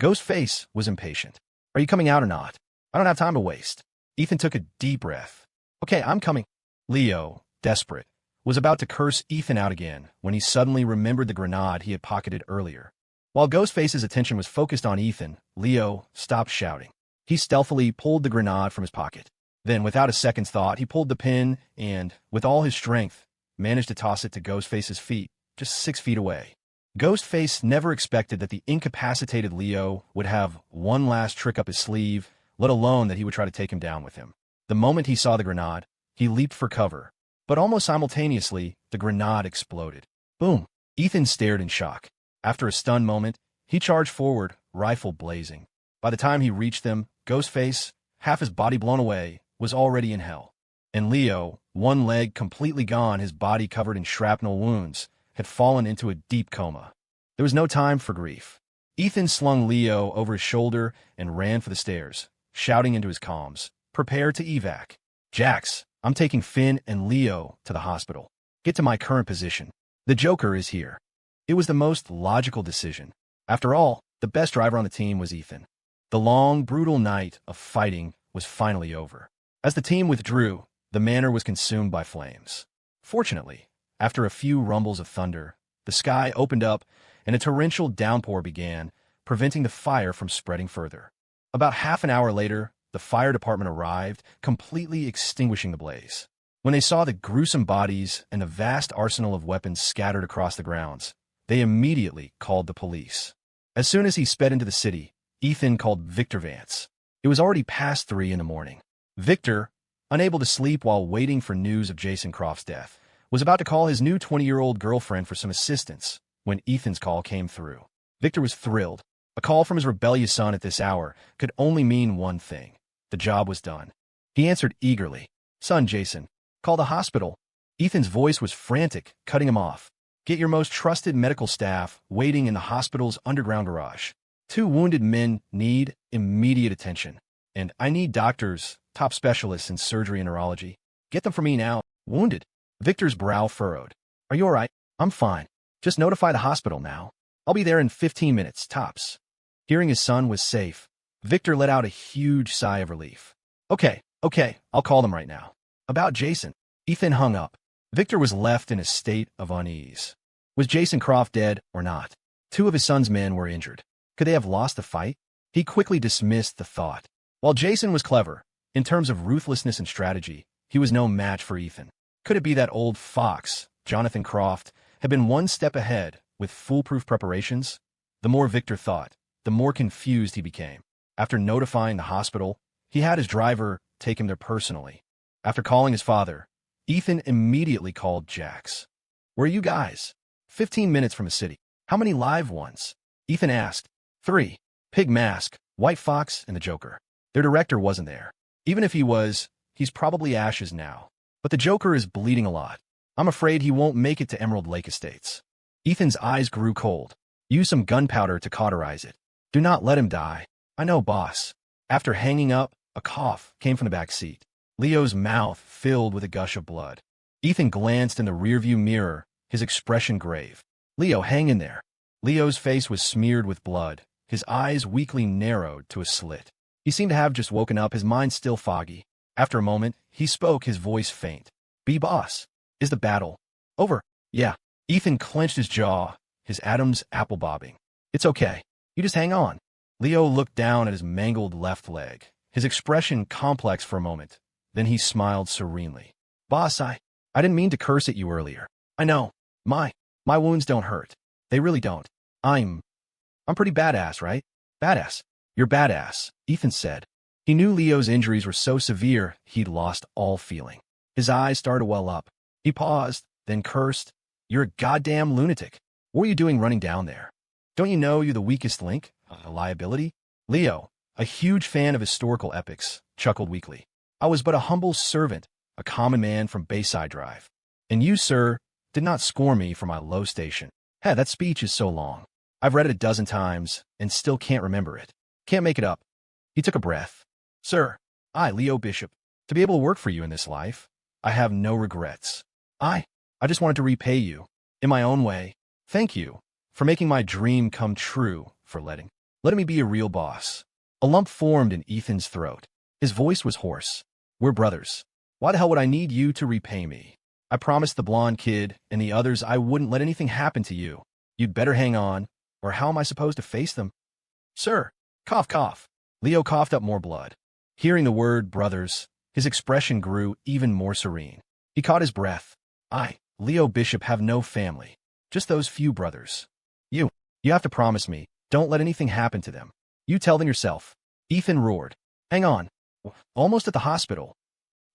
Speaker 1: Ghostface was impatient. "Are you coming out or not? I don't have time to waste." Ethan took a deep breath. "Okay, I'm coming." Leo, desperate, was about to curse Ethan out again when he suddenly remembered the grenade he had pocketed earlier. While Ghostface's attention was focused on Ethan, Leo stopped shouting. He stealthily pulled the grenade from his pocket. Then, without a second's thought, he pulled the pin and, with all his strength, managed to toss it to Ghostface's feet, just 6 feet away. Ghostface never expected that the incapacitated Leo would have one last trick up his sleeve, let alone that he would try to take him down with him. The moment he saw the grenade, he leaped for cover, but almost simultaneously, the grenade exploded. Boom! Ethan stared in shock. After a stunned moment, he charged forward, rifle blazing. By the time he reached them, Ghostface, half his body blown away, was already in hell. And Leo, one leg completely gone, his body covered in shrapnel wounds, had fallen into a deep coma. There was no time for grief. Ethan slung Leo over his shoulder and ran for the stairs, shouting into his comms, "Prepare to evac. Jax, I'm taking Finn and Leo to the hospital. Get to my current position. The Joker is here." It was the most logical decision. After all, the best driver on the team was Ethan. The long, brutal night of fighting was finally over. As the team withdrew, the manor was consumed by flames. Fortunately, after a few rumbles of thunder, the sky opened up and a torrential downpour began, preventing the fire from spreading further. About half an hour later, the fire department arrived, completely extinguishing the blaze. When they saw the gruesome bodies and the vast arsenal of weapons scattered across the grounds, they immediately called the police. As soon as he sped into the city, Ethan called Victor Vance. It was already past 3 in the morning. Victor, unable to sleep while waiting for news of Jason Croft's death, was about to call his new 20-year-old girlfriend for some assistance when Ethan's call came through. Victor was thrilled. A call from his rebellious son at this hour could only mean one thing. The job was done. He answered eagerly. "Son, Jason, call the hospital." Ethan's voice was frantic, cutting him off. "Get your most trusted medical staff waiting in the hospital's underground garage. 2 wounded men need immediate attention. And I need doctors, top specialists in surgery and neurology. Get them for me now." "Wounded?" Victor's brow furrowed. "Are you all right?" "I'm fine. Just notify the hospital now. I'll be there in 15 minutes, tops." Hearing his son was safe, Victor let out a huge sigh of relief. Okay, I'll call them right now." "About Jason?" Ethan hung up. Victor was left in a state of unease. Was Jason Croft dead or not? 2 of his son's men were injured. Could they have lost the fight? He quickly dismissed the thought. While Jason was clever, in terms of ruthlessness and strategy, he was no match for Ethan. Could it be that old fox, Jonathan Croft, had been one step ahead with foolproof preparations? The more Victor thought, the more confused he became. After notifying the hospital, he had his driver take him there personally. After calling his father, Ethan immediately called Jax. "Where are you guys?" 15 minutes from the city. "How many live ones?" Ethan asked. 3. Pig Mask, White Fox, and the Joker. Their director wasn't there. Even if he was, he's probably ashes now. But the Joker is bleeding a lot. I'm afraid he won't make it to Emerald Lake Estates. Ethan's eyes grew cold. Use some gunpowder to cauterize it. Do not let him die. "I know, boss." After hanging up, a cough came from the back seat. Leo's mouth filled with a gush of blood. Ethan glanced in the rearview mirror, his expression grave. "Leo, hang in there." Leo's face was smeared with blood, his eyes weakly narrowed to a slit. He seemed to have just woken up, his mind still foggy. After a moment, he spoke, his voice faint. "B boss, is the battle over?" "Yeah." Ethan clenched his jaw, his Adam's apple bobbing. "It's okay. You just hang on." Leo looked down at his mangled left leg, his expression complex for a moment. Then he smiled serenely. "Boss, I didn't mean to curse at you earlier. I know. My wounds don't hurt. They really don't. I'm pretty badass, right?" "Badass? You're badass," Ethan said. He knew Leo's injuries were so severe he'd lost all feeling. His eyes started to well up. He paused, then cursed. "You're a goddamn lunatic. What were you doing running down there? Don't you know you're the weakest link? A liability?" Leo, a huge fan of historical epics, chuckled weakly. "I was but a humble servant, a common man from Bayside Drive. And you, sir, did not scorn me for my low station." "Hey, that speech is so long. I've read it a dozen times and still can't remember it. Can't make it up." He took a breath. "Sir, I, Leo Bishop, to be able to work for you in this life, I have no regrets. I just wanted to repay you, in my own way. Thank you for making my dream come true, for letting me be a real boss." A lump formed in Ethan's throat. His voice was hoarse. "We're brothers. Why the hell would I need you to repay me? I promised the blonde kid and the others I wouldn't let anything happen to you. You'd better hang on, or how am I supposed to face them?" "Sir." Cough, cough. Leo coughed up more blood. Hearing the word brothers, his expression grew even more serene. He caught his breath. "I, Leo Bishop, have no family. Just those few brothers. You have to promise me, don't let anything happen to them. You tell them yourself." Ethan roared. "Hang on. Almost at the hospital."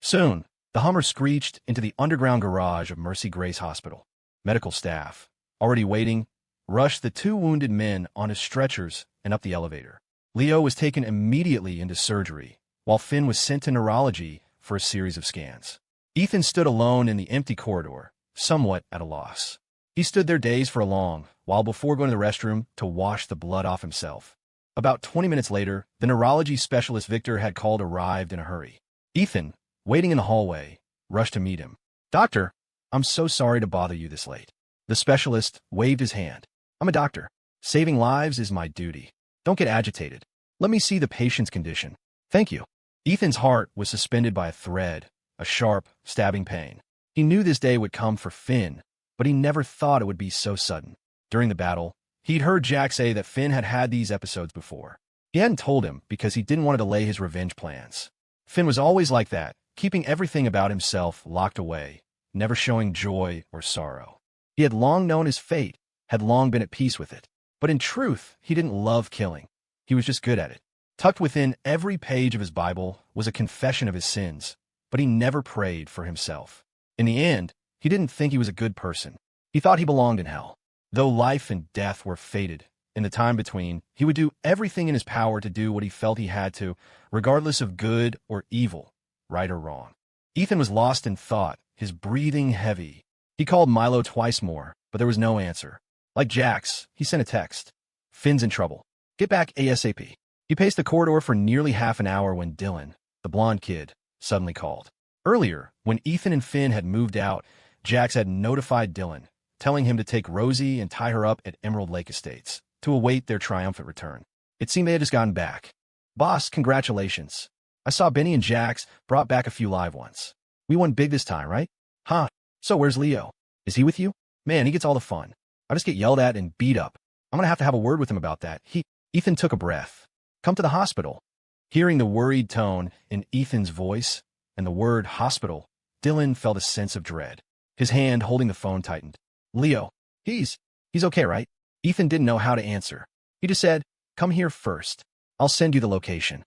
Speaker 1: Soon, the Hummer screeched into the underground garage of Mercy Grace Hospital. Medical staff, already waiting, rushed the 2 wounded men onto stretchers and up the elevator. Leo was taken immediately into surgery, while Finn was sent to neurology for a series of scans. Ethan stood alone in the empty corridor, somewhat at a loss. He stood there dazed for a long while before going to the restroom to wash the blood off himself. About 20 minutes later, the neurology specialist Victor had called arrived in a hurry. Ethan, waiting in the hallway, rushed to meet him. "Doctor, I'm so sorry to bother you this late." The specialist waved his hand. "I'm a doctor. Saving lives is my duty. Don't get agitated. Let me see the patient's condition." "Thank you." Ethan's heart was suspended by a thread, a sharp, stabbing pain. He knew this day would come for Finn, but he never thought it would be so sudden. During the battle, he'd heard Jack say that Finn had had these episodes before. He hadn't told him because he didn't want to delay his revenge plans. Finn was always like that, keeping everything about himself locked away, never showing joy or sorrow. He had long known his fate, had long been at peace with it. But in truth, he didn't love killing. He was just good at it. Tucked within every page of his Bible was a confession of his sins, but he never prayed for himself. In the end, he didn't think he was a good person. He thought he belonged in hell. Though life and death were fated, in the time between, he would do everything in his power to do what he felt he had to, regardless of good or evil, right or wrong. Ethan was lost in thought, his breathing heavy. He called Milo twice more, but there was no answer. Like Jack's, he sent a text. "Finn's in trouble. Get back ASAP." He paced the corridor for nearly half an hour when Dylan, the blonde kid, suddenly called. Earlier, when Ethan and Finn had moved out, Jax had notified Dylan, telling him to take Rosie and tie her up at Emerald Lake Estates to await their triumphant return. It seemed they had just gotten back. "Boss, congratulations. I saw Benny and Jax brought back a few live ones. We won big this time, right?" "Huh. So where's Leo? Is he with you?" "Man, he gets all the fun. I just get yelled at and beat up. I'm going to have a word with him about that." Ethan took a breath. "Come to the hospital." Hearing the worried tone in Ethan's voice and the word hospital, Dylan felt a sense of dread. His hand holding the phone tightened. "Leo, he's okay, right?" Ethan didn't know how to answer. He just said, "Come here first. I'll send you the location."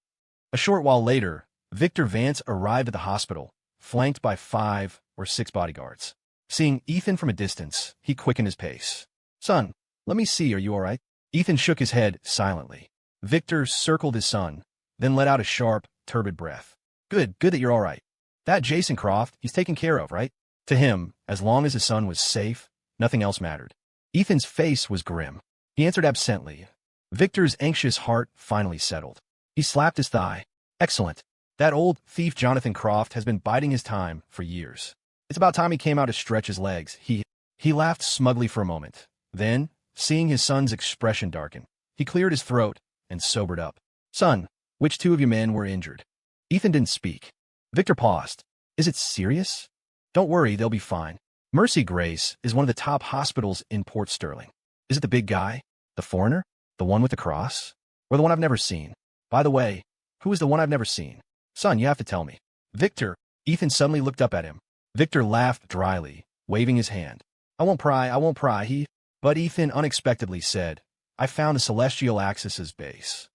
Speaker 1: A short while later, Victor Vance arrived at the hospital, flanked by 5 or 6 bodyguards. Seeing Ethan from a distance, he quickened his pace. "Son, let me see, are you all right?" Ethan shook his head silently. Victor circled his son, then let out a sharp, turbid breath. Good that you're all right. That Jason Croft, he's taken care of, right?" To him, as long as his son was safe, nothing else mattered. Ethan's face was grim. He answered absently. Victor's anxious heart finally settled. He slapped his thigh. "Excellent. That old thief Jonathan Croft has been biding his time for years. It's about time he came out to stretch his legs." He laughed smugly for a moment. Then, seeing his son's expression darken, he cleared his throat and sobered up. "Son, which 2 of you men were injured?" Ethan didn't speak. Victor paused. "Is it serious?" "Don't worry, they'll be fine. Mercy Grace is one of the top hospitals in Port Sterling." "Is it the big guy? The foreigner? The one with the cross? Or the one I've never seen? By the way, who is the one I've never seen? Son, you have to tell me." "Victor." Ethan suddenly looked up at him. Victor laughed dryly, waving his hand. I won't pry, But Ethan unexpectedly said, "I found the Celestial Axis's base."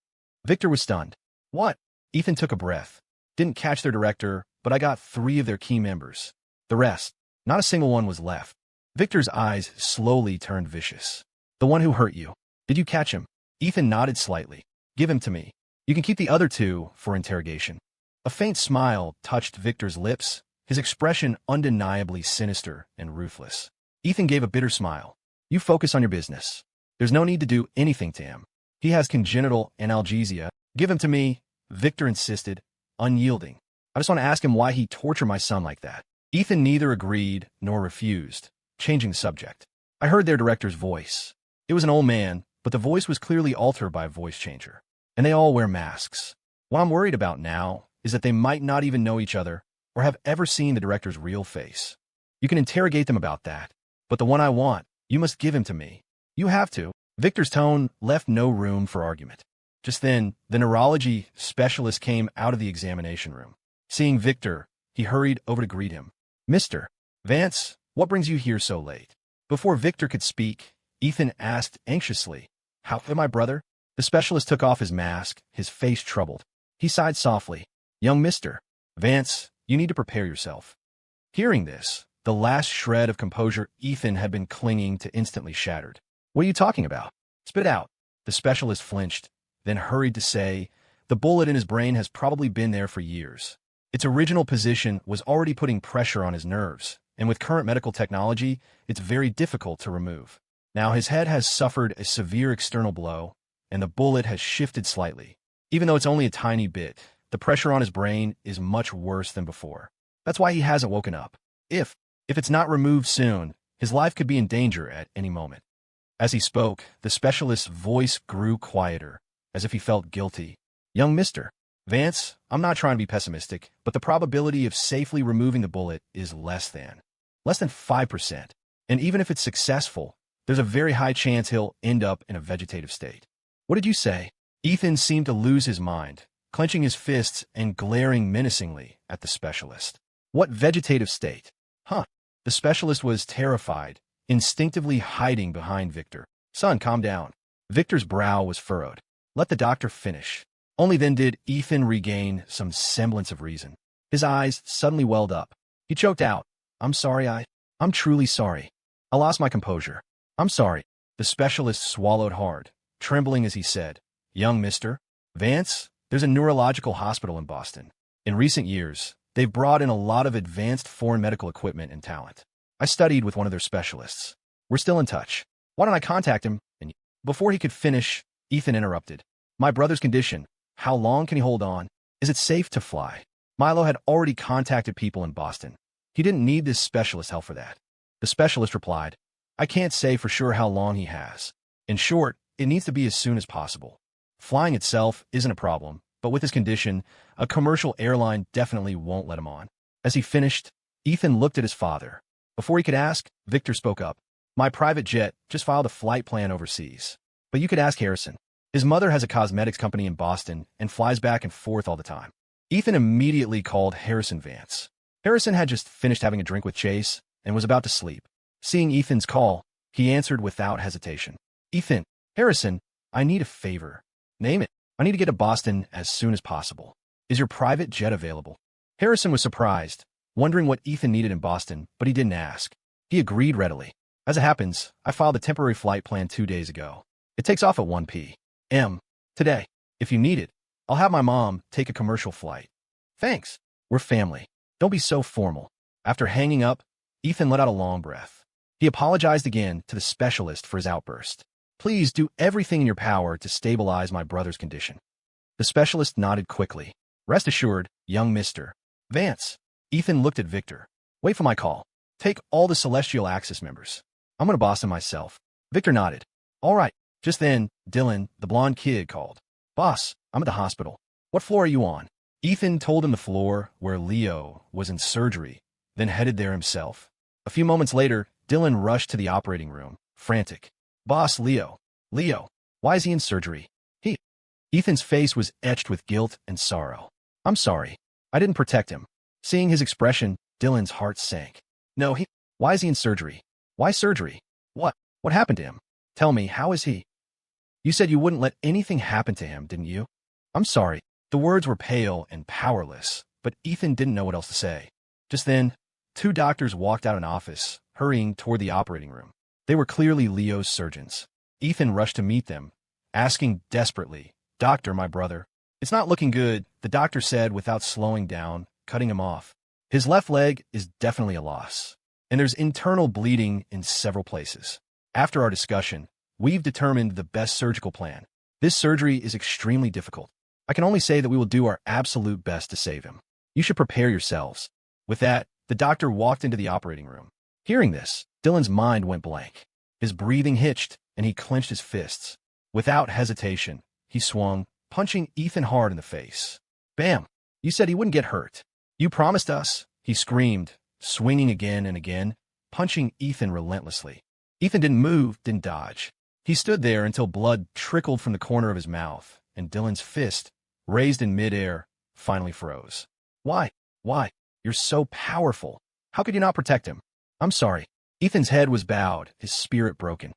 Speaker 1: Victor was stunned. "What?" Ethan took a breath. "Didn't catch their director, but I got 3 of their key members. The rest, not a single one was left." Victor's eyes slowly turned vicious. "The one who hurt you. Did you catch him?" Ethan nodded slightly. "Give him to me. You can keep the other 2 for interrogation." A faint smile touched Victor's lips, his expression undeniably sinister and ruthless. Ethan gave a bitter smile. "You focus on your business. There's no need to do anything to him. He has congenital analgesia. Give him to me," Victor insisted, unyielding. "I just want to ask him why he tortured my son like that." Ethan neither agreed nor refused, changing the subject. "I heard their director's voice. It was an old man, but the voice was clearly altered by a voice changer. And they all wear masks. What I'm worried about now is that they might not even know each other or have ever seen the director's real face. You can interrogate them about that, but the one I want, you must give him to me. You have to." Victor's tone left no room for argument. Just then, the neurology specialist came out of the examination room. Seeing Victor, he hurried over to greet him. "Mr. Vance, what brings you here so late?" Before Victor could speak, Ethan asked anxiously, "How is my brother?" The specialist took off his mask, his face troubled. He sighed softly. "Young Mr. Vance, you need to prepare yourself." Hearing this, the last shred of composure Ethan had been clinging to instantly shattered. "What are you talking about? Spit out." The specialist flinched, then hurried to say, "The bullet in his brain has probably been there for years. Its original position was already putting pressure on his nerves, and with current medical technology, it's very difficult to remove. Now his head has suffered a severe external blow, and the bullet has shifted slightly. Even though it's only a tiny bit, the pressure on his brain is much worse than before. That's why he hasn't woken up. If it's not removed soon, his life could be in danger at any moment. As he spoke, the specialist's voice grew quieter, as if he felt guilty. Young Mr. Vance, I'm not trying to be pessimistic, but the probability of safely removing the bullet is less than 5%. And even if it's successful, there's a very high chance he'll end up in a vegetative state. What did you say? Ethan seemed to lose his mind, clenching his fists and glaring menacingly at the specialist. What vegetative state? Huh. The specialist was terrified, instinctively hiding behind Victor. Son, calm down. Victor's brow was furrowed. Let the doctor finish. Only then did Ethan regain some semblance of reason. His eyes suddenly welled up. He choked out. I'm sorry, I'm truly sorry. I lost my composure. I'm sorry. The specialist swallowed hard, trembling as he said, Young Mr. Vance, there's a neurological hospital in Boston. In recent years, they've brought in a lot of advanced foreign medical equipment and talent. I studied with one of their specialists. We're still in touch. Why don't I contact him? And before he could finish, Ethan interrupted. My brother's condition. How long can he hold on? Is it safe to fly? Milo had already contacted people in Boston. He didn't need this specialist help for that. The specialist replied, I can't say for sure how long he has. In short, it needs to be as soon as possible. Flying itself isn't a problem, but with his condition, a commercial airline definitely won't let him on. As he finished, Ethan looked at his father. Before he could ask, Victor spoke up. My private jet just filed a flight plan overseas. But you could ask Harrison. His mother has a cosmetics company in Boston and flies back and forth all the time. Ethan immediately called Harrison Vance. Harrison had just finished having a drink with Chase and was about to sleep. Seeing Ethan's call, he answered without hesitation. Ethan, Harrison, I need a favor. Name it. I need to get to Boston as soon as possible. Is your private jet available? Harrison was surprised, wondering what Ethan needed in Boston, but he didn't ask. He agreed readily. As it happens, I filed a temporary flight plan 2 days ago. It takes off at 1 p.m. today. If you need it, I'll have my mom take a commercial flight. Thanks. We're family. Don't be so formal. After hanging up, Ethan let out a long breath. He apologized again to the specialist for his outburst. Please do everything in your power to stabilize my brother's condition. The specialist nodded quickly. Rest assured, young Mr. Vance. Ethan looked at Victor. Wait for my call. Take all the Celestial Axis members. I'm going to Boston myself. Victor nodded. All right. Just then, Dylan, the blonde kid, called. Boss, I'm at the hospital. What floor are you on? Ethan told him the floor where Leo was in surgery, then headed there himself. A few moments later, Dylan rushed to the operating room, frantic. Boss, Leo, why is he in surgery? Ethan's face was etched with guilt and sorrow. I'm sorry. I didn't protect him. Seeing his expression, Dylan's heart sank. No, why is he in surgery? Why surgery? What happened to him? Tell me, how is he? You said you wouldn't let anything happen to him, didn't you? I'm sorry. The words were pale and powerless, but Ethan didn't know what else to say. Just then, 2 doctors walked out of an office, hurrying toward the operating room. They were clearly Leo's surgeons. Ethan rushed to meet them, asking desperately, Doctor, my brother. It's not looking good, the doctor said without slowing down, cutting him off. His left leg is definitely a loss, and there's internal bleeding in several places. After our discussion, we've determined the best surgical plan. This surgery is extremely difficult. I can only say that we will do our absolute best to save him. You should prepare yourselves. With that, the doctor walked into the operating room. Hearing this, Dylan's mind went blank. His breathing hitched, and he clenched his fists. Without hesitation, he swung, punching Ethan hard in the face. Bam! You said he wouldn't get hurt. You promised us, he screamed, swinging again and again, punching Ethan relentlessly. Ethan didn't move, didn't dodge. He stood there until blood trickled from the corner of his mouth, and Dylan's fist, raised in midair, finally froze. Why? You're so powerful. How could you not protect him? I'm sorry. Ethan's head was bowed, his spirit broken.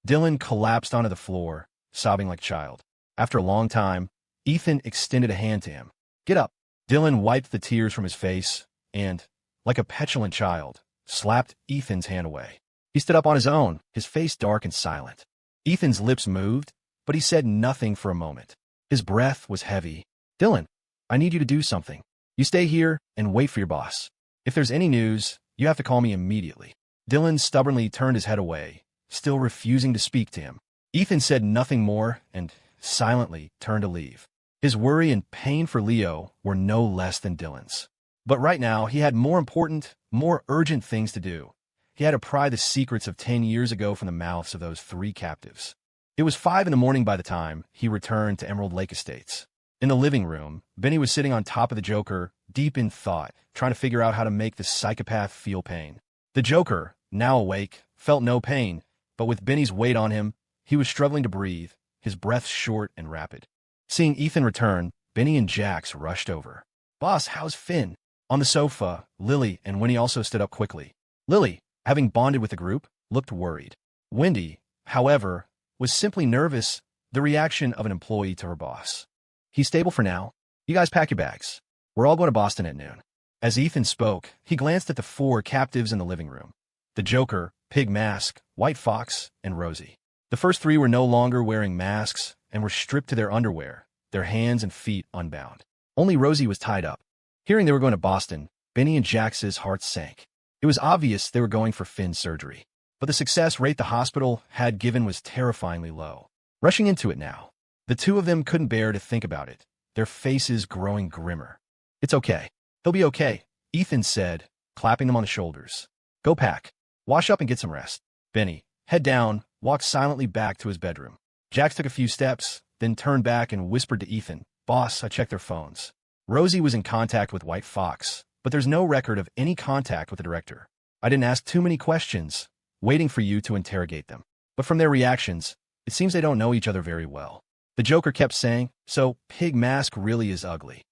Speaker 1: Dylan collapsed onto the floor, sobbing like a child. After a long time, Ethan extended a hand to him. Get up. Dylan wiped the tears from his face and, like a petulant child, slapped Ethan's hand away. He stood up on his own, his face dark and silent. Ethan's lips moved, but he said nothing for a moment. His breath was heavy. Dylan, I need you to do something. You stay here and wait for your boss. If there's any news, You have to call me immediately. Dylan stubbornly turned his head away, still refusing to speak to him. Ethan said nothing more and silently turned to leave. His worry and pain for Leo were no less than Dylan's. But right now, he had more important, more urgent things to do. He had to pry the secrets of 10 years ago from the mouths of those 3 captives. It was 5 in the morning by the time he returned to Emerald Lake Estates. In the living room, Benny was sitting on top of the Joker, deep in thought, trying to figure out how to make the psychopath feel pain. The Joker, now awake, felt no pain, but with Benny's weight on him, he was struggling to breathe, his breath short and rapid. Seeing Ethan return, Benny and Jax rushed over. "Boss, how's Finn?" On the sofa, Lily and Wendy also stood up quickly. Lily, having bonded with the group, looked worried. Wendy, however, was simply nervous, the reaction of an employee to her boss. "He's stable for now. You guys pack your bags. We're all going to Boston at noon." As Ethan spoke, he glanced at the 4 captives in the living room. The Joker, Pig Mask, White Fox, and Rosie. The first 3 were no longer wearing masks and were stripped to their underwear, their hands and feet unbound. Only Rosie was tied up. Hearing they were going to Boston, Benny and Jax's hearts sank. It was obvious they were going for Finn's surgery, but the success rate the hospital had given was terrifyingly low. Rushing into it now, the 2 of them couldn't bear to think about it, their faces growing grimmer. "It's okay. He'll be okay," Ethan said, clapping them on the shoulders. "Go pack. Wash up and get some rest." Benny, head down, walked silently back to his bedroom. Jax took a few steps, then turned back and whispered to Ethan, "Boss, I checked their phones. Rosie was in contact with White Fox, but there's no record of any contact with the director. I didn't ask too many questions, waiting for you to interrogate them. But from their reactions, it seems they don't know each other very well." The Joker kept saying, "So, Pig Mask really is ugly."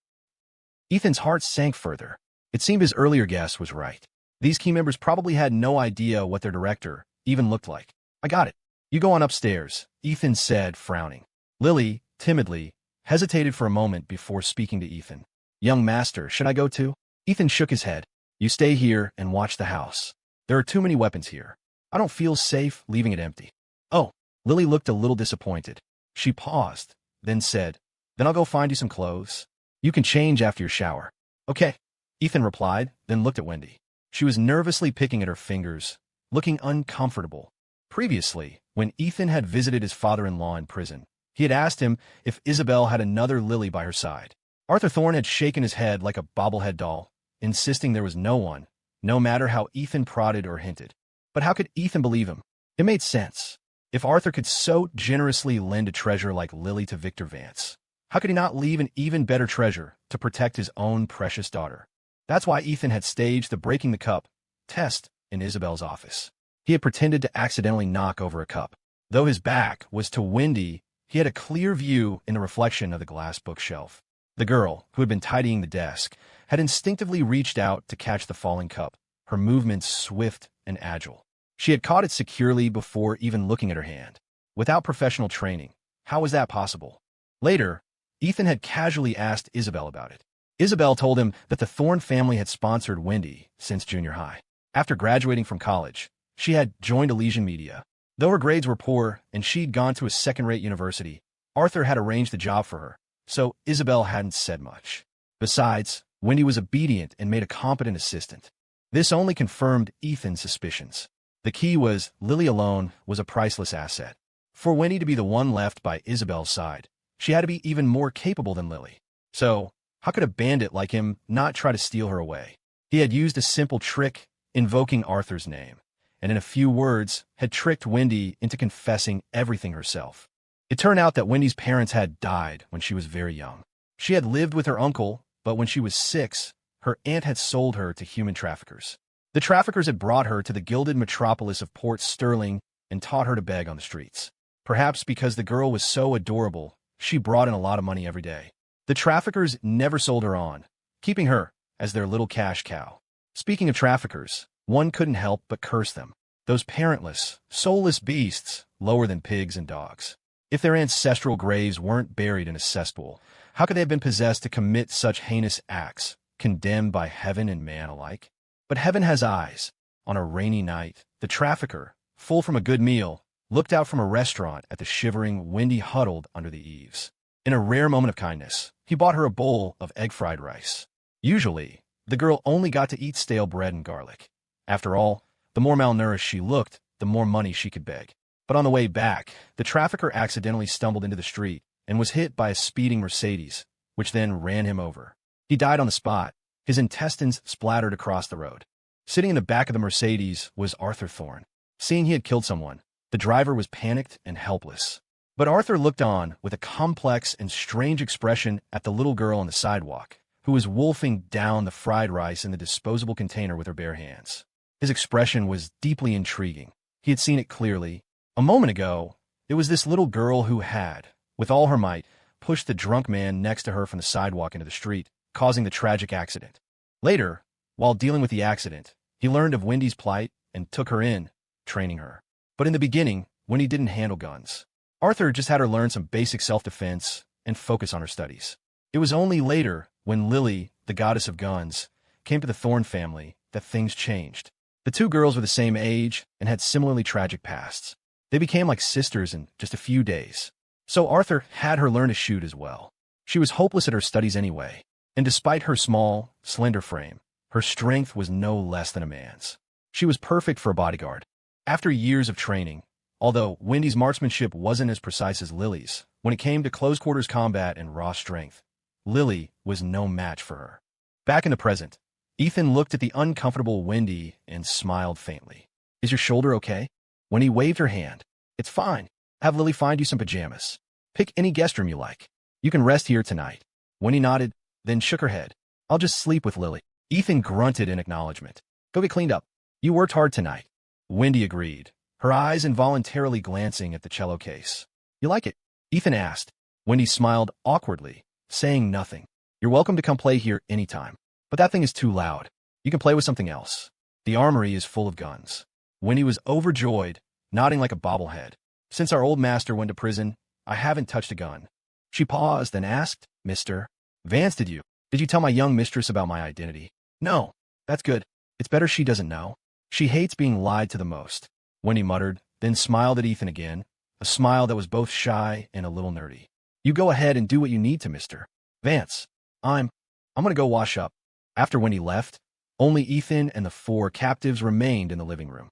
Speaker 1: Ethan's heart sank further. It seemed his earlier guess was right. These key members probably had no idea what their director even looked like. "I got it. You go on upstairs," Ethan said, frowning. Lily, timidly, hesitated for a moment before speaking to Ethan. "Young master, should I go too?" Ethan shook his head. "You stay here and watch the house. There are too many weapons here. I don't feel safe leaving it empty." "Oh." Lily looked a little disappointed. She paused, then said, "Then I'll go find you some clothes. You can change after your shower." "Okay," Ethan replied, then looked at Wendy. She was nervously picking at her fingers, looking uncomfortable. Previously, when Ethan had visited his father-in-law in prison, he had asked him if Isabel had another Lily by her side. Arthur Thorne had shaken his head like a bobblehead doll, insisting there was no one, no matter how Ethan prodded or hinted. But how could Ethan believe him? It made sense. If Arthur could so generously lend a treasure like Lily to Victor Vance, how could he not leave an even better treasure to protect his own precious daughter? That's why Ethan had staged the breaking the cup test in Isabel's office. He had pretended to accidentally knock over a cup. Though his back was to Wendy, he had a clear view in the reflection of the glass bookshelf. The girl, who had been tidying the desk, had instinctively reached out to catch the falling cup, her movements swift and agile. She had caught it securely before even looking at her hand. Without professional training, how was that possible? Later, Ethan had casually asked Isabel about it. Isabel told him that the Thorne family had sponsored Wendy since junior high. After graduating from college, she had joined Elysian Media. Though her grades were poor and she'd gone to a second-rate university, Arthur had arranged a job for her, so Isabel hadn't said much. Besides, Wendy was obedient and made a competent assistant. This only confirmed Ethan's suspicions. The key was Lily alone was a priceless asset. For Wendy to be the one left by Isabel's side, she had to be even more capable than Lily. So, how could a bandit like him not try to steal her away? He had used a simple trick, invoking Arthur's name, and in a few words had tricked Wendy into confessing everything herself. It turned out that Wendy's parents had died when she was very young. She had lived with her uncle, but when she was 6, her aunt had sold her to human traffickers. The traffickers had brought her to the gilded metropolis of Port Sterling and taught her to beg on the streets. Perhaps because the girl was so adorable, she brought in a lot of money every day. The traffickers never sold her on, keeping her as their little cash cow. Speaking of traffickers, one couldn't help but curse them. Those parentless, soulless beasts, lower than pigs and dogs. If their ancestral graves weren't buried in a cesspool, how could they have been possessed to commit such heinous acts, condemned by heaven and man alike? But heaven has eyes. On a rainy night, the trafficker, full from a good meal, looked out from a restaurant at the shivering Wendy huddled under the eaves. In a rare moment of kindness, he bought her a bowl of egg fried rice. Usually, the girl only got to eat stale bread and garlic. After all, the more malnourished she looked, the more money she could beg. But on the way back, the trafficker accidentally stumbled into the street and was hit by a speeding Mercedes, which then ran him over. He died on the spot, his intestines splattered across the road. Sitting in the back of the Mercedes was Arthur Thorne. Seeing he had killed someone, the driver was panicked and helpless. But Arthur looked on with a complex and strange expression at the little girl on the sidewalk, who was wolfing down the fried rice in the disposable container with her bare hands. His expression was deeply intriguing. He had seen it clearly. A moment ago, it was this little girl who had, with all her might, pushed the drunk man next to her from the sidewalk into the street, causing the tragic accident. Later, while dealing with the accident, he learned of Wendy's plight and took her in, training her. But in the beginning, Wendy didn't handle guns. Arthur just had her learn some basic self-defense and focus on her studies. It was only later, when Lily, the goddess of guns, came to the Thorne family, that things changed. The two girls were the same age and had similarly tragic pasts. They became like sisters in just a few days. So Arthur had her learn to shoot as well. She was hopeless at her studies anyway, and despite her small, slender frame, her strength was no less than a man's. She was perfect for a bodyguard. After years of training, although Wendy's marksmanship wasn't as precise as Lily's, when it came to close-quarters combat and raw strength, Lily was no match for her. Back in the present, Ethan looked at the uncomfortable Wendy and smiled faintly. "Is your shoulder okay?" Wendy waved her hand. "It's fine. Have Lily find you some pajamas. Pick any guest room you like. You can rest here tonight." Wendy nodded, then shook her head. "I'll just sleep with Lily." Ethan grunted in acknowledgement. "Go get cleaned up. You worked hard tonight." Wendy agreed, her eyes involuntarily glancing at the cello case. "You like it?" Ethan asked. Wendy smiled awkwardly, saying nothing. "You're welcome to come play here anytime. But that thing is too loud. You can play with something else. The armory is full of guns." Wendy was overjoyed, nodding like a bobblehead. "Since our old master went to prison, I haven't touched a gun." She paused and asked, "Mr. Vance, did you tell my young mistress about my identity?" "No." "That's good. It's better she doesn't know. She hates being lied to the most." Wendy muttered, then smiled at Ethan again, a smile that was both shy and a little nerdy. "You go ahead and do what you need to, Mr. Vance. I'm gonna go wash up." After Wendy left, only Ethan and the four captives remained in the living room.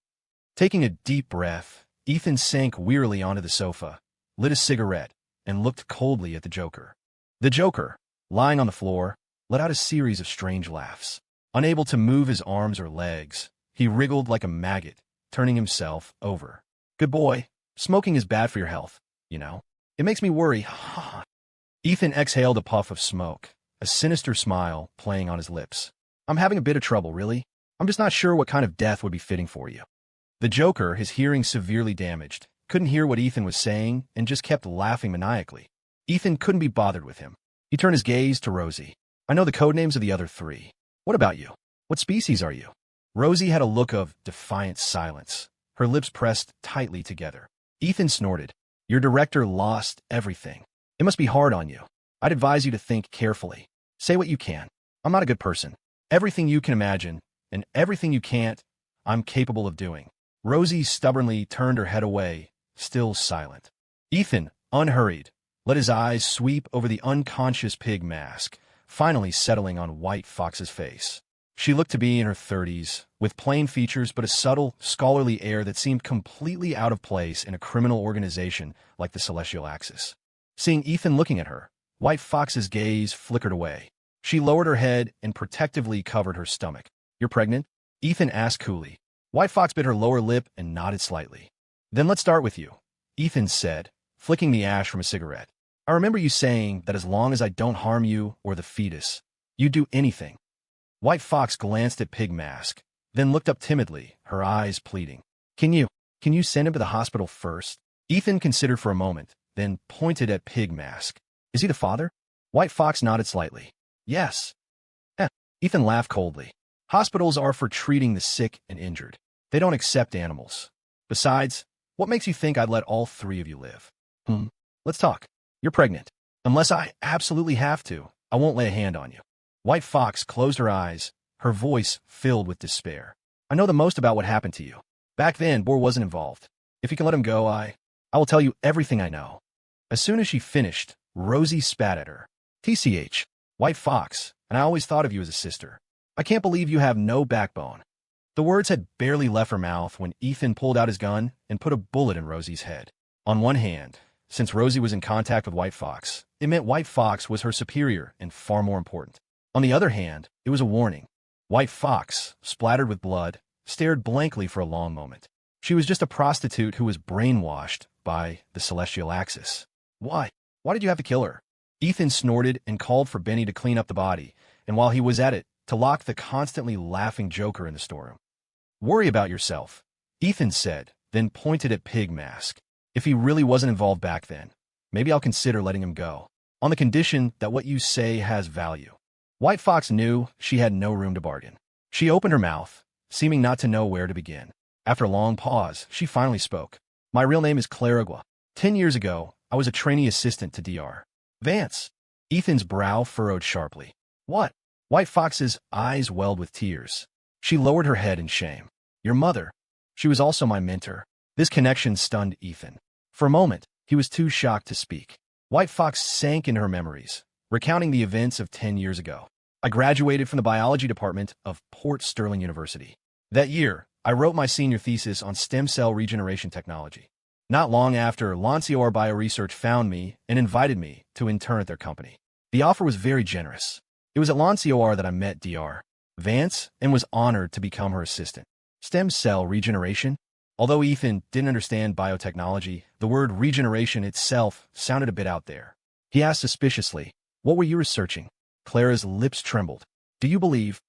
Speaker 1: Taking a deep breath, Ethan sank wearily onto the sofa, lit a cigarette, and looked coldly at the Joker. The Joker, lying on the floor, let out a series of strange laughs. Unable to move his arms or legs, he wriggled like a maggot, turning himself over. "Good boy. Smoking is bad for your health, you know. It makes me worry." Ethan exhaled a puff of smoke, a sinister smile playing on his lips. "I'm having a bit of trouble, really. I'm just not sure what kind of death would be fitting for you." The Joker, his hearing severely damaged, couldn't hear what Ethan was saying and just kept laughing maniacally. Ethan couldn't be bothered with him. He turned his gaze to Rosie. "I know the codenames of the other three. What about you? What species are you?" Rosie had a look of defiant silence, her lips pressed tightly together. Ethan snorted. "Your director lost everything. It must be hard on you. I'd advise you to think carefully. Say what you can. I'm not a good person. Everything you can imagine, and everything you can't, I'm capable of doing." Rosie stubbornly turned her head away, still silent. Ethan, unhurried, let his eyes sweep over the unconscious pig mask, finally settling on White Fox's face. She looked to be in her 30s, with plain features but a subtle, scholarly air that seemed completely out of place in a criminal organization like the Celestial Axis. Seeing Ethan looking at her, White Fox's gaze flickered away. She lowered her head and protectively covered her stomach. "You're pregnant?" Ethan asked coolly. White Fox bit her lower lip and nodded slightly. "Then let's start with you," Ethan said, flicking the ash from a cigarette. "I remember you saying that as long as I don't harm you or the fetus, you'd do anything." White Fox glanced at Pig Mask, then looked up timidly, her eyes pleading. Can you send him to the hospital first?" Ethan considered for a moment, then pointed at Pig Mask. "Is he the father?" White Fox nodded slightly. "Yes." Ethan laughed coldly. "Hospitals are for treating the sick and injured. They don't accept animals. Besides, what makes you think I'd let all three of you live?" Let's talk. You're pregnant. Unless I absolutely have to, I won't lay a hand on you." White Fox closed her eyes, her voice filled with despair. "I know the most about what happened to you. Back then, Boar wasn't involved. If you can let him go, I will tell you everything I know." As soon as she finished, Rosie spat at her. "TCH, White Fox, and I always thought of you as a sister. I can't believe you have no backbone." The words had barely left her mouth when Ethan pulled out his gun and put a bullet in Rosie's head. On one hand, since Rosie was in contact with White Fox, it meant White Fox was her superior and far more important. On the other hand, it was a warning. White Fox, splattered with blood, stared blankly for a long moment. She was just a prostitute who was brainwashed by the celestial axis. Why? Why did you have to kill her? Ethan snorted and called for Benny to clean up the body, and while he was at it, to lock the constantly laughing Joker in the storeroom. Worry about yourself, Ethan said, then pointed at Pig Mask. If he really wasn't involved back then, maybe I'll consider letting him go, on the condition that what you say has value. White Fox knew she had no room to bargain. She opened her mouth, seeming not to know where to begin. After a long pause, she finally spoke. My real name is Claragua. 10 years ago, I was a trainee assistant to Dr. Vance. Ethan's brow furrowed sharply. What? White Fox's eyes welled with tears. She lowered her head in shame. Your mother. She was also my mentor. This connection stunned Ethan. For a moment, he was too shocked to speak. White Fox sank into her memories, recounting the events of 10 years ago. I graduated from the biology department of Port Sterling University. That year, I wrote my senior thesis on stem cell regeneration technology. Not long after, Lancior Bioresearch found me and invited me to intern at their company. The offer was very generous. It was at Lancior that I met Dr. Vance and was honored to become her assistant. Stem cell regeneration? Although Ethan didn't understand biotechnology, the word regeneration itself sounded a bit out there. He asked suspiciously, what were you researching? Clara's lips trembled. Do you believe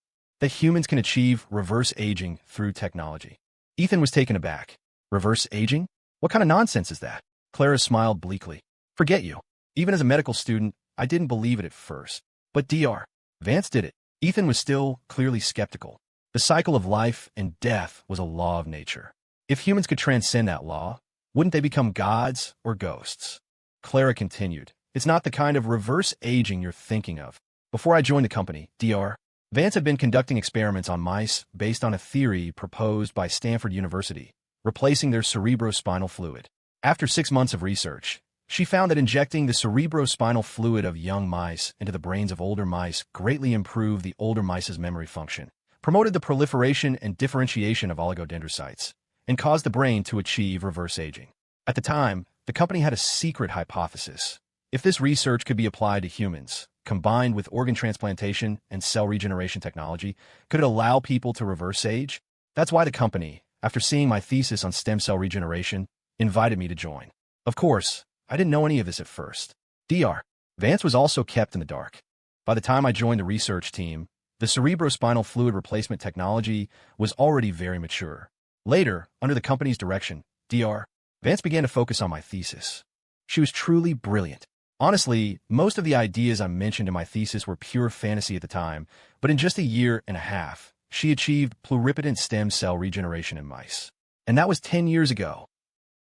Speaker 1: that humans can achieve reverse aging through technology? Ethan was taken aback. Reverse aging? What kind of nonsense is that? Clara smiled bleakly. Forget you. Even as a medical student, I didn't believe it at first. But Dr. Vance did it. Ethan was still clearly skeptical. The cycle of life and death was a law of nature. If humans could transcend that law, wouldn't they become gods or ghosts? Clara continued. It's not the kind of reverse aging you're thinking of. Before I joined the company, Dr. Vance had been conducting experiments on mice based on a theory proposed by Stanford University, replacing their cerebrospinal fluid. After 6 months of research, she found that injecting the cerebrospinal fluid of young mice into the brains of older mice greatly improved the older mice's memory function, promoted the proliferation and differentiation of oligodendrocytes, and caused the brain to achieve reverse aging. At the time, the company had a secret hypothesis. If this research could be applied to humans, combined with organ transplantation and cell regeneration technology, could it allow people to reverse age? That's why the company, after seeing my thesis on stem cell regeneration, invited me to join. Of course, I didn't know any of this at first. Dr. Vance was also kept in the dark. By the time I joined the research team, the cerebrospinal fluid replacement technology was already very mature. Later, under the company's direction, Dr. Vance began to focus on my thesis. She was truly brilliant. Honestly, most of the ideas I mentioned in my thesis were pure fantasy at the time, but in just a year and a half, she achieved pluripotent stem cell regeneration in mice. And that was 10 years ago.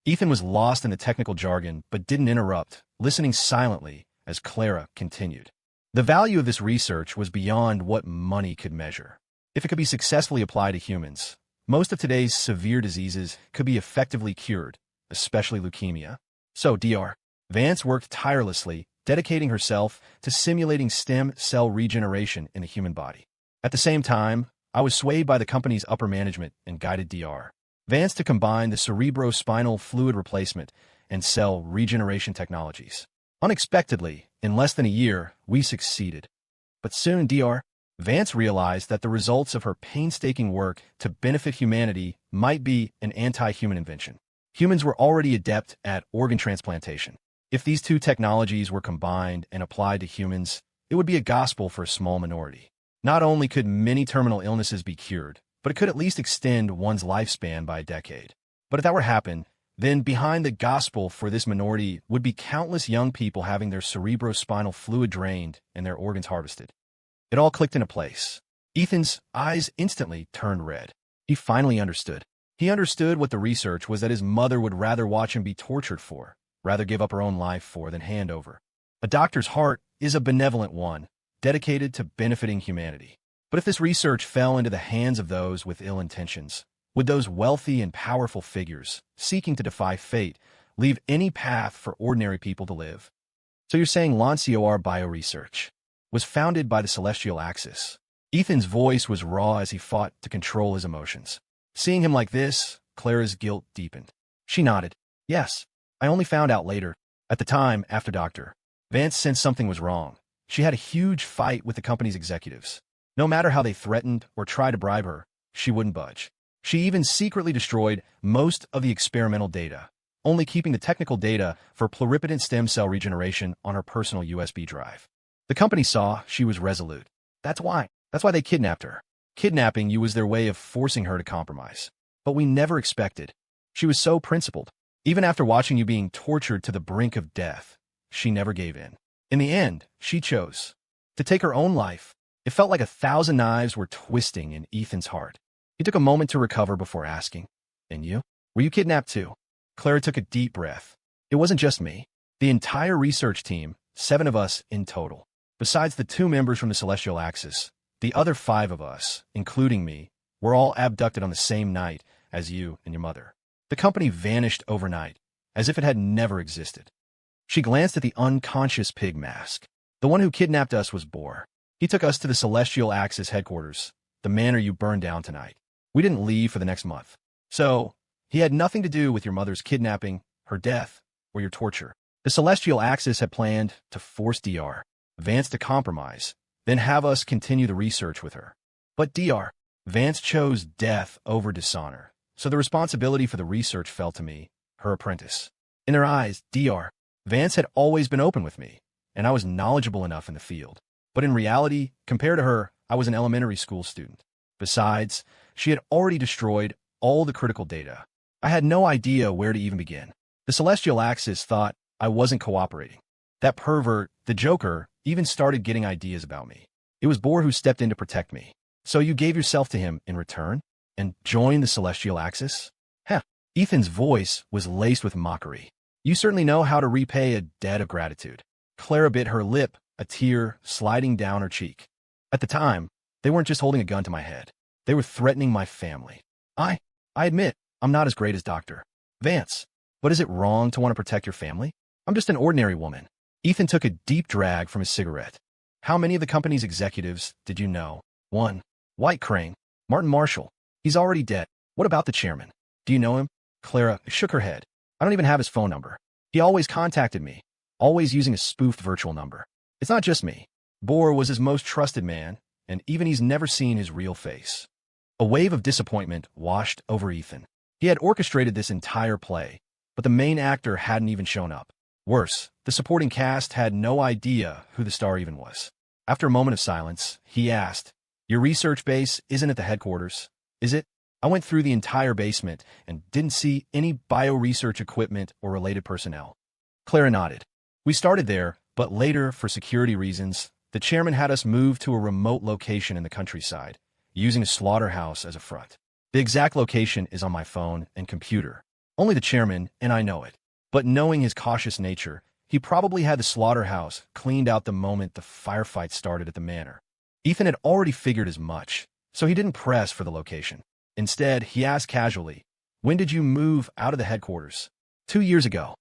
Speaker 1: Ethan was lost in the technical jargon, but didn't interrupt, listening silently as Clara continued. The value of this research was beyond what money could measure. If it could be successfully applied to humans, most of today's severe diseases could be effectively cured, especially leukemia. So Dr. Vance worked tirelessly, dedicating herself to simulating stem cell regeneration in the human body. At the same time, I was swayed by the company's upper management and guided Dr. Vance to combine the cerebrospinal fluid replacement and cell regeneration technologies. Unexpectedly, in less than a year, we succeeded. But soon Dr. Vance realized that the results of her painstaking work to benefit humanity might be an anti-human invention. Humans were already adept at organ transplantation. If these two technologies were combined and applied to humans, it would be a gospel for a small minority. Not only could many terminal illnesses be cured, but it could at least extend one's lifespan by a decade. But if that were to happen, then behind the gospel for this minority would be countless young people having their cerebrospinal fluid drained and their organs harvested. It all clicked into place. Ethan's eyes instantly turned red. He finally understood. He understood what the research was that his mother would rather watch him be tortured for, rather give up her own life for than hand over. A doctor's heart is a benevolent one, dedicated to benefiting humanity. But if this research fell into the hands of those with ill intentions, would those wealthy and powerful figures, seeking to defy fate, leave any path for ordinary people to live? So you're saying Lancior Bioresearch was founded by the celestial axis, Ethan's voice was raw as he fought to control his emotions. Seeing him like this, Clara's guilt deepened. She nodded. Yes, I only found out later. At the time, after Dr. Vance sensed something was wrong. She had a huge fight with the company's executives. No matter how they threatened or tried to bribe her, she wouldn't budge. She even secretly destroyed most of the experimental data, only keeping the technical data for pluripotent stem cell regeneration on her personal USB drive. The company saw she was resolute. That's why they kidnapped her. Kidnapping you was their way of forcing her to compromise. But we never expected. She was so principled. Even after watching you being tortured to the brink of death, she never gave in. In the end, she chose to take her own life. It felt like 1,000 knives were twisting in Ethan's heart. He took a moment to recover before asking, "And you? Were you kidnapped too?" Clara took a deep breath. It wasn't just me. The entire research team, 7 of us in total. Besides the 2 members from the Celestial Axis, the other 5 of us, including me, were all abducted on the same night as you and your mother. The company vanished overnight, as if it had never existed. She glanced at the unconscious pig mask. The one who kidnapped us was Boar. He took us to the Celestial Axis headquarters, the manor you burned down tonight. We didn't leave for the next month. So, he had nothing to do with your mother's kidnapping, her death, or your torture. The Celestial Axis had planned to force Dr. Vance to compromise, then have us continue the research with her. But Dr. Vance chose death over dishonor, so the responsibility for the research fell to me, her apprentice. In her eyes, Dr. Vance had always been open with me, and I was knowledgeable enough in the field. But in reality, compared to her, I was an elementary school student. Besides, she had already destroyed all the critical data. I had no idea where to even begin. The Celestial Axis thought I wasn't cooperating. That pervert, the Joker, even started getting ideas about me. It was Boar who stepped in to protect me. So you gave yourself to him in return? And joined the Celestial Axis? Heh. Ethan's voice was laced with mockery. You certainly know how to repay a debt of gratitude. Clara bit her lip, a tear sliding down her cheek. At the time, they weren't just holding a gun to my head. They were threatening my family. I admit, I'm not as great as Dr. Vance. But is it wrong to want to protect your family? I'm just an ordinary woman. Ethan took a deep drag from his cigarette. How many of the company's executives did you know? 1. White Crane. Martin Marshall. He's already dead. What about the chairman? Do you know him? Clara shook her head. I don't even have his phone number. He always contacted me, always using a spoofed virtual number. It's not just me. Boar was his most trusted man, and even he's never seen his real face. A wave of disappointment washed over Ethan. He had orchestrated this entire play, but the main actor hadn't even shown up. Worse, the supporting cast had no idea who the star even was. After a moment of silence, he asked, "Your research base isn't at the headquarters, is it?" I went through the entire basement and didn't see any bio-research equipment or related personnel. Clara nodded. We started there, but later, for security reasons, the chairman had us move to a remote location in the countryside, using a slaughterhouse as a front. The exact location is on my phone and computer. Only the chairman and I know it. But knowing his cautious nature, he probably had the slaughterhouse cleaned out the moment the firefight started at the manor. Ethan had already figured as much, so he didn't press for the location. Instead, he asked casually, "When did you move out of the headquarters?" 2 years ago.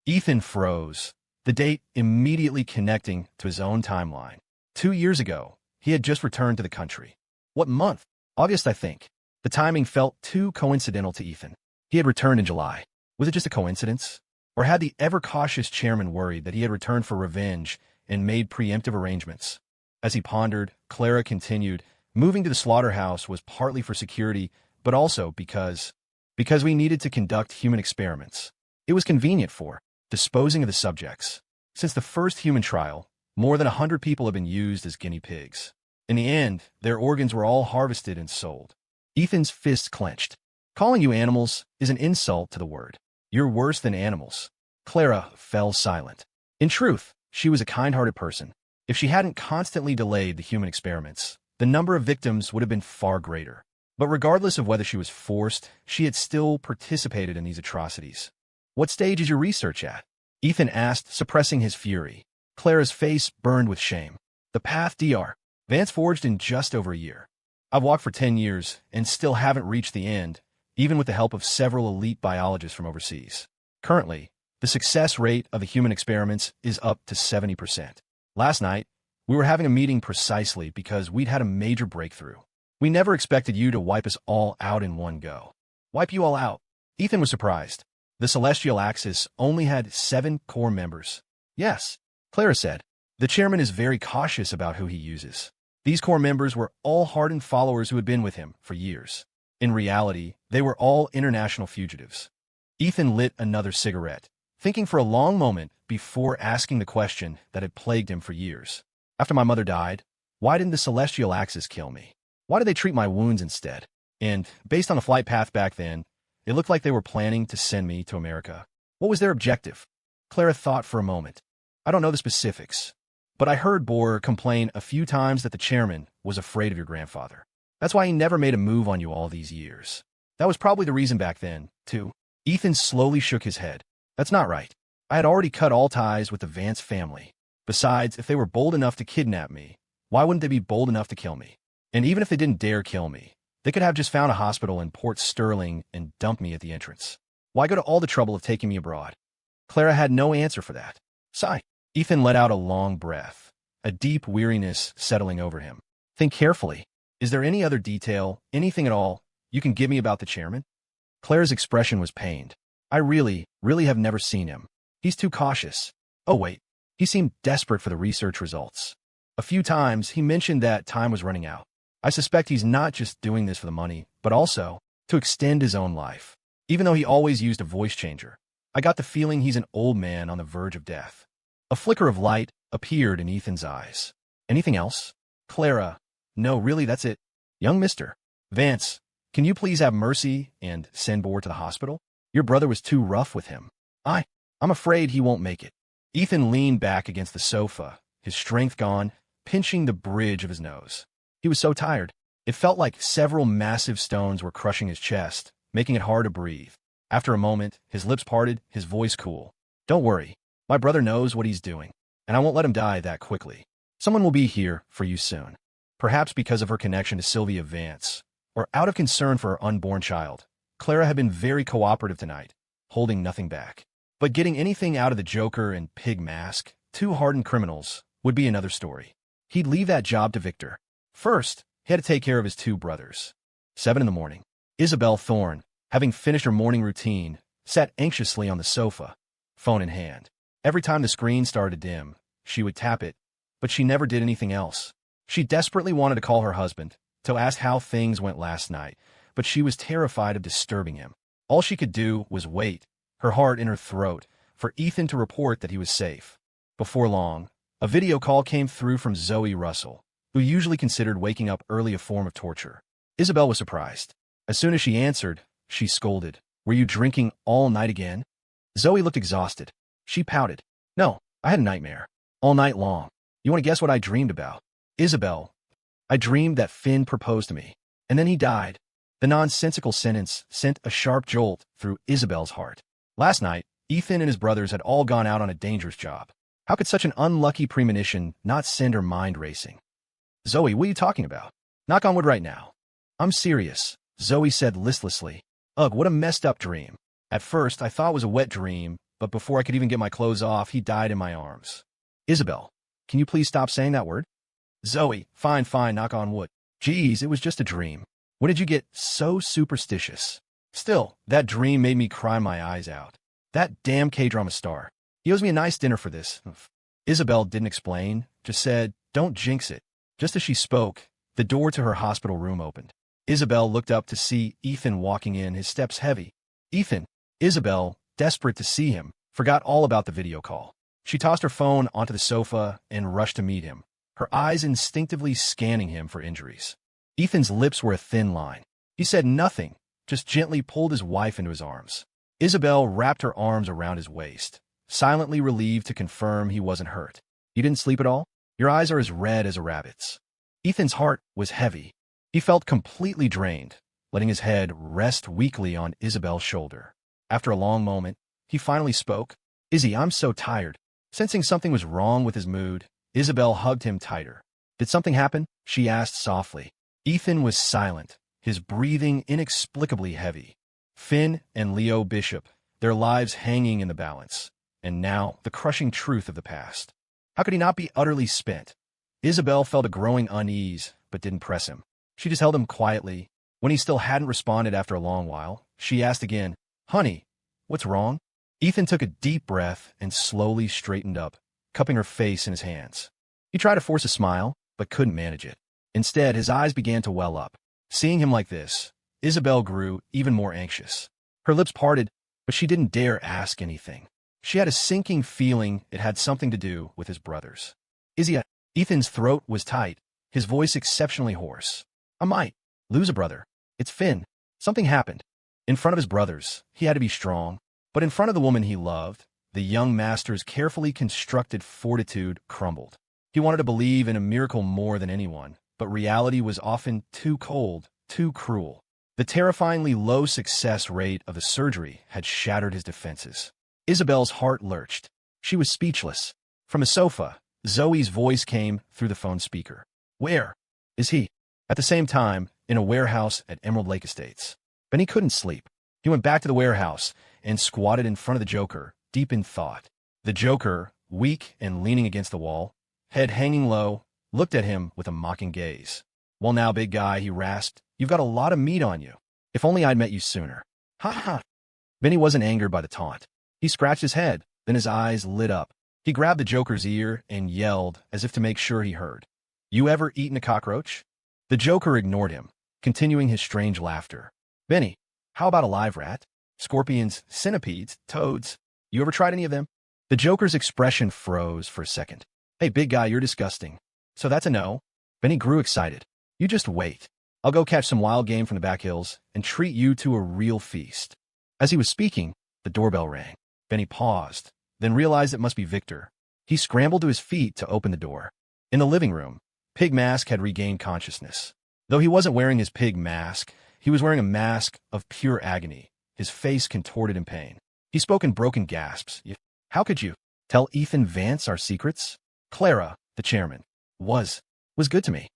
Speaker 1: Ethan froze, the date immediately connecting to his own timeline. 2 years ago, he had just returned to the country. What month? August, I think. The timing felt too coincidental to Ethan. He had returned in July. Was it just a coincidence? Or had the ever-cautious chairman worried that he had returned for revenge and made preemptive arrangements? As he pondered, Clara continued, "Moving to the slaughterhouse was partly for security, but also because we needed to conduct human experiments. It was convenient for disposing of the subjects. Since the first human trial, more than 100 people have been used as guinea pigs. In the end, their organs were all harvested and sold." Ethan's fists clenched. "Calling you animals is an insult to the word. You're worse than animals." Clara fell silent. In truth, she was a kind-hearted person. If she hadn't constantly delayed the human experiments, the number of victims would have been far greater. But regardless of whether she was forced, she had still participated in these atrocities. "What stage is your research at?" Ethan asked, suppressing his fury. Clara's face burned with shame. "The path Dr. Vance forged in just over a year. I've walked for 10 years and still haven't reached the end, even with the help of several elite biologists from overseas. Currently, the success rate of the human experiments is up to 70%. Last night, We were having a meeting precisely because we'd had a major breakthrough. We never expected you to wipe us all out in one go. Wipe you all out? Ethan was surprised. The Celestial Axis only had 7 core members. Yes, Clara said. The chairman is very cautious about who he uses. These core members were all hardened followers who had been with him for years. In reality, they were all international fugitives. Ethan lit another cigarette, thinking for a long moment before asking the question that had plagued him for years. After my mother died, why didn't the Celestial Axis kill me? Why did they treat my wounds instead? And, based on the flight path back then, it looked like they were planning to send me to America. What was their objective? Clara thought for a moment. I don't know the specifics, but I heard Bohr complain a few times that the chairman was afraid of your grandfather. That's why he never made a move on you all these years. That was probably the reason back then, too. Ethan slowly shook his head. That's not right. I had already cut all ties with the Vance family. Besides, if they were bold enough to kidnap me, why wouldn't they be bold enough to kill me? And even if they didn't dare kill me, they could have just found a hospital in Port Sterling and dumped me at the entrance. Why go to all the trouble of taking me abroad? Clara had no answer for that. Sigh. Ethan let out a long breath, a deep weariness settling over him. Think carefully. Is there any other detail, anything at all, you can give me about the chairman? Clara's expression was pained. I really have never seen him. He's too cautious. Oh wait, he seemed desperate for the research results. A few times he mentioned that time was running out. I suspect he's not just doing this for the money, but also to extend his own life. Even though he always used a voice changer, I got the feeling he's an old man on the verge of death. A flicker of light appeared in Ethan's eyes. Anything else? Clara. No, really, that's it. Young mister. Vance, can you please have mercy and send Bohr to the hospital? Your brother was too rough with him. I'm afraid he won't make it. Ethan leaned back against the sofa, his strength gone, pinching the bridge of his nose. He was so tired. It felt like several massive stones were crushing his chest, making it hard to breathe. After a moment, his lips parted, his voice cool. Don't worry. My brother knows what he's doing, and I won't let him die that quickly. Someone will be here for you soon. Perhaps because of her connection to Sylvia Vance, or out of concern for her unborn child, Clara had been very cooperative tonight, holding nothing back. But getting anything out of the Joker and Pig Mask, 2 hardened criminals, would be another story. He'd leave that job to Victor. First, he had to take care of his 2 brothers. 7 in the morning. Isabel Thorne, having finished her morning routine, sat anxiously on the sofa, phone in hand. Every time the screen started to dim, she would tap it, but she never did anything else. She desperately wanted to call her husband, to ask how things went last night, but she was terrified of disturbing him. All she could do was wait, her heart in her throat, for Ethan to report that he was safe. Before long, a video call came through from Zoe Russell, who usually considered waking up early a form of torture. Isabel was surprised. As soon as she answered, she scolded. Were you drinking all night again? Zoe looked exhausted. She pouted. No, I had a nightmare. All night long. You want to guess what I dreamed about? Isabel. I dreamed that Finn proposed to me, and then he died. The nonsensical sentence sent a sharp jolt through Isabel's heart. Last night, Ethan and his brothers had all gone out on a dangerous job. How could such an unlucky premonition not send her mind racing? Zoe, what are you talking about? Knock on wood right now. I'm serious, Zoe said listlessly. Ugh, what a messed up dream. At first, I thought it was a wet dream, but before I could even get my clothes off, he died in my arms. Isabel, can you please stop saying that word? Zoe, fine, knock on wood. Geez, it was just a dream. When did you get so superstitious? Still, that dream made me cry my eyes out. That damn K-drama star. He owes me a nice dinner for this. Isabel didn't explain, just said, don't jinx it. Just as she spoke, the door to her hospital room opened. Isabel looked up to see Ethan walking in, his steps heavy. Ethan. Isabel, desperate to see him, forgot all about the video call. She tossed her phone onto the sofa and rushed to meet him, her eyes instinctively scanning him for injuries. Ethan's lips were a thin line. He said nothing, just gently pulled his wife into his arms. Isabel wrapped her arms around his waist, silently relieved to confirm he wasn't hurt. You didn't sleep at all? Your eyes are as red as a rabbit's. Ethan's heart was heavy. He felt completely drained, letting his head rest weakly on Isabel's shoulder. After a long moment, he finally spoke. Izzy, I'm so tired. Sensing something was wrong with his mood, Isabel hugged him tighter. Did something happen? She asked softly. Ethan was silent, his breathing inexplicably heavy. Finn and Leo Bishop, their lives hanging in the balance. And now, the crushing truth of the past. How could he not be utterly spent? Isabel felt a growing unease, but didn't press him. She just held him quietly. When he still hadn't responded after a long while, she asked again, "Honey, what's wrong?" Ethan took a deep breath and slowly straightened up, cupping her face in his hands. He tried to force a smile, but couldn't manage it. Instead, his eyes began to well up. Seeing him like this, Isabel grew even more anxious. Her lips parted, but she didn't dare ask anything. She had a sinking feeling it had something to do with his brothers. Ethan's throat was tight, his voice exceptionally hoarse. "I might lose a brother. It's Finn. Something happened." In front of his brothers, he had to be strong, but in front of the woman he loved, the young master's carefully constructed fortitude crumbled. He wanted to believe in a miracle more than anyone, but reality was often too cold, too cruel. The terrifyingly low success rate of the surgery had shattered his defenses. Isabel's heart lurched. She was speechless. From a sofa, Zoe's voice came through the phone speaker. "Where is he?" At the same time, in a warehouse at Emerald Lake Estates. Benny couldn't sleep. He went back to the warehouse and squatted in front of the Joker, deep in thought. The Joker, weak and leaning against the wall, head hanging low, looked at him with a mocking gaze. "Well now, big guy," he rasped, "you've got a lot of meat on you. If only I'd met you sooner." "Ha ha." Benny wasn't angered by the taunt. He scratched his head, then his eyes lit up. He grabbed the Joker's ear and yelled as if to make sure he heard. "You ever eaten a cockroach?" The Joker ignored him, continuing his strange laughter. "Benny, how about a live rat? Scorpions, centipedes, toads. You ever tried any of them?" The Joker's expression froze for a second. "Hey, big guy, you're disgusting." "So that's a no?" Benny grew excited. "You just wait. I'll go catch some wild game from the back hills and treat you to a real feast." As he was speaking, the doorbell rang. Benny paused, then realized it must be Victor. He scrambled to his feet to open the door. In the living room, Pig Mask had regained consciousness. Though he wasn't wearing his pig mask, he was wearing a mask of pure agony, his face contorted in pain. He spoke in broken gasps. "How could you tell Ethan Vance our secrets? Clara, the chairman, was good to me.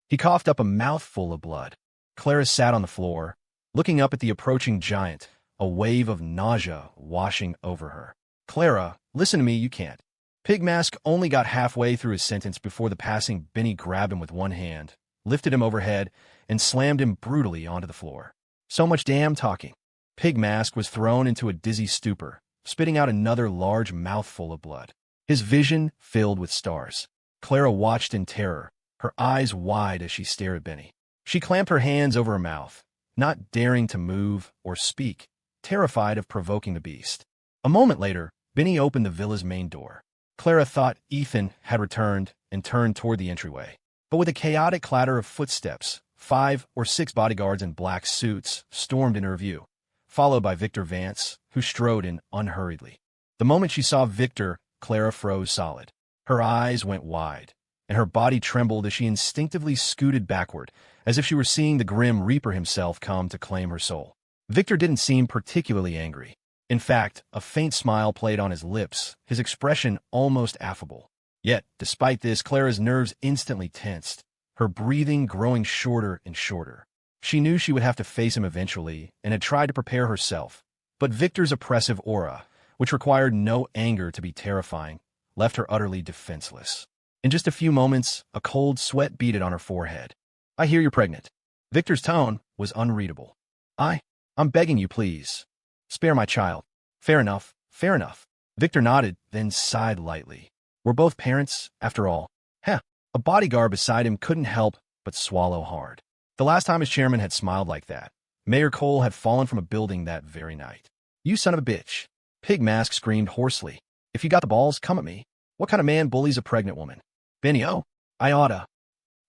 Speaker 1: He coughed up a mouthful of blood. Clara sat on the floor, looking up at the approaching giant, a wave of nausea washing over her. "Clara, listen to me, you can't." Pig Mask only got halfway through his sentence before the passing Benny grabbed him with one hand, lifted him overhead, and slammed him brutally onto the floor. "So much damn talking." Pig Mask was thrown into a dizzy stupor, spitting out another large mouthful of blood. His vision filled with stars. Clara watched in terror, her eyes wide as she stared at Benny. She clamped her hands over her mouth, not daring to move or speak, terrified of provoking the beast. A moment later, Benny opened the villa's main door. Clara thought Ethan had returned and turned toward the entryway. But with a chaotic clatter of footsteps, 5 or 6 bodyguards in black suits stormed into her view, followed by Victor Vance, who strode in unhurriedly. The moment she saw Victor, Clara froze solid. Her eyes went wide, and her body trembled as she instinctively scooted backward, as if she were seeing the grim Reaper himself come to claim her soul. Victor didn't seem particularly angry. In fact, a faint smile played on his lips, his expression almost affable. Yet, despite this, Clara's nerves instantly tensed, her breathing growing shorter and shorter. She knew she would have to face him eventually, and had tried to prepare herself. But Victor's oppressive aura, which required no anger to be terrifying, left her utterly defenseless. In just a few moments, a cold sweat beaded on her forehead. "I hear you're pregnant." Victor's tone was unreadable. I'm begging you, please. Spare my child." Fair enough, fair enough." Victor nodded, then sighed lightly. "We're both parents, after all." Heh. A bodyguard beside him couldn't help but swallow hard. The last time his chairman had smiled like that, Mayor Cole had fallen from a building that very night. "You son of a bitch." Pig Mask screamed hoarsely. "If you got the balls, come at me. What kind of man bullies a pregnant woman?" "Benny, oh, I oughta."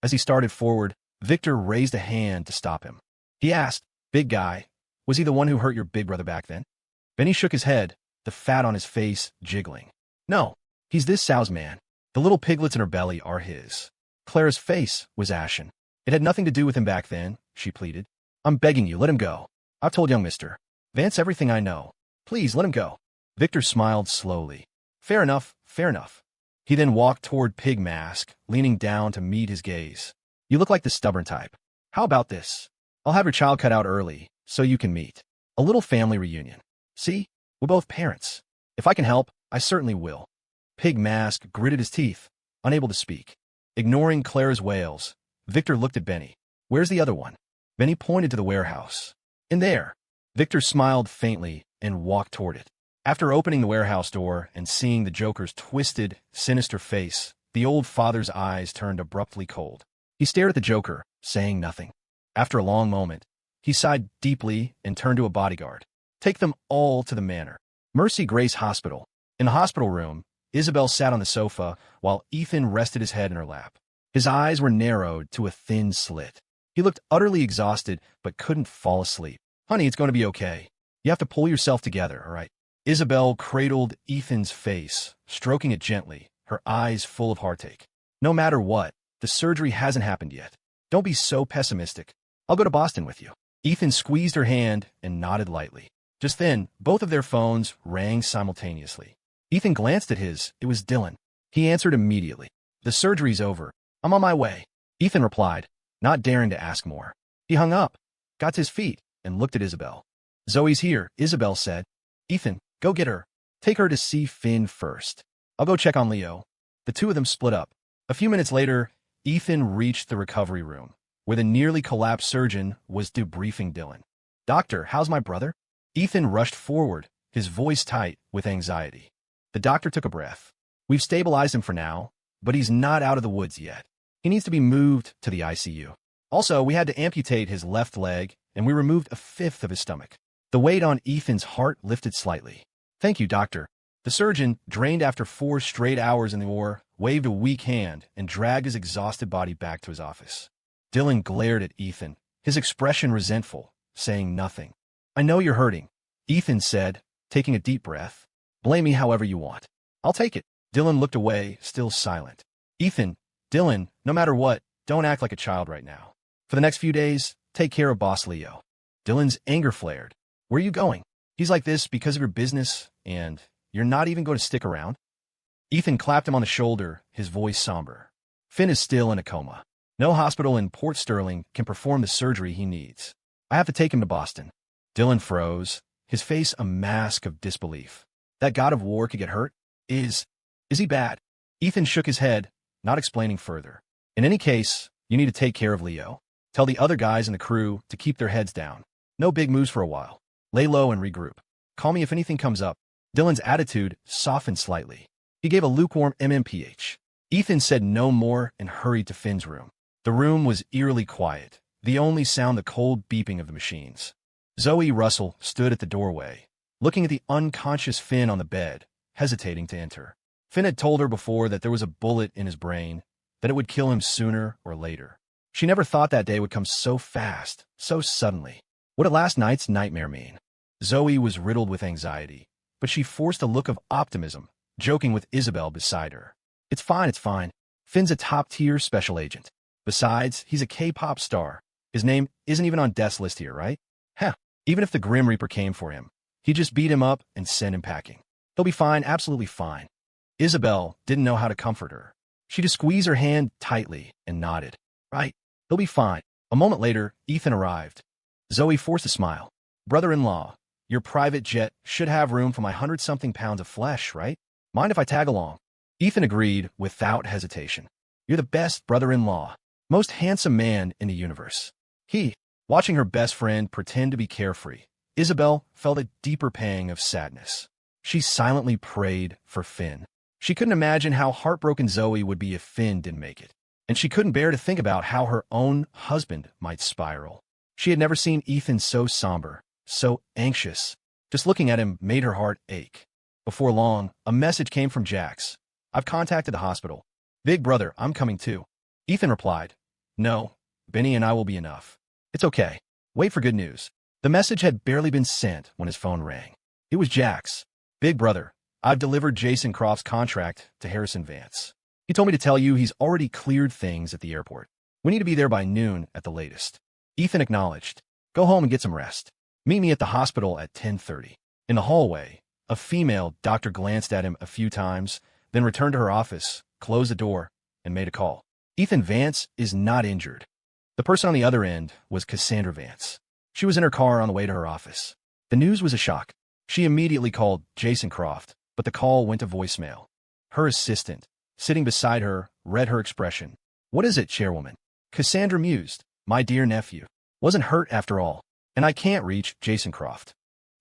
Speaker 1: As he started forward, Victor raised a hand to stop him. He asked, "Big guy, was he the one who hurt your big brother back then?" Benny shook his head, the fat on his face jiggling. "No, he's this sow's man. The little piglets in her belly are his." Clara's face was ashen. "It had nothing to do with him back then," she pleaded. "I'm begging you, let him go. I've told young Mr. Vance everything I know. Please, let him go." Victor smiled slowly. Fair enough, fair enough." He then walked toward Pig Mask, leaning down to meet his gaze. "You look like the stubborn type. How about this? I'll have your child cut out early, so you can meet. A little family reunion. See? We're both parents. If I can help, I certainly will." Pig Mask gritted his teeth, unable to speak. Ignoring Clara's wails, Victor looked at Benny. Where's the other one? Benny pointed to the warehouse. In there. Victor smiled faintly and walked toward it. After opening the warehouse door and seeing the Joker's twisted, sinister face, the old father's eyes turned abruptly cold. He stared at the Joker, saying nothing. After a long moment, he sighed deeply and turned to a bodyguard. Take them all to the manor. Mercy Grace Hospital. In the hospital room, Isabel sat on the sofa while Ethan rested his head in her lap. His eyes were narrowed to a thin slit. He looked utterly exhausted but couldn't fall asleep. Honey, it's going to be okay. You have to pull yourself together, all right? Isabel cradled Ethan's face, stroking it gently, her eyes full of heartache. No matter what, the surgery hasn't happened yet. Don't be so pessimistic. I'll go to Boston with you. Ethan squeezed her hand and nodded lightly. Just then, both of their phones rang simultaneously. Ethan glanced at his. It was Dylan. He answered immediately. The surgery's over. I'm on my way. Ethan replied, not daring to ask more. He hung up, got to his feet, and looked at Isabel. Zoe's here, Isabel said. Ethan, go get her. Take her to see Finn first. I'll go check on Leo. The two of them split up. A few minutes later, Ethan reached the recovery room, where the nearly collapsed surgeon was debriefing Dylan. Doctor, how's my brother? Ethan rushed forward, his voice tight with anxiety. The doctor took a breath. We've stabilized him for now, but he's not out of the woods yet. He needs to be moved to the ICU. Also, we had to amputate his left leg, and we removed a fifth of his stomach. The weight on Ethan's heart lifted slightly. Thank you, doctor. The surgeon, drained after 4 straight hours in the war, waved a weak hand and dragged his exhausted body back to his office. Dylan glared at Ethan, his expression resentful, saying nothing. I know you're hurting, Ethan said, taking a deep breath. Blame me however you want. I'll take it. Dylan looked away, still silent. Ethan, Dylan, no matter what, don't act like a child right now. For the next few days, take care of Boss Leo. Dylan's anger flared. Where are you going? He's like this because of your business, and you're not even going to stick around? Ethan clapped him on the shoulder, his voice somber. Finn is still in a coma. No hospital in Port Sterling can perform the surgery he needs. I have to take him to Boston. Dylan froze, his face a mask of disbelief. That god of war could get hurt? Is he bad? Ethan shook his head, not explaining further. In any case, you need to take care of Leo. Tell the other guys in the crew to keep their heads down. No big moves for a while. Lay low and regroup. Call me if anything comes up. Dylan's attitude softened slightly. He gave a lukewarm MMPH. Ethan said no more and hurried to Finn's room. The room was eerily quiet, the only sound the cold beeping of the machines. Zoe Russell stood at the doorway, looking at the unconscious Finn on the bed, hesitating to enter. Finn had told her before that there was a bullet in his brain, that it would kill him sooner or later. She never thought that day would come so fast, so suddenly. What did last night's nightmare mean? Zoe was riddled with anxiety, but she forced a look of optimism, joking with Isabel beside her. It's fine, it's fine. Finn's a top-tier special agent. Besides, he's a K-pop star. His name isn't even on death's list here, right? Heh, even if the Grim Reaper came for him, he'd just beat him up and send him packing. He'll be fine, absolutely fine. Isabel didn't know how to comfort her. She just squeezed her hand tightly and nodded. Right, he'll be fine. A moment later, Ethan arrived. Zoe forced a smile. Brother-in-law, your private jet should have room for my 100-something pounds of flesh, right? Mind if I tag along? Ethan agreed without hesitation. You're the best brother-in-law, most handsome man in the universe. Watching her best friend pretend to be carefree, Isabel felt a deeper pang of sadness. She silently prayed for Finn. She couldn't imagine how heartbroken Zoe would be if Finn didn't make it, and she couldn't bear to think about how her own husband might spiral. She had never seen Ethan so somber, so anxious. Just looking at him made her heart ache. Before long, a message came from Jax. I've contacted the hospital. Big brother, I'm coming too. Ethan replied, No, Benny and I will be enough. It's okay. Wait for good news. The message had barely been sent when his phone rang. It was Jax. Big brother, I've delivered Jason Croft's contract to Harrison Vance. He told me to tell you he's already cleared things at the airport. We need to be there by noon at the latest. Ethan acknowledged. Go home and get some rest. Meet me at the hospital at 10:30. In the hallway, a female doctor glanced at him a few times, then returned to her office, closed the door, and made a call. Ethan Vance is not injured. The person on the other end was Cassandra Vance. She was in her car on the way to her office. The news was a shock. She immediately called Jason Croft, but the call went to voicemail. Her assistant, sitting beside her, read her expression. What is it, chairwoman? Cassandra mused. My dear nephew wasn't hurt after all, and I can't reach Jason Croft.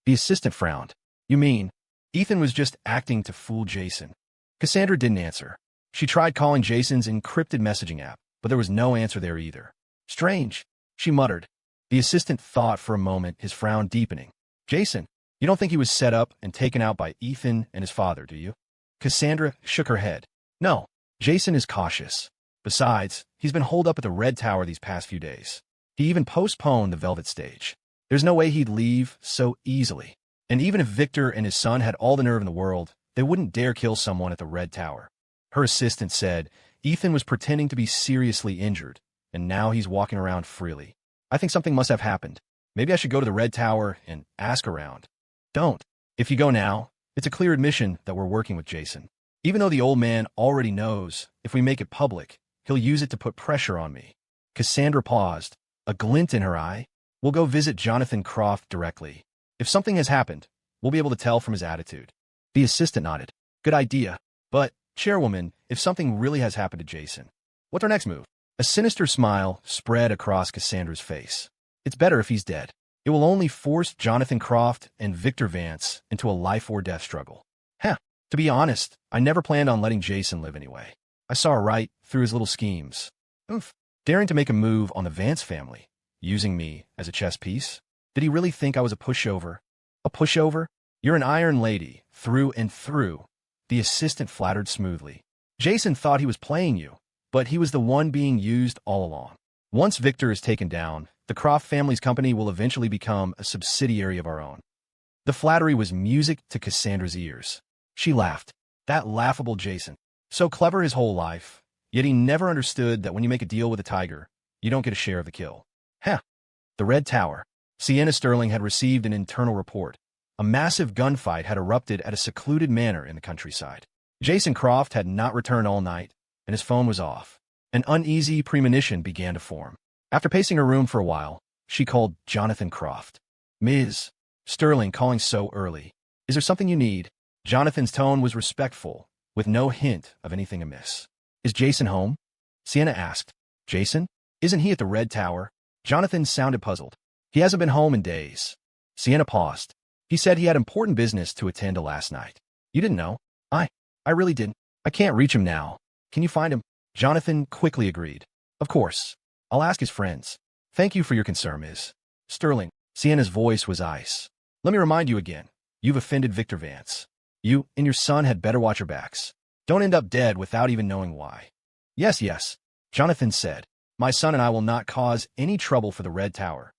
Speaker 1: The assistant frowned. You mean Ethan was just acting to fool Jason? Cassandra didn't answer. She tried calling Jason's encrypted messaging app, but there was no answer there either. Strange, she muttered. The assistant thought for a moment, his frown deepening. Jason, you don't think he was set up and taken out by Ethan and his father, do you? Cassandra shook her head. No, Jason is cautious. Besides, he's been holed up at the Red Tower these past few days. He even postponed the Velvet stage. There's no way he'd leave so easily. And even if Victor and his son had all the nerve in the world, they wouldn't dare kill someone at the Red Tower. Her assistant said Ethan was pretending to be seriously injured, and now he's walking around freely. I think something must have happened. Maybe I should go to the Red Tower and ask around. Don't. If you go now, it's a clear admission that we're working with Jason. Even though the old man already knows, if we make it public, he'll use it to put pressure on me. Cassandra paused, a glint in her eye. We'll go visit Jonathan Croft directly. If something has happened, we'll be able to tell from his attitude. The assistant nodded. Good idea. But, chairwoman, if something really has happened to Jason, what's our next move? A sinister smile spread across Cassandra's face. It's better if he's dead. It will only force Jonathan Croft and Victor Vance into a life-or-death struggle. To be honest, I never planned on letting Jason live anyway. I saw right through his little schemes. Oof. Daring to make a move on the Vance family, using me as a chess piece? Did he really think I was a pushover? A pushover? You're an iron lady, through and through. The assistant flattered smoothly. Jason thought he was playing you, but he was the one being used all along. Once Victor is taken down, the Croft family's company will eventually become a subsidiary of our own. The flattery was music to Cassandra's ears. She laughed. That laughable Jason. So clever his whole life, yet he never understood that when you make a deal with a tiger, you don't get a share of the kill. The Red Tower. Sienna Sterling had received an internal report. A massive gunfight had erupted at a secluded manor in the countryside. Jason Croft had not returned all night, and his phone was off. An uneasy premonition began to form. After pacing her room for a while, she called Jonathan Croft. Ms. Sterling calling so early. Is there something you need? Jonathan's tone was respectful, with no hint of anything amiss. Is Jason home? Sienna asked. Jason? Isn't he at the Red Tower? Jonathan sounded puzzled. He hasn't been home in days. Sienna paused. He said he had important business to attend to last night. You didn't know? I really didn't. I can't reach him now. Can you find him? Jonathan quickly agreed. Of course. I'll ask his friends. Thank you for your concern, Ms. Sterling. Sienna's voice was ice. Let me remind you again. You've offended Victor Vance. You and your son had better watch your backs. Don't end up dead without even knowing why. Yes, Jonathan said. My son and I will not cause any trouble for the Red Tower.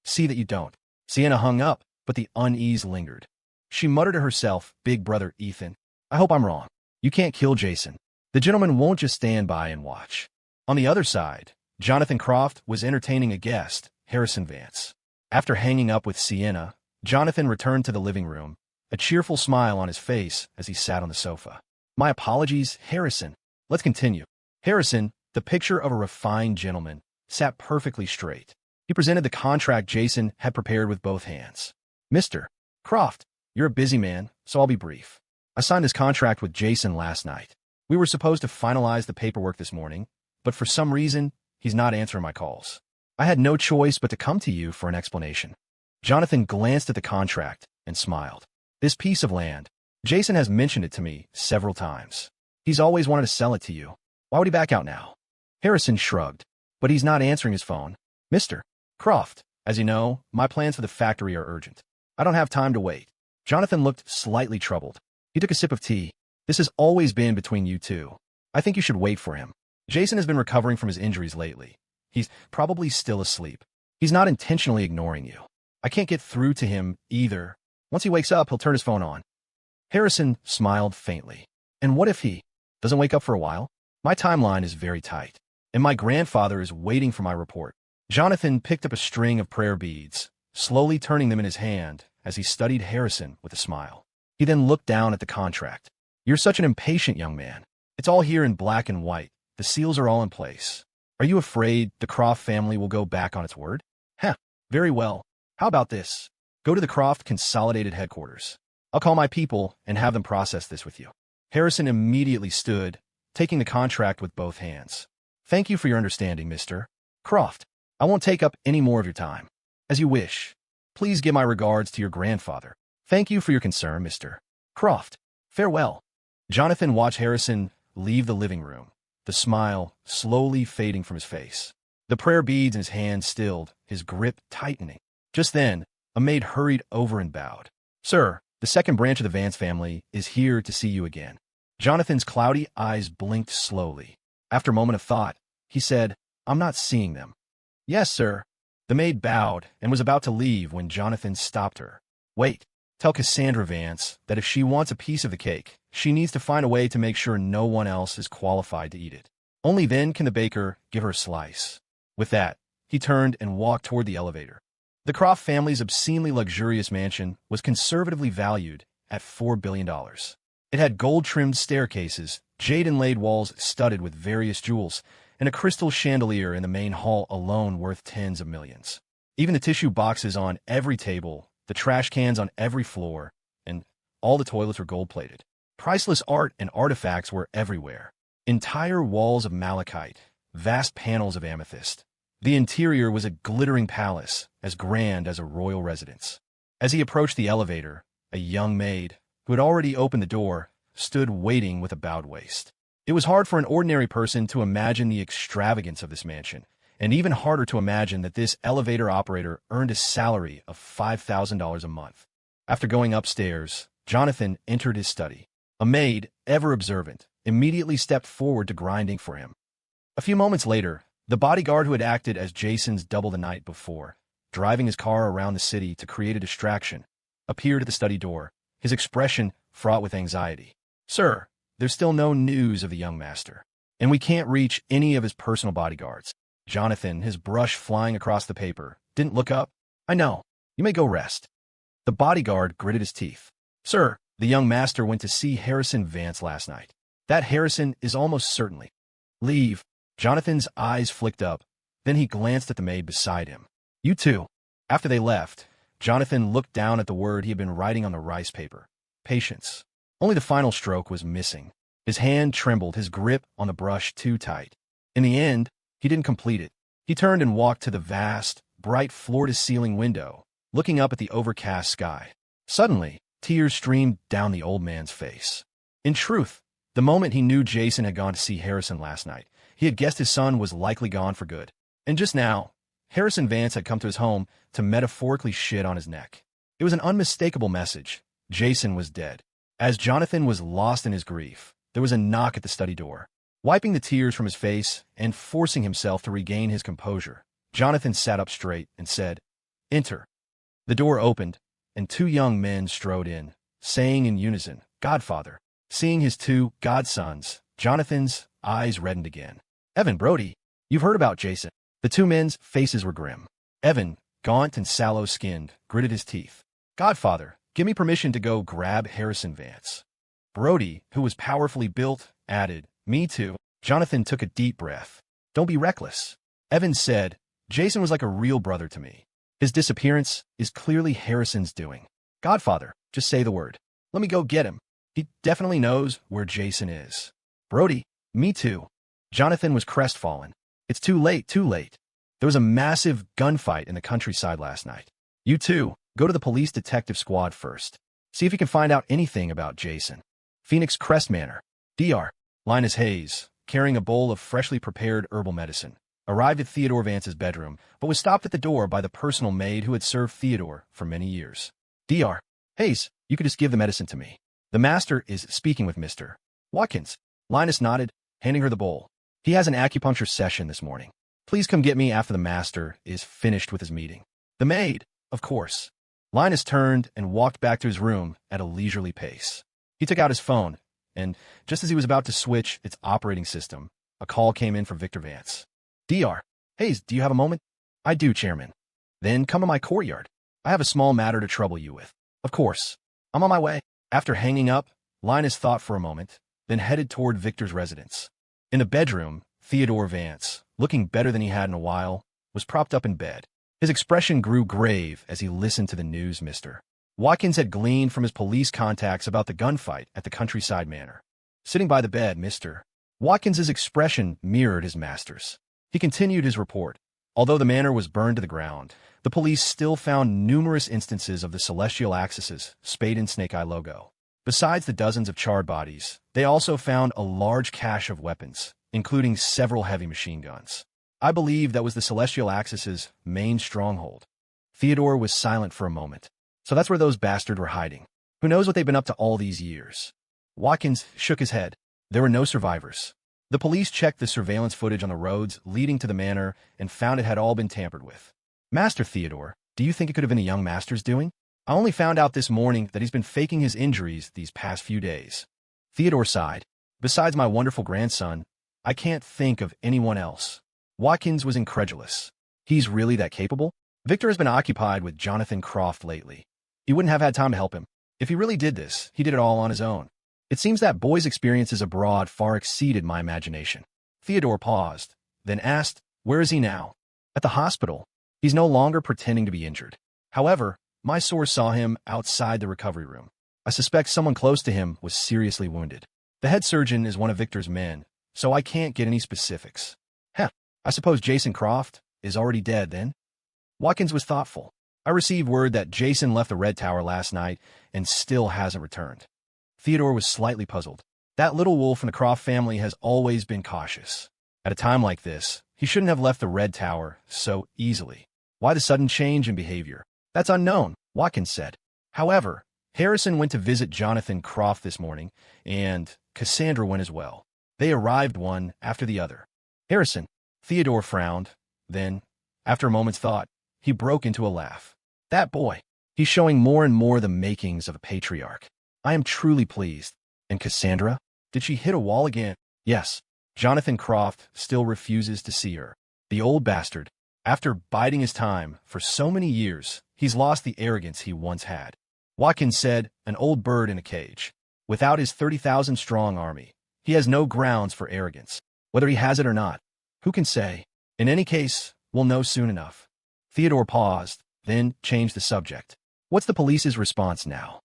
Speaker 1: See that you don't. Sienna hung up, but the unease lingered. She muttered to herself, Big brother Ethan, I hope I'm wrong. You can't kill Jason. The gentleman won't just stand by and watch. On the other side, Jonathan Croft was entertaining a guest, Harrison Vance. After hanging up with Sienna, Jonathan returned to the living room, a cheerful smile on his face as he sat on the sofa. My apologies, Harrison. Let's continue. Harrison, the picture of a refined gentleman, sat perfectly straight. He presented the contract Jason had prepared with both hands. Mr. Croft, you're a busy man, so I'll be brief. I signed this contract with Jason last night. We were supposed to finalize the paperwork this morning, but for some reason, he's not answering my calls. I had no choice but to come to you for an explanation. Jonathan glanced at the contract and smiled. This piece of land, Jason has mentioned it to me several times. He's always wanted to sell it to you. Why would he back out now? Harrison shrugged, but he's not answering his phone. Mr. Croft, as you know, my plans for the factory are urgent. I don't have time to wait. Jonathan looked slightly troubled. He took a sip of tea. This has always been between you two. I think you should wait for him. Jason has been recovering from his injuries lately. He's probably still asleep. He's not intentionally ignoring you. I can't get through to him either. Once he wakes up, he'll turn his phone on. Harrison smiled faintly. And what if he doesn't wake up for a while? My timeline is very tight, and my grandfather is waiting for my report. Jonathan picked up a string of prayer beads, slowly turning them in his hand as he studied Harrison with a smile. He then looked down at the contract. You're such an impatient young man. It's all here in black and white. The seals are all in place. Are you afraid the Croft family will go back on its word? Very well. How about this? Go to the Croft Consolidated Headquarters. I'll call my people and have them process this with you. Harrison immediately stood, taking the contract with both hands. Thank you for your understanding, Mr. Croft. I won't take up any more of your time. As you wish. Please give my regards to your grandfather. Thank you for your concern, Mr. Croft. Farewell. Jonathan watched Harrison leave the living room, the smile slowly fading from his face. The prayer beads in his hand stilled, his grip tightening. Just then, a maid hurried over and bowed. Sir, the second branch of the Vance family is here to see you again. Jonathan's cloudy eyes blinked slowly. After a moment of thought, he said, I'm not seeing them. Yes, sir. The maid bowed and was about to leave when Jonathan stopped her. Wait. Tell Cassandra Vance that if she wants a piece of the cake, she needs to find a way to make sure no one else is qualified to eat it. Only then can the baker give her a slice. With that, he turned and walked toward the elevator. The Croft family's obscenely luxurious mansion was conservatively valued at $4 billion. It had gold-trimmed staircases, jade-inlaid walls studded with various jewels, and a crystal chandelier in the main hall alone worth tens of millions. Even the tissue boxes on every table, the trash cans on every floor, and all the toilets were gold-plated. Priceless art and artifacts were everywhere. Entire walls of malachite, vast panels of amethyst. The interior was a glittering palace, as grand as a royal residence. As he approached the elevator, a young maid, who had already opened the door, stood waiting with a bowed waist. It was hard for an ordinary person to imagine the extravagance of this mansion, and even harder to imagine that this elevator operator earned a salary of $5,000 a month. After going upstairs, Jonathan entered his study. A maid, ever observant, immediately stepped forward to grinding for him. A few moments later, the bodyguard who had acted as Jason's double the night before, driving his car around the city to create a distraction, appeared at the study door, his expression fraught with anxiety. Sir, there's still no news of the young master, and we can't reach any of his personal bodyguards. Jonathan, his brush flying across the paper, didn't look up. I know. You may go rest. The bodyguard gritted his teeth. Sir, the young master went to see Harrison Vance last night. That Harrison is almost certainly. Leave. Jonathan's eyes flicked up. Then he glanced at the maid beside him. You too. After they left, Jonathan looked down at the word he had been writing on the rice paper. Patience. Only the final stroke was missing. His hand trembled, his grip on the brush too tight. In the end, he didn't complete it. He turned and walked to the vast, bright floor-to-ceiling window, looking up at the overcast sky. Suddenly, tears streamed down the old man's face. In truth, the moment he knew Jason had gone to see Harrison last night, he had guessed his son was likely gone for good. And just now, Harrison Vance had come to his home to metaphorically shit on his neck. It was an unmistakable message. Jason was dead. As Jonathan was lost in his grief, there was a knock at the study door. Wiping the tears from his face and forcing himself to regain his composure, Jonathan sat up straight and said, Enter. The door opened, and two young men strode in, saying in unison, Godfather. Seeing his two godsons, Jonathan's eyes reddened again. Evan, Brody, you've heard about Jason. The two men's faces were grim. Evan, gaunt and sallow-skinned, gritted his teeth. Godfather, give me permission to go grab Harrison Vance. Brody, who was powerfully built, added, Me too. Jonathan took a deep breath. Don't be reckless. Evan said, Jason was like a real brother to me. His disappearance is clearly Harrison's doing. Godfather, just say the word. Let me go get him. He definitely knows where Jason is. Brody, me too. Jonathan was crestfallen. It's too late, too late. There was a massive gunfight in the countryside last night. You too, go to the police detective squad first. See if you can find out anything about Jason. Phoenix Crest Manor. Dr. Linus Hayes, carrying a bowl of freshly prepared herbal medicine, arrived at Theodore Vance's bedroom, but was stopped at the door by the personal maid who had served Theodore for many years. Dr. Hayes, you could just give the medicine to me. The master is speaking with Mr. Watkins. Linus nodded, handing her the bowl. He has an acupuncture session this morning. Please come get me after the master is finished with his meeting. The maid, of course. Linus turned and walked back to his room at a leisurely pace. He took out his phone, and just as he was about to switch its operating system, a call came in from Victor Vance. Dr. Hayes, do you have a moment? I do, Chairman. Then come to my courtyard. I have a small matter to trouble you with. Of course. I'm on my way. After hanging up, Linus thought for a moment, then headed toward Victor's residence. In the bedroom, Theodore Vance, looking better than he had in a while, was propped up in bed. His expression grew grave as he listened to the news Mr. Watkins had gleaned from his police contacts about the gunfight at the countryside manor. Sitting by the bed, Mr. Watkins's expression mirrored his master's. He continued his report. Although the manor was burned to the ground, the police still found numerous instances of the celestial axis's spade and snake eye logo. Besides the dozens of charred bodies, they also found a large cache of weapons, including several heavy machine guns. I believe that was the celestial axis's main stronghold. Theodore was silent for a moment. So that's where those bastards were hiding. Who knows what they've been up to all these years? Watkins shook his head. There were no survivors. The police checked the surveillance footage on the roads leading to the manor and found it had all been tampered with. Master Theodore, do you think it could have been a young master's doing? I only found out this morning that he's been faking his injuries these past few days. Theodore sighed. Besides my wonderful grandson, I can't think of anyone else. Watkins was incredulous. He's really that capable? Victor has been occupied with Jonathan Croft lately. He wouldn't have had time to help him. If he really did this, he did it all on his own. It seems that boy's experiences abroad far exceeded my imagination. Theodore paused, then asked, where is he now? At the hospital. He's no longer pretending to be injured. However, my source saw him outside the recovery room. I suspect someone close to him was seriously wounded. The head surgeon is one of Victor's men, so I can't get any specifics. Heh, I suppose Jason Croft is already dead then? Watkins was thoughtful. I received word that Jason left the Red Tower last night and still hasn't returned. Theodore was slightly puzzled. That little wolf in the Croft family has always been cautious. At a time like this, he shouldn't have left the Red Tower so easily. Why the sudden change in behavior? That's unknown, Watkins said. However, Harrison went to visit Jonathan Croft this morning, and Cassandra went as well. They arrived one after the other. Harrison. Theodore frowned. Then, after a moment's thought, he broke into a laugh. That boy. He's showing more and more the makings of a patriarch. I am truly pleased. And Cassandra? Did she hit a wall again? Yes. Jonathan Croft still refuses to see her. The old bastard. After biding his time for so many years, he's lost the arrogance he once had. Watkins said, an old bird in a cage. Without his 30,000-strong army, he has no grounds for arrogance. Whether he has it or not, who can say? In any case, we'll know soon enough. Theodore paused, then changed the subject. What's the police's response now?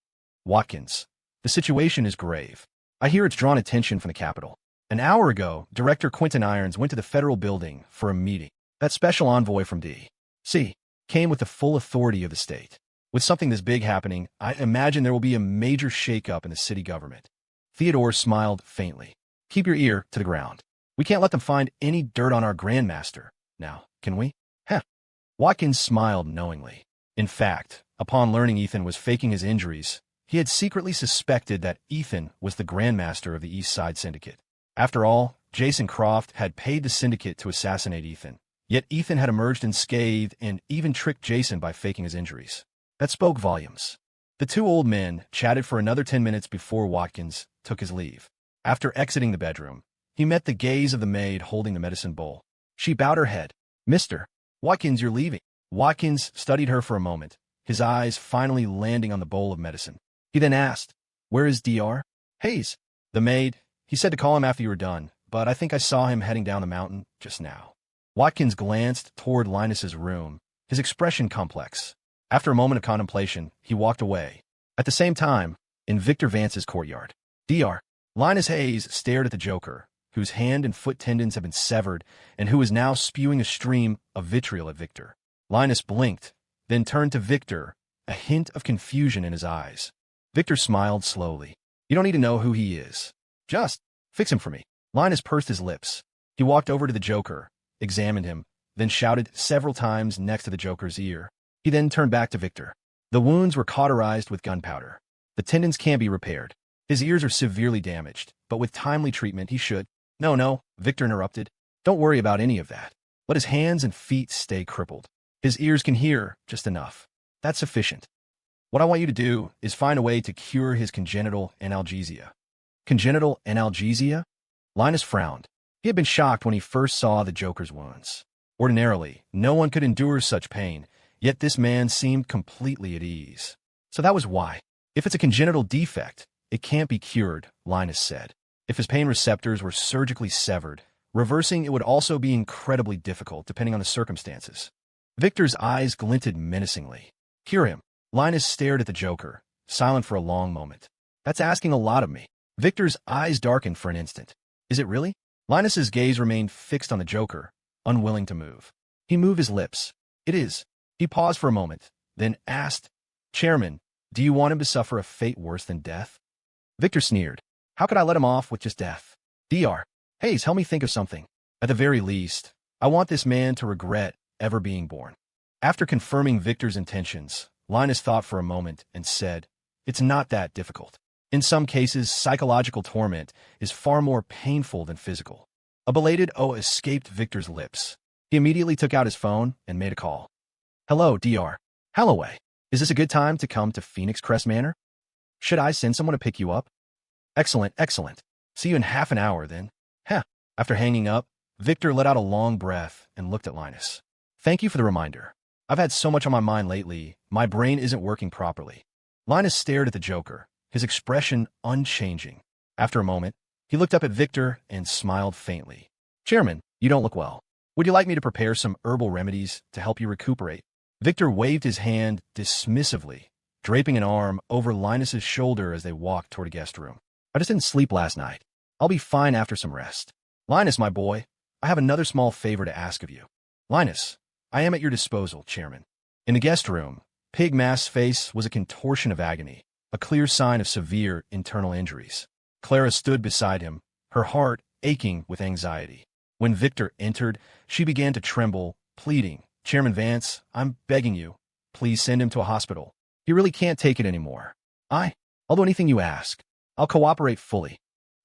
Speaker 1: Watkins. The situation is grave. I hear it's drawn attention from the Capitol. An hour ago, Director Quentin Irons went to the federal building for a meeting. That special envoy from D.C. came with the full authority of the state. With something this big happening, I imagine there will be a major shakeup in the city government. Theodore smiled faintly. Keep your ear to the ground. We can't let them find any dirt on our Grandmaster. Now, can we? Heh. Watkins smiled knowingly. In fact, upon learning Ethan was faking his injuries, he had secretly suspected that Ethan was the Grandmaster of the East Side Syndicate. After all, Jason Croft had paid the syndicate to assassinate Ethan. Yet Ethan had emerged unscathed and even tricked Jason by faking his injuries. That spoke volumes. The two old men chatted for another 10 minutes before Watkins took his leave. After exiting the bedroom, he met the gaze of the maid holding the medicine bowl. She bowed her head. Mr. Watkins, you're leaving. Watkins studied her for a moment, his eyes finally landing on the bowl of medicine. He then asked, where is Dr. Hayes? The maid. He said to call him after you were done, but I think I saw him heading down the mountain just now. Watkins glanced toward Linus's room, his expression complex. After a moment of contemplation, he walked away. At the same time, in Victor Vance's courtyard, Dr. Linus Hayes stared at the Joker, whose hand and foot tendons had been severed and who was now spewing a stream of vitriol at Victor. Linus blinked, then turned to Victor, a hint of confusion in his eyes. Victor smiled slowly. You don't need to know who he is. Just fix him for me. Linus pursed his lips. He walked over to the Joker, examined him, then shouted several times next to the Joker's ear. He then turned back to Victor. The wounds were cauterized with gunpowder. The tendons can be repaired. His ears are severely damaged, but with timely treatment he should. No, Victor interrupted. Don't worry about any of that. Let his hands and feet stay crippled. His ears can hear just enough. That's sufficient. What I want you to do is find a way to cure his congenital analgesia. Congenital analgesia? Linus frowned. He had been shocked when he first saw the Joker's wounds. Ordinarily, no one could endure such pain, yet this man seemed completely at ease. So that was why. If it's a congenital defect, it can't be cured, Linus said. If his pain receptors were surgically severed, reversing it would also be incredibly difficult depending on the circumstances. Victor's eyes glinted menacingly. Cure him. Linus stared at the Joker, silent for a long moment. That's asking a lot of me. Victor's eyes darkened for an instant. Is it really? Linus's gaze remained fixed on the Joker, unwilling to move. He moved his lips. It is. He paused for a moment, then asked, Chairman, do you want him to suffer a fate worse than death? Victor sneered. How could I let him off with just death? Dr. Hayes, help me think of something. At the very least, I want this man to regret ever being born. After confirming Victor's intentions, Linus thought for a moment and said, It's not that difficult. In some cases, psychological torment is far more painful than physical. A belated "oh" escaped Victor's lips. He immediately took out his phone and made a call. Hello, Dr. Holloway. Is this a good time to come to Phoenix Crest Manor? Should I send someone to pick you up? Excellent, excellent. See you in half an hour, then. Heh. After hanging up, Victor let out a long breath and looked at Linus. Thank you for the reminder. I've had so much on my mind lately, my brain isn't working properly. Linus stared at the Joker, his expression unchanging. After a moment, he looked up at Victor and smiled faintly. Chairman, you don't look well. Would you like me to prepare some herbal remedies to help you recuperate? Victor waved his hand dismissively, draping an arm over Linus's shoulder as they walked toward a guest room. I just didn't sleep last night. I'll be fine after some rest. Linus, my boy, I have another small favor to ask of you. Linus, I am at your disposal, Chairman. In the guest room, Pig-Mask's face was a contortion of agony, a clear sign of severe internal injuries. Clara stood beside him, her heart aching with anxiety. When Victor entered, she began to tremble, pleading, Chairman Vance, I'm begging you, please send him to a hospital. He really can't take it anymore. I'll do anything you ask. I'll cooperate fully.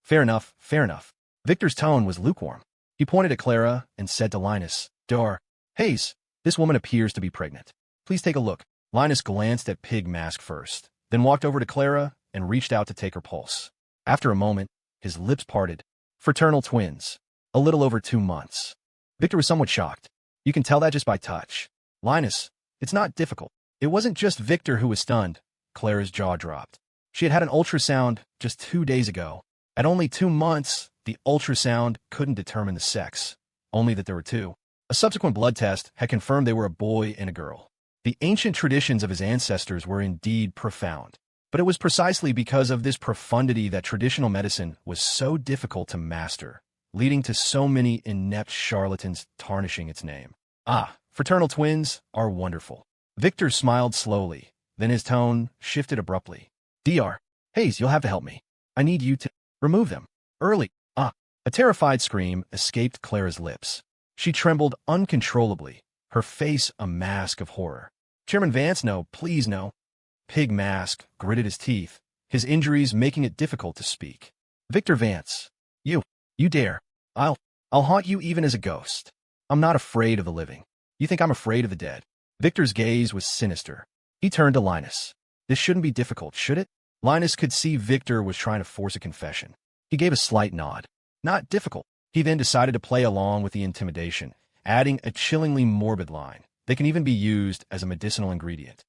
Speaker 1: Fair enough, fair enough. Victor's tone was lukewarm. He pointed at Clara and said to Linus, Dr. Hayes, this woman appears to be pregnant. Please take a look. Linus glanced at Pig-Mask first, then walked over to Clara and reached out to take her pulse. After a moment, his lips parted. Fraternal twins. A little over 2 months. Victor was somewhat shocked. You can tell that just by touch. Linus, it's not difficult. It wasn't just Victor who was stunned. Clara's jaw dropped. She had had an ultrasound just 2 days ago. At only 2 months, the ultrasound couldn't determine the sex, only that there were two. A subsequent blood test had confirmed they were a boy and a girl. The ancient traditions of his ancestors were indeed profound, but it was precisely because of this profundity that traditional medicine was so difficult to master, leading to so many inept charlatans tarnishing its name. Fraternal twins are wonderful. Victor smiled slowly, then his tone shifted abruptly. Dr. Hayes, you'll have to help me. I need you to remove them. Early. A terrified scream escaped Clara's lips. She trembled uncontrollably, her face a mask of horror. Chairman Vance, no, please no. Pig-Mask gritted his teeth, his injuries making it difficult to speak. Victor Vance, you dare. I'll haunt you even as a ghost. I'm not afraid of the living. You think I'm afraid of the dead? Victor's gaze was sinister. He turned to Linus. This shouldn't be difficult, should it? Linus could see Victor was trying to force a confession. He gave a slight nod. Not difficult. He then decided to play along with the intimidation, adding a chillingly morbid line that can even be used as a medicinal ingredient.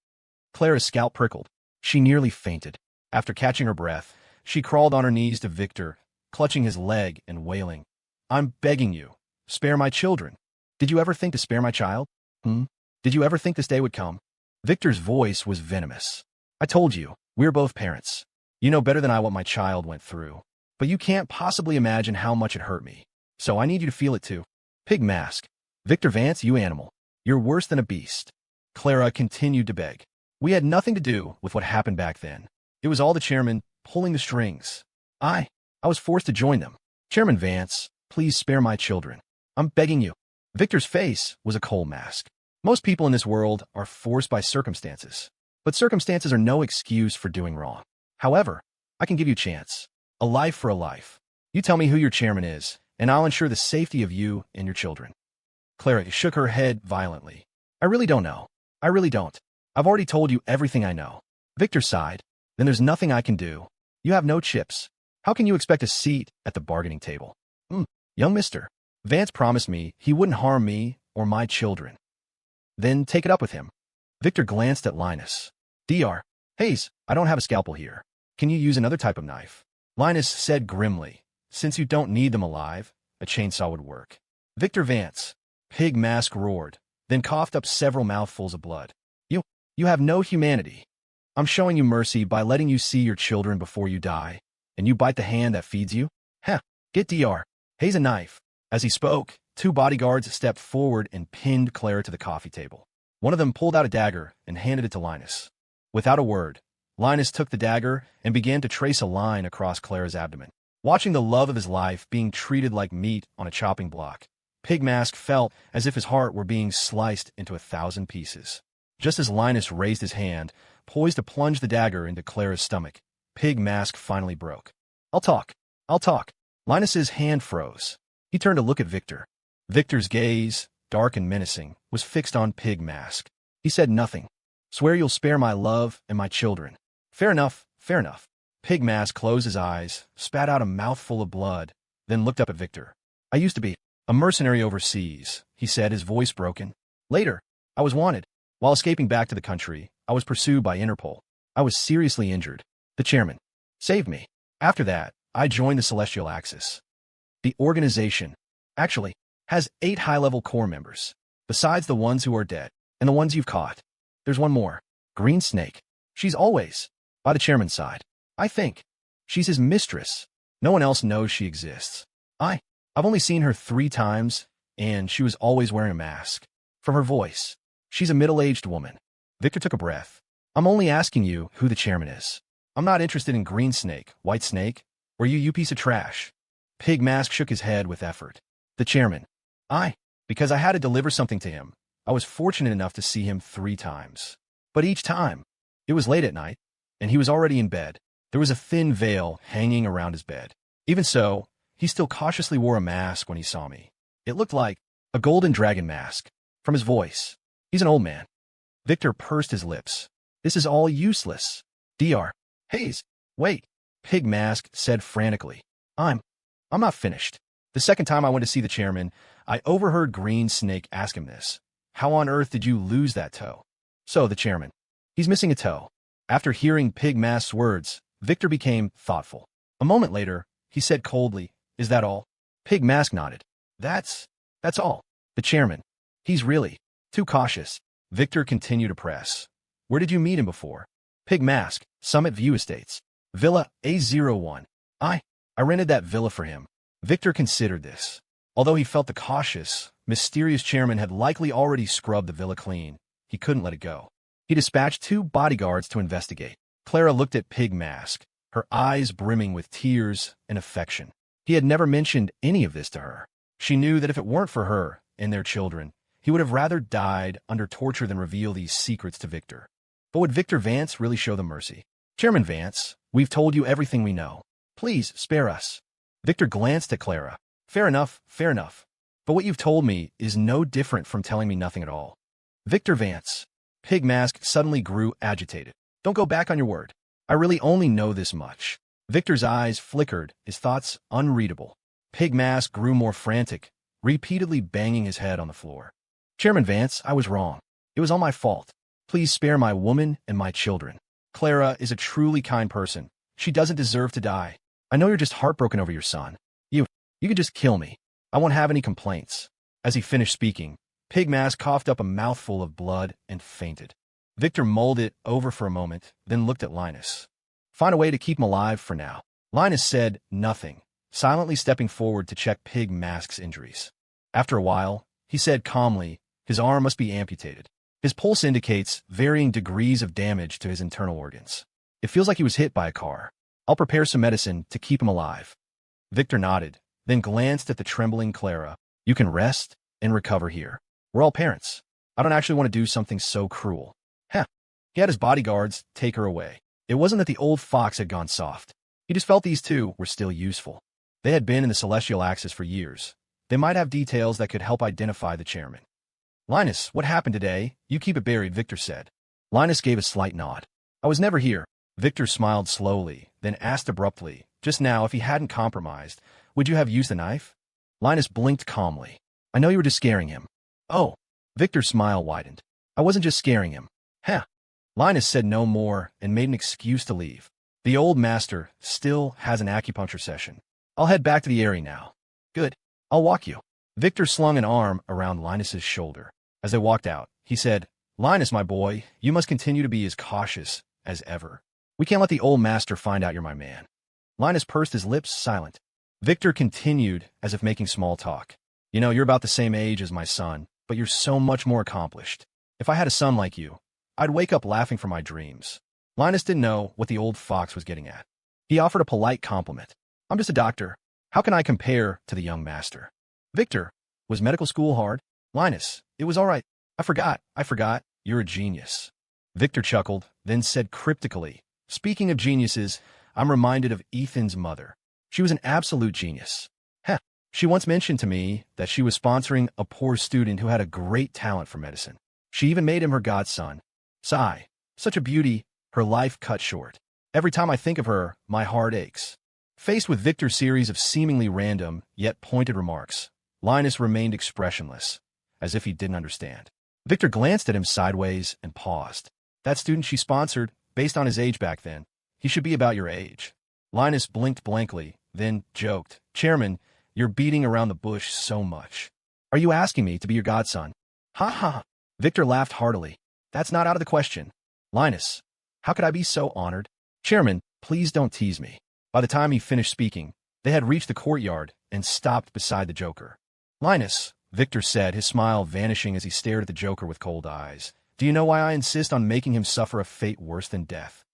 Speaker 1: Clara's scalp prickled. She nearly fainted. After catching her breath, she crawled on her knees to Victor, clutching his leg and wailing, I'm begging you, spare my children. Did you ever think to spare my child? Did you ever think this day would come? Victor's voice was venomous. I told you, we're both parents. You know better than I what my child went through. But you can't possibly imagine how much it hurt me. So I need you to feel it too. Pig-Mask. Victor Vance, you animal. You're worse than a beast. Clara continued to beg. We had nothing to do with what happened back then. It was all the chairman pulling the strings. I was forced to join them. Chairman Vance, please spare my children. I'm begging you. Victor's face was a coal mask. Most people in this world are forced by circumstances. But circumstances are no excuse for doing wrong. However, I can give you a chance. A life for a life. You tell me who your chairman is, and I'll ensure the safety of you and your children. Clara shook her head violently. I really don't know. I really don't. I've already told you everything I know. Victor sighed. Then there's nothing I can do. You have no chips. How can you expect a seat at the bargaining table? Young mister. Vance promised me he wouldn't harm me or my children. Then take it up with him. Victor glanced at Linus. Dr. Hayes, I don't have a scalpel here. Can you use another type of knife? Linus said grimly, since you don't need them alive, a chainsaw would work. Victor Vance. Pig-Mask roared, then coughed up several mouthfuls of blood. You have no humanity. I'm showing you mercy by letting you see your children before you die, and you bite the hand that feeds you? Get Dr. Hayes a knife. As he spoke, two bodyguards stepped forward and pinned Clara to the coffee table. One of them pulled out a dagger and handed it to Linus. Without a word, Linus took the dagger and began to trace a line across Clara's abdomen. Watching the love of his life being treated like meat on a chopping block, Pigmask felt as if his heart were being sliced into 1,000 pieces. Just as Linus raised his hand, poised to plunge the dagger into Clara's stomach, Pigmask finally broke. I'll talk. Linus's hand froze. He turned to look at Victor. Victor's gaze, dark and menacing, was fixed on Pigmask. He said nothing. Swear you'll spare my love and my children. Fair enough. Pigmask closed his eyes, spat out a mouthful of blood, then looked up at Victor. I used to be a mercenary overseas, he said, his voice broken. Later, I was wanted. While escaping back to the country, I was pursued by Interpol. I was seriously injured. The chairman saved me. After that, I joined the Celestial Axis. The organization, actually, has 8 high-level core members, besides the ones who are dead, and the ones you've caught. There's one more. Green Snake. She's always by the chairman's side. I think she's his mistress. No one else knows she exists. I've only seen her 3 times, and she was always wearing a mask. From her voice, she's a middle-aged woman. Victor took a breath. I'm only asking you who the chairman is. I'm not interested in Green Snake, White Snake, or you piece of trash. Pigmask shook his head with effort. The chairman. Because I had to deliver something to him. I was fortunate enough to see him 3 times. But each time, it was late at night, and he was already in bed. There was a thin veil hanging around his bed. Even so, he still cautiously wore a mask when he saw me. It looked like a golden dragon mask. From his voice, he's an old man. Victor pursed his lips. This is all useless. Dr. Hayes, wait, Pigmask said frantically. I'm not finished. The second time I went to see the chairman, I overheard Green Snake ask him this. How on earth did you lose that toe? So the chairman. He's missing a toe. After hearing Pigmask's words, Victor became thoughtful. A moment later, he said coldly, Is that all? Pigmask nodded. That's all. The chairman. He's really too cautious. Victor continued to press. Where did you meet him before? Pigmask, Summit View Estates. Villa A01. I rented that villa for him. Victor considered this. Although he felt the cautious, mysterious chairman had likely already scrubbed the villa clean, he couldn't let it go. He dispatched 2 bodyguards to investigate. Clara looked at Pigmask, her eyes brimming with tears and affection. He had never mentioned any of this to her. She knew that if it weren't for her and their children, he would have rather died under torture than reveal these secrets to Victor. But would Victor Vance really show them mercy? Chairman Vance, we've told you everything we know. Please spare us. Victor glanced at Clara. Fair enough. But what you've told me is no different from telling me nothing at all. Victor Vance. Pigmask suddenly grew agitated. Don't go back on your word. I really only know this much. Victor's eyes flickered, his thoughts unreadable. Pigmask grew more frantic, repeatedly banging his head on the floor. Chairman Vance, I was wrong. It was all my fault. Please spare my woman and my children. Clara is a truly kind person. She doesn't deserve to die. I know you're just heartbroken over your son. You could just kill me. I won't have any complaints. As he finished speaking, Pigmask coughed up a mouthful of blood and fainted. Victor mulled it over for a moment, then looked at Linus. Find a way to keep him alive for now. Linus said nothing, silently stepping forward to check Pigmask's injuries. After a while, he said calmly, his arm must be amputated. His pulse indicates varying degrees of damage to his internal organs. It feels like he was hit by a car. I'll prepare some medicine to keep him alive. Victor nodded, then glanced at the trembling Clara. You can rest and recover here. We're all parents. I don't actually want to do something so cruel. He had his bodyguards take her away. It wasn't that the old fox had gone soft. He just felt these 2 were still useful. They had been in the Celestial Axis for years. They might have details that could help identify the chairman. Linus, what happened today? You keep it buried, Victor said. Linus gave a slight nod. I was never here. Victor smiled slowly, then asked abruptly, just now, if he hadn't compromised, would you have used the knife? Linus blinked calmly. I know you were just scaring him. Oh. Victor's smile widened. I wasn't just scaring him. Linus said no more and made an excuse to leave. The old master still has an acupuncture session. I'll head back to the area now. Good. I'll walk you. Victor slung an arm around Linus's shoulder. As they walked out, he said, Linus, my boy, you must continue to be as cautious as ever. We can't let the old master find out you're my man. Linus pursed his lips, silent. Victor continued as if making small talk. You know, you're about the same age as my son, but you're so much more accomplished. If I had a son like you, I'd wake up laughing from my dreams. Linus didn't know what the old fox was getting at. He offered a polite compliment. I'm just a doctor. How can I compare to the young master? Victor, was medical school hard? Linus, it was all right. I forgot. You're a genius. Victor chuckled, then said cryptically, speaking of geniuses, I'm reminded of Ethan's mother. She was an absolute genius. Heh, she once mentioned to me that she was sponsoring a poor student who had a great talent for medicine. She even made him her godson. Sigh, such a beauty, her life cut short. Every time I think of her, my heart aches. Faced with Victor's series of seemingly random, yet pointed remarks, Linus remained expressionless, as if he didn't understand. Victor glanced at him sideways and paused. That student she sponsored, based on his age back then, he should be about your age. Linus blinked blankly, then joked, Chairman, you're beating around the bush so much. Are you asking me to be your godson? Ha ha. Victor laughed heartily. That's not out of the question. Linus, how could I be so honored? Chairman, please don't tease me. By the time he finished speaking, they had reached the courtyard and stopped beside the Joker. Linus, Victor said, his smile vanishing as he stared at the Joker with cold eyes. Do you know why I insist on making him suffer a fate worse than death?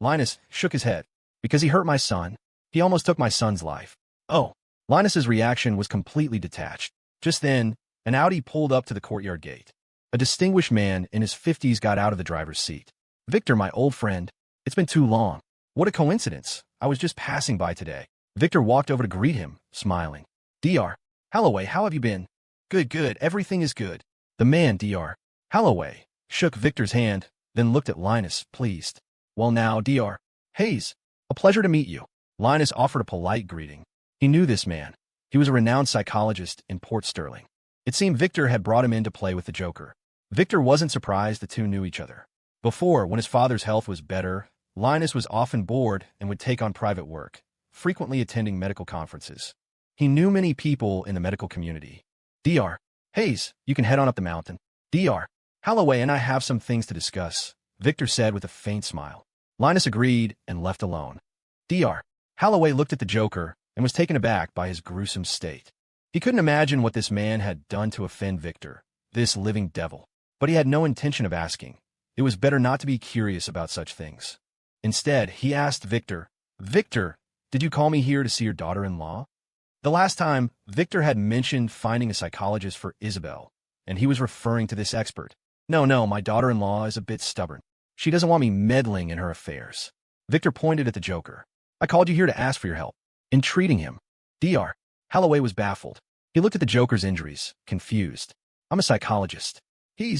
Speaker 1: Linus shook his head. Because he hurt my son. He almost took my son's life. Oh. Linus's reaction was completely detached. Just then, an Audi pulled up to the courtyard gate. A distinguished man in his 50s got out of the driver's seat. Victor, my old friend. It's been too long. What a coincidence. I was just passing by today. Victor walked over to greet him, smiling. Dr. Holloway, how have you been? Good. Everything is good. The man, Dr. Holloway, shook Victor's hand, then looked at Linus, pleased. Well now, Dr. Hayes, a pleasure to meet you. Linus offered a polite greeting. He knew this man. He was a renowned psychologist in Port Sterling. It seemed Victor had brought him in to play with the Joker. Victor wasn't surprised the two knew each other. Before, when his father's health was better, Linus was often bored and would take on private work, frequently attending medical conferences. He knew many people in the medical community. Dr. Hayes, you can head on up the mountain. Dr. Holloway and I have some things to discuss, Victor said with a faint smile. Linus agreed and left alone. Dr. Holloway looked at the Joker and was taken aback by his gruesome state. He couldn't imagine what this man had done to offend Victor, this living devil. But he had no intention of asking. It was better not to be curious about such things. Instead, he asked Victor, Victor, did you call me here to see your daughter-in-law? The last time, Victor had mentioned finding a psychologist for Isabel, and he was referring to this expert. No, my daughter-in-law is a bit stubborn. She doesn't want me meddling in her affairs. Victor pointed at the Joker. I called you here to ask for your help. In treating him. Dr. Holloway was baffled. He looked at the Joker's injuries, confused. I'm a psychologist. He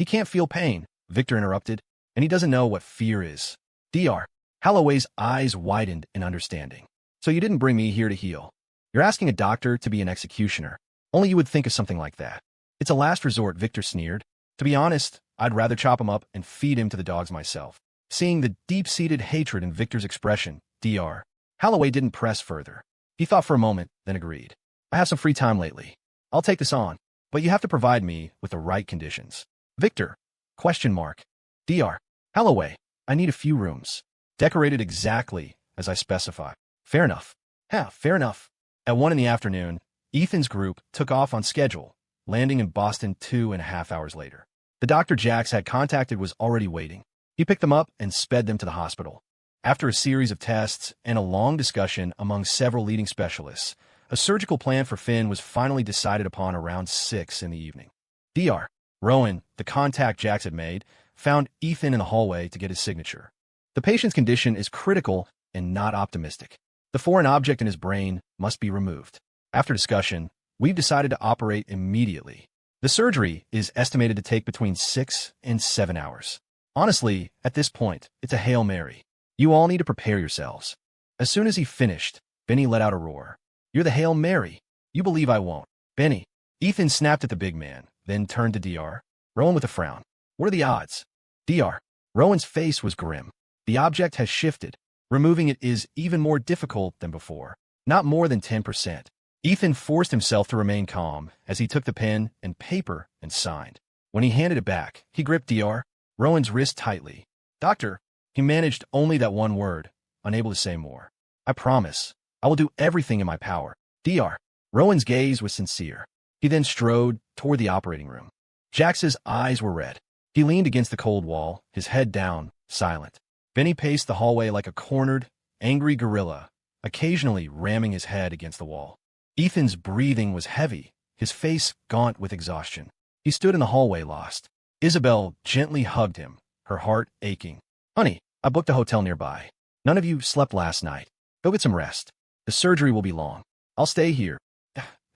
Speaker 1: can't feel pain, Victor interrupted, and he doesn't know what fear is. Dr. Holloway's eyes widened in understanding. So you didn't bring me here to heal. You're asking a doctor to be an executioner. Only you would think of something like that. It's a last resort, Victor sneered. To be honest, I'd rather chop him up and feed him to the dogs myself. Seeing the deep-seated hatred in Victor's expression, Dr. Holloway didn't press further. He thought for a moment, then agreed. I have some free time lately. I'll take this on, but you have to provide me with the right conditions. Victor? ? Dr. Holloway, I need a few rooms. Decorated exactly as I specify. Fair enough. Fair enough. At 1 p.m, Ethan's group took off on schedule, landing in Boston 2.5 hours later. The doctor Jax had contacted was already waiting. He picked them up and sped them to the hospital. After a series of tests and a long discussion among several leading specialists, a surgical plan for Finn was finally decided upon around 6 p.m. Dr. Rowan, the contact Jax had made, found Ethan in the hallway to get his signature. The patient's condition is critical and not optimistic. The foreign object in his brain must be removed. After discussion, we've decided to operate immediately. The surgery is estimated to take between 6 and 7 hours. Honestly, at this point, it's a Hail Mary. You all need to prepare yourselves. As soon as he finished, Benny let out a roar. You're the Hail Mary. You believe I won't. Benny. Ethan snapped at the big man, then turned to Dr. Rowan with a frown. What are the odds? Dr. Rowan's face was grim. The object has shifted. Removing it is even more difficult than before. Not more than 10%. Ethan forced himself to remain calm as he took the pen and paper and signed. When he handed it back, he gripped Dr. Rowan's wrist tightly. Doctor, he managed only that one word, unable to say more. I promise. I will do everything in my power. Dr. Rowan's gaze was sincere. He then strode toward the operating room. Jax's eyes were red. He leaned against the cold wall, his head down, silent. Benny paced the hallway like a cornered, angry gorilla, occasionally ramming his head against the wall. Ethan's breathing was heavy, his face gaunt with exhaustion. He stood in the hallway lost. Isabel gently hugged him, her heart aching. Honey, I booked a hotel nearby. None of you slept last night. Go get some rest. The surgery will be long. I'll stay here,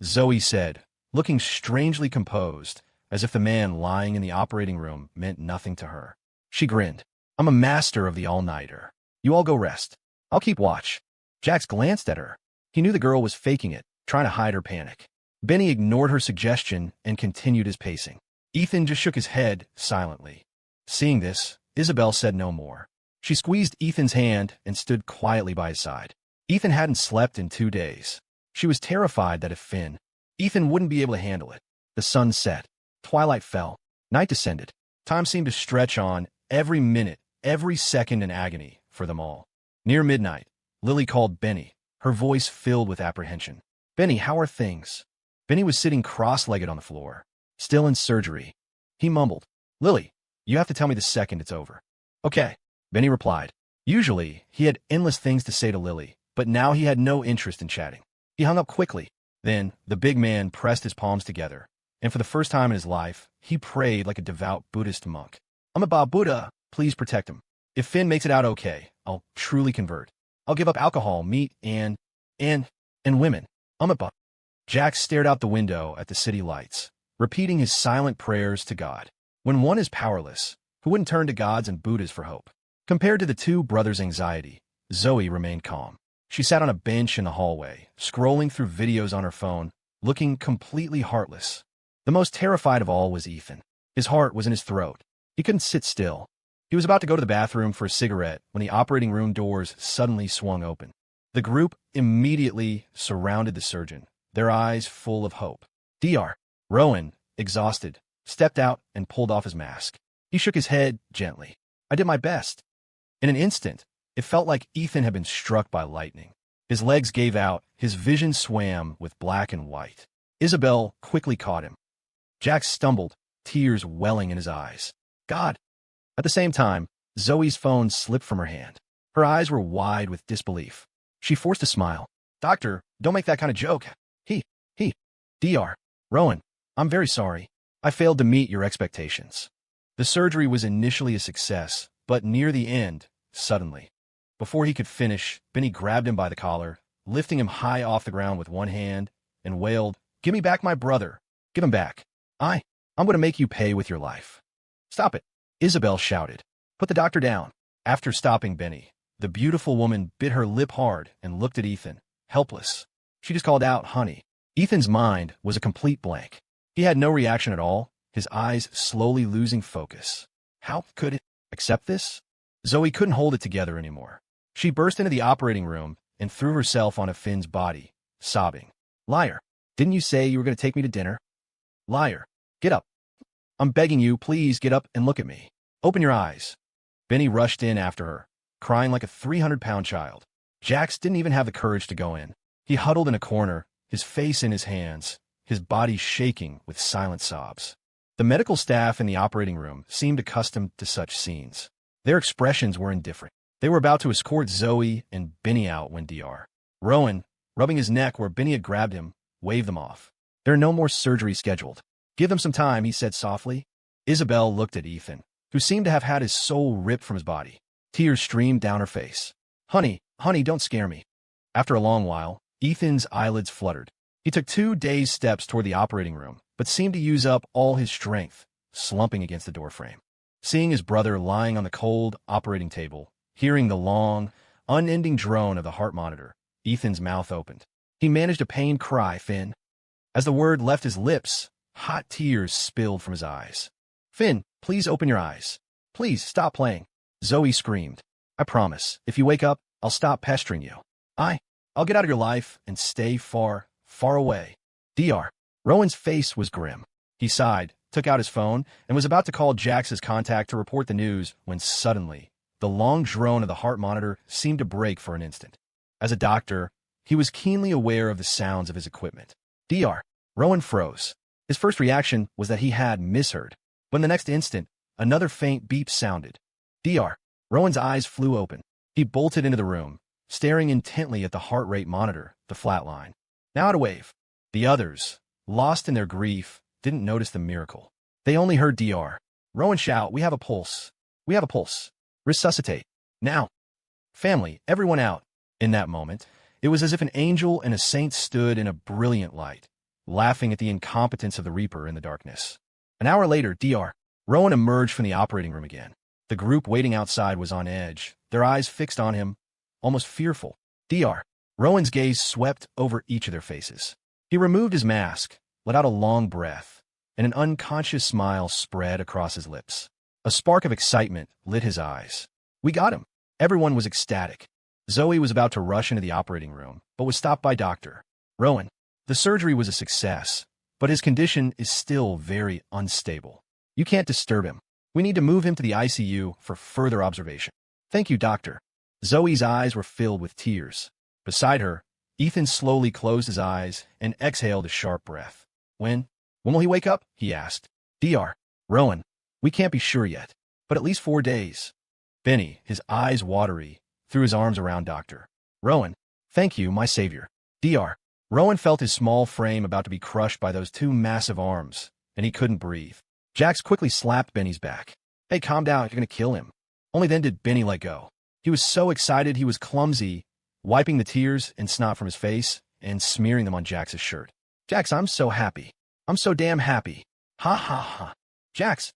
Speaker 1: Zoe said, looking strangely composed, as if the man lying in the operating room meant nothing to her. She grinned. I'm a master of the all-nighter. You all go rest. I'll keep watch. Jax glanced at her. He knew the girl was faking it, trying to hide her panic. Benny ignored her suggestion and continued his pacing. Ethan just shook his head silently. Seeing this, Isabel said no more. She squeezed Ethan's hand and stood quietly by his side. Ethan hadn't slept in 2 days. She was terrified that if Ethan wouldn't be able to handle it. The sun set. Twilight fell. Night descended. Time seemed to stretch on, every minute, every second in agony for them all. Near midnight, Lily called Benny, her voice filled with apprehension. Benny, how are things? Benny was sitting cross-legged on the floor, still in surgery. He mumbled, Lily, you have to tell me the second it's over. Okay, Benny replied. Usually, he had endless things to say to Lily, but now he had no interest in chatting. He hung up quickly. Then, the big man pressed his palms together, and for the first time in his life, he prayed like a devout Buddhist monk. Amba Buddha, please protect him. If Finn makes it out okay, I'll truly convert. I'll give up alcohol, meat, and women. Amba. Jax stared out the window at the city lights, repeating his silent prayers to God. When one is powerless, who wouldn't turn to gods and Buddhas for hope? Compared to the two brothers' anxiety, Zoe remained calm. She sat on a bench in the hallway, scrolling through videos on her phone, looking completely heartless. The most terrified of all was Ethan. His heart was in his throat. He couldn't sit still. He was about to go to the bathroom for a cigarette when the operating room doors suddenly swung open. The group immediately surrounded the surgeon, their eyes full of hope. Dr. Rowan, exhausted, stepped out and pulled off his mask. He shook his head gently. I did my best. In an instant, it felt like Ethan had been struck by lightning. His legs gave out, his vision swam with black and white. Isabel quickly caught him. Jax stumbled, tears welling in his eyes. God! At the same time, Zoe's phone slipped from her hand. Her eyes were wide with disbelief. She forced a smile. Doctor, don't make that kind of joke. Dr. Rowan, I'm very sorry. I failed to meet your expectations. The surgery was initially a success, but near the end, suddenly. Before he could finish, Benny grabbed him by the collar, lifting him high off the ground with one hand, and wailed, Give me back my brother. Give him back. I'm going to make you pay with your life. Stop it, Isabel shouted. Put the doctor down. After stopping Benny, the beautiful woman bit her lip hard and looked at Ethan, helpless. She just called out, honey. Ethan's mind was a complete blank. He had no reaction at all, his eyes slowly losing focus. How could it accept this? Zoe couldn't hold it together anymore. She burst into the operating room and threw herself onto Finn's body, sobbing. Liar, didn't you say you were going to take me to dinner? Liar, get up. I'm begging you, please get up and look at me. Open your eyes. Benny rushed in after her, crying like a 300-pound child. Jax didn't even have the courage to go in. He huddled in a corner, his face in his hands, his body shaking with silent sobs. The medical staff in the operating room seemed accustomed to such scenes. Their expressions were indifferent. They were about to escort Zoe and Benny out when Dr. Rowan, rubbing his neck where Benny had grabbed him, waved them off. There are no more surgeries scheduled. Give them some time, he said softly. Isabel looked at Ethan, who seemed to have had his soul ripped from his body. Tears streamed down her face. Honey, don't scare me. After a long while, Ethan's eyelids fluttered. He took 2 dazed steps toward the operating room, but seemed to use up all his strength, slumping against the doorframe. Seeing his brother lying on the cold operating table, hearing the long, unending drone of the heart monitor, Ethan's mouth opened. He managed a pained cry, Finn. As the word left his lips, hot tears spilled from his eyes. Finn, please open your eyes. Please stop playing. Zoe screamed. I promise, if you wake up, I'll stop pestering you. I'll get out of your life and stay far, far away. Dr. Rowan's face was grim. He sighed, took out his phone, and was about to call Jax's contact to report the news when suddenly, the long drone of the heart monitor seemed to break for an instant. As a doctor, he was keenly aware of the sounds of his equipment. Dr. Rowan froze. His first reaction was that he had misheard. But in the next instant, another faint beep sounded. Dr. Rowan's eyes flew open. He bolted into the room, staring intently at the heart rate monitor, the flat line. Now at a wave. The others, lost in their grief, didn't notice the miracle. They only heard Dr. Rowan shout, "We have a pulse. We have a pulse. Resuscitate. Now." Family, everyone out. In that moment, it was as if an angel and a saint stood in a brilliant light, laughing at the incompetence of the Reaper in the darkness. An hour later, Dr. Rowan emerged from the operating room again. The group waiting outside was on edge, their eyes fixed on him, almost fearful. Dr. Rowan's gaze swept over each of their faces. He removed his mask, let out a long breath, and an unconscious smile spread across his lips. A spark of excitement lit his eyes. "We got him." Everyone was ecstatic. Zoe was about to rush into the operating room, but was stopped by Dr. Rowan. The surgery was a success, but his condition is still very unstable. You can't disturb him. We need to move him to the ICU for further observation. Thank you, doctor. Zoe's eyes were filled with tears. Beside her, Ethan slowly closed his eyes and exhaled a sharp breath. When will he wake up? He asked. Dr. Rowan, we can't be sure yet, but at least 4 days. Benny, his eyes watery, threw his arms around Dr. Rowan. Thank you, my savior. Dr. Rowan felt his small frame about to be crushed by those 2 massive arms, and he couldn't breathe. Jax quickly slapped Benny's back. Hey, calm down, you're gonna kill him. Only then did Benny let go. He was so excited he was clumsy, wiping the tears and snot from his face and smearing them on Jax's shirt. Jax, I'm so happy. I'm so damn happy. Ha ha ha. Jax.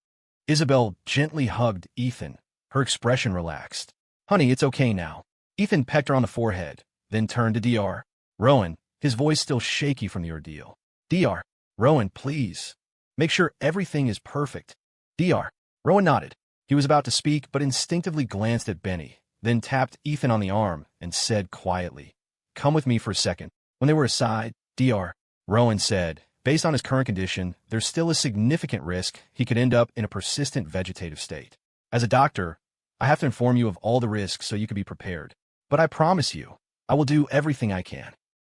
Speaker 1: Isabel gently hugged Ethan. Her expression relaxed. Honey, it's okay now. Ethan pecked her on the forehead, then turned to Dr. Rowan, his voice still shaky from the ordeal. Dr. Rowan, please. Make sure everything is perfect. Dr. Rowan nodded. He was about to speak, but instinctively glanced at Benny, then tapped Ethan on the arm and said quietly, Come with me for a second. When they were aside, Dr. Rowan said, based on his current condition, there's still a significant risk he could end up in a persistent vegetative state. As a doctor, I have to inform you of all the risks so you can be prepared. But I promise you, I will do everything I can.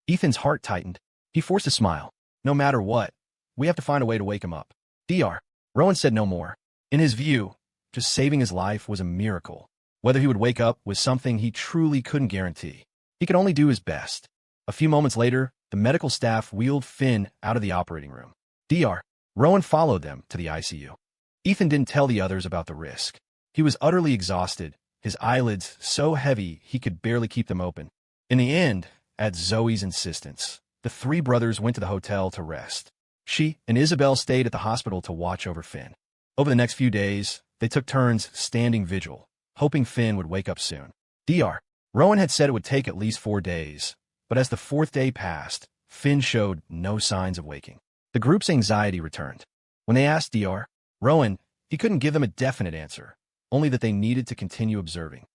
Speaker 1: Ethan's heart tightened. He forced a smile. No matter what, we have to find a way to wake him up. Dr. Rowan said no more. In his view, just saving his life was a miracle. Whether he would wake up was something he truly couldn't guarantee. He could only do his best. A few moments later, the medical staff wheeled Finn out of the operating room. Dr. Rowan followed them to the ICU. Ethan didn't tell the others about the risk. He was utterly exhausted, his eyelids so heavy he could barely keep them open. In the end, at Zoe's insistence, the 3 brothers went to the hotel to rest. She and Isabel stayed at the hospital to watch over Finn. Over the next few days, they took turns standing vigil, hoping Finn would wake up soon. Dr. Rowan had said it would take at least 4 days, but as the 4th day passed, Finn showed no signs of waking. The group's anxiety returned. When they asked Dr. Rowan, he couldn't give them a definite answer, only that they needed to continue observing.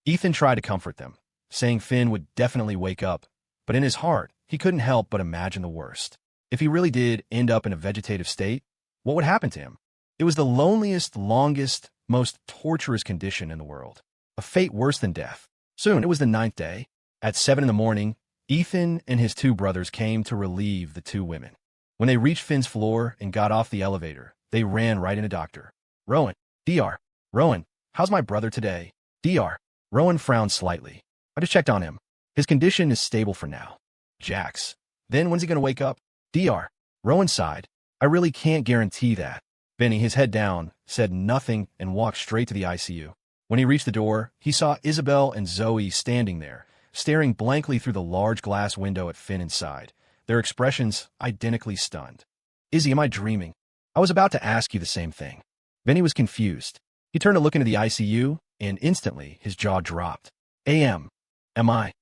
Speaker 1: Ethan tried to comfort them, saying Finn would definitely wake up, but in his heart, he couldn't help but imagine the worst. If he really did end up in a vegetative state, what would happen to him? It was the loneliest, longest, most torturous condition in the world. A fate worse than death. Soon, it was the 9th day. At 7 in the morning, Ethan and his 2 brothers came to relieve the 2 women. When they reached Finn's floor and got off the elevator, they ran right into Dr. Rowan. Dr. Rowan, how's my brother today? Dr. Rowan frowned slightly. I just checked on him. His condition is stable for now. Jax. Then when's he going to wake up? Dr. Rowan sighed. I really can't guarantee that. Benny, his head down, said nothing and walked straight to the ICU. When he reached the door, he saw Isabel and Zoe standing there, staring blankly through the large glass window at Finn inside, their expressions identically stunned. Izzy, am I dreaming? I was about to ask you the same thing. Benny was confused. He turned to look into the ICU, and instantly his jaw dropped. Am I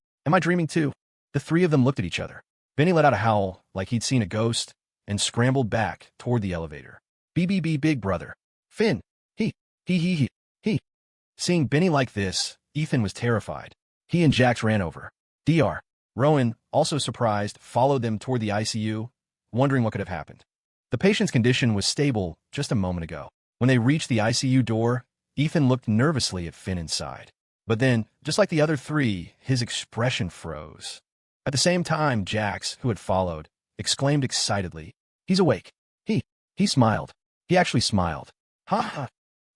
Speaker 1: dreaming too? The 3 of them looked at each other. Benny let out a howl like he'd seen a ghost and scrambled back toward the elevator. BBB big brother. Finn. He. Seeing Benny like this, Ethan was terrified. He and Jax ran over. Dr. Rowan, also surprised, followed them toward the ICU, wondering what could have happened. The patient's condition was stable just a moment ago. When they reached the ICU door, Ethan looked nervously at Finn inside. But then, just like the other 3, his expression froze. At the same time, Jax, who had followed, exclaimed excitedly, "He's awake." He smiled. He actually smiled. Ha ha.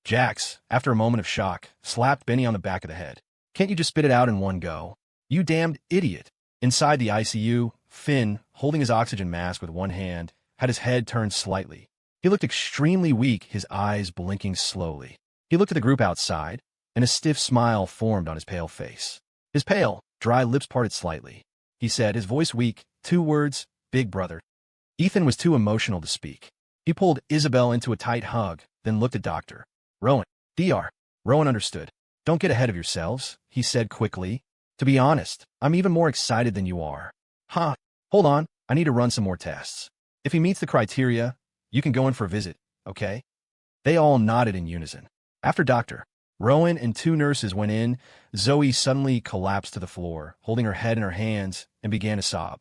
Speaker 1: Jax, after a moment of shock, slapped Benny on the back of the head. "Can't you just spit it out in one go? You damned idiot." Inside the ICU, Finn, holding his oxygen mask with one hand, had his head turned slightly. He looked extremely weak, his eyes blinking slowly. He looked at the group outside, and a stiff smile formed on his pale face. His pale, dry lips parted slightly. He said, his voice weak, 2 words, "Big brother." Ethan was too emotional to speak. He pulled Isabel into a tight hug, then looked at Dr. Rowan. Dr. Rowan understood. "Don't get ahead of yourselves," he said quickly. "To be honest, I'm even more excited than you are." "Huh, hold on, I need to run some more tests. If he meets the criteria, you can go in for a visit, okay?" They all nodded in unison. After Dr. Rowan and 2 nurses went in, Zoe suddenly collapsed to the floor, holding her head in her hands, and began to sob.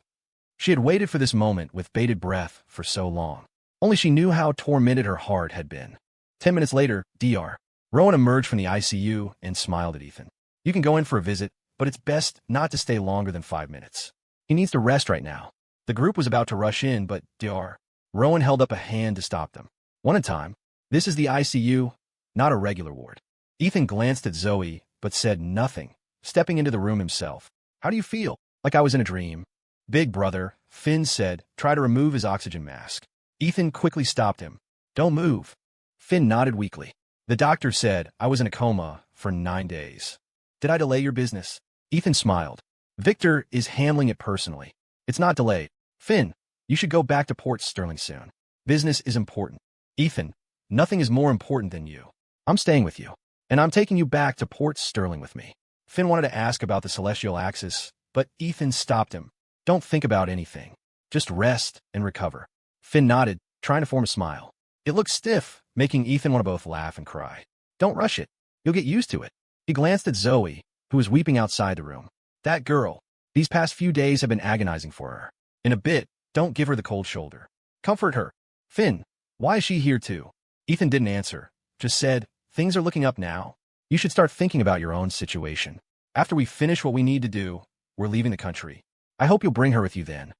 Speaker 1: She had waited for this moment with bated breath for so long. Only she knew how tormented her heart had been. 10 minutes later, Dr. Rowan emerged from the ICU and smiled at Ethan. "You can go in for a visit, but it's best not to stay longer than 5 minutes. He needs to rest right now." The group was about to rush in, but Dr. Rowan held up a hand to stop them. "One at a time. This is the ICU, not a regular ward." Ethan glanced at Zoe, but said nothing, stepping into the room himself. "How do you feel?" "Like I was in a dream." "Big brother," Finn said, try to remove his oxygen mask. Ethan quickly stopped him. "Don't move." Finn nodded weakly. "The doctor said I was in a coma for 9 days. Did I delay your business?" Ethan smiled. "Victor is handling it personally. It's not delayed." "Finn, you should go back to Port Sterling soon. Business is important." "Ethan, nothing is more important than you. I'm staying with you, and I'm taking you back to Port Sterling with me." Finn wanted to ask about the celestial axis, but Ethan stopped him. "Don't think about anything. Just rest and recover." Finn nodded, trying to form a smile. It looked stiff, making Ethan want to both laugh and cry. "Don't rush it. You'll get used to it." He glanced at Zoe, who was weeping outside the room. "That girl. These past few days have been agonizing for her. In a bit, don't give her the cold shoulder. Comfort her." "Finn, why is she here too?" Ethan didn't answer, just said, "Things are looking up now. You should start thinking about your own situation. After we finish what we need to do, we're leaving the country. I hope you'll bring her with you then."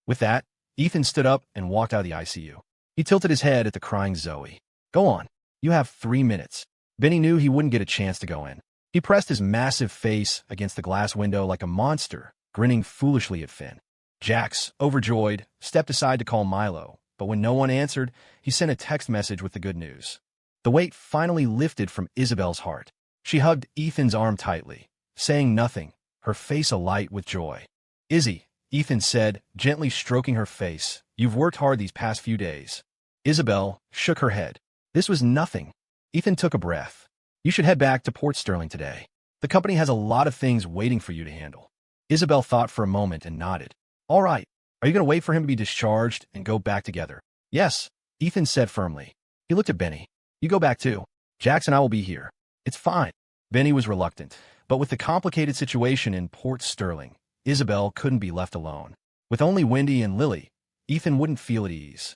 Speaker 1: With that, Ethan stood up and walked out of the ICU. He tilted his head at the crying Zoe. "Go on. You have 3 minutes." Benny knew he wouldn't get a chance to go in. He pressed his massive face against the glass window like a monster, grinning foolishly at Finn. Jax, overjoyed, stepped aside to call Milo, but when no one answered, he sent a text message with the good news. The weight finally lifted from Isabel's heart. She hugged Ethan's arm tightly, saying nothing, her face alight with joy. "Izzy," Ethan said, gently stroking her face, "you've worked hard these past few days." Isabel shook her head. "This was nothing." Ethan took a breath. "You should head back to Port Sterling today. The company has a lot of things waiting for you to handle." Isabel thought for a moment and nodded. "All right. Are you going to wait for him to be discharged and go back together?" "Yes," Ethan said firmly. He looked at Benny. "You go back too. Jax and I will be here." "It's fine." Benny was reluctant, but with the complicated situation in Port Sterling, Isabel couldn't be left alone. With only Wendy and Lily, Ethan wouldn't feel at ease.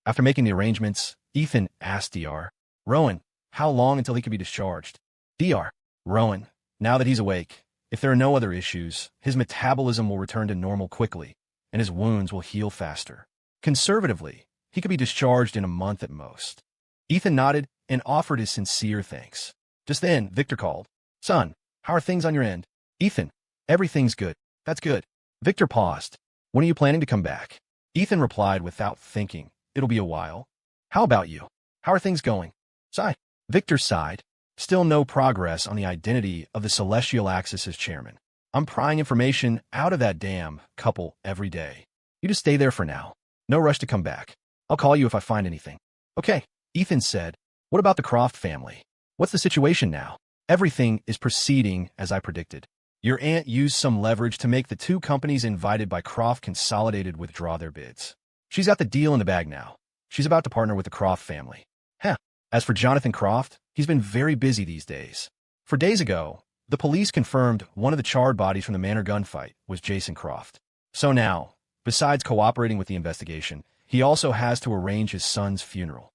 Speaker 1: After making the arrangements, Ethan asked Dr. Rowan how long until he could be discharged. Dr. Rowan, now that he's awake, if there are no other issues, his metabolism will return to normal quickly, and his wounds will heal faster. Conservatively, he could be discharged in a month at most. Ethan nodded and offered his sincere thanks. Just then, Victor called. "Son, how are things on your end?" "Ethan, everything's good." "That's good." Victor paused. "When are you planning to come back?" Ethan replied without thinking, "It'll be a while." "How about you? How are things going?" Sigh. Victor sighed. "Still no progress on the identity of the Celestial Axis as chairman. I'm prying information out of that damn couple every day. You just stay there for now. No rush to come back. I'll call you if I find anything." "Okay," Ethan said. "What about the Croft family? What's the situation now?" "Everything is proceeding as I predicted. Your aunt used some leverage to make the 2 companies invited by Croft Consolidated withdraw their bids. She's got the deal in the bag now. She's about to partner with the Croft family." "Huh." As for Jonathan Croft, he's been very busy these days. For days ago, the police confirmed one of the charred bodies from the manor gunfight was Jason Croft. So now, besides cooperating with the investigation, he also has to arrange his son's funeral.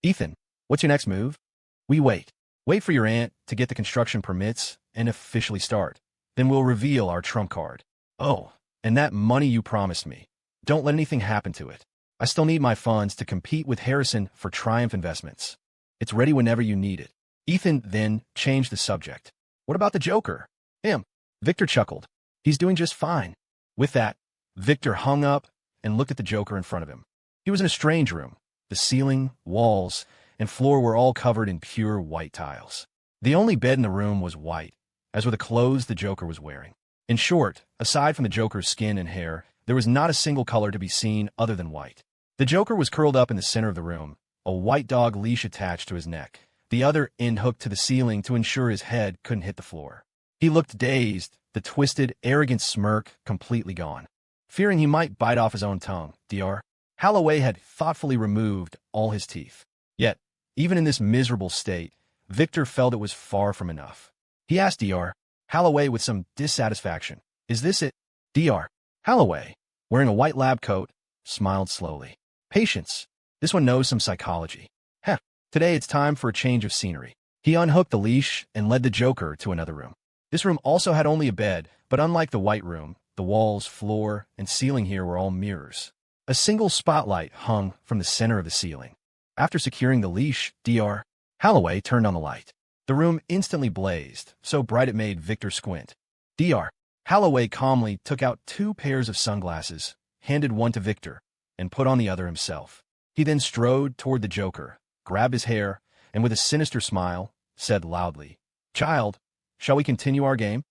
Speaker 1: "Ethan, what's your next move?" "We wait. Wait for your aunt to get the construction permits and officially start. Then we'll reveal our trump card." "Oh, And that money you promised me. Don't let anything happen to it. I still need my funds to compete with Harrison for Triumph Investments. It's ready whenever you need it. Ethan then changed the subject. What about the Joker? Him. Victor chuckled. He's doing just fine. With that, Victor hung up and looked at the Joker in front of him. He was in a strange room. The ceiling, walls, and floor were all covered in pure white tiles. The only bed in the room was white, as were the clothes the Joker was wearing. In short, aside from the Joker's skin and hair, there was not a single color to be seen other than white. The Joker was curled up in the center of the room, a white dog leash attached to his neck, the other end hooked to the ceiling to ensure his head couldn't hit the floor. He looked dazed, the twisted, arrogant smirk completely gone. Fearing he might bite off his own tongue, Dr. Holloway had thoughtfully removed all his teeth. Yet, even in this miserable state, Victor felt it was far from enough. He asked Dr. Holloway with some dissatisfaction, "Is this it?" Dr. Holloway, wearing a white lab coat, smiled slowly. "Patience. This one knows some psychology. Heh, today it's time for a change of scenery." He unhooked the leash and led the Joker to another room. This room also had only a bed, but unlike the white room, the walls, floor, and ceiling here were all mirrors. A single spotlight hung from the center of the ceiling. After securing the leash, Dr. Holloway turned on the light. The room instantly blazed, so bright it made Victor squint. Dr. Holloway calmly took out 2 pairs of sunglasses, handed one to Victor, and put on the other himself. He then strode toward the Joker, grabbed his hair, and with a sinister smile, said loudly, "Child, shall we continue our game?"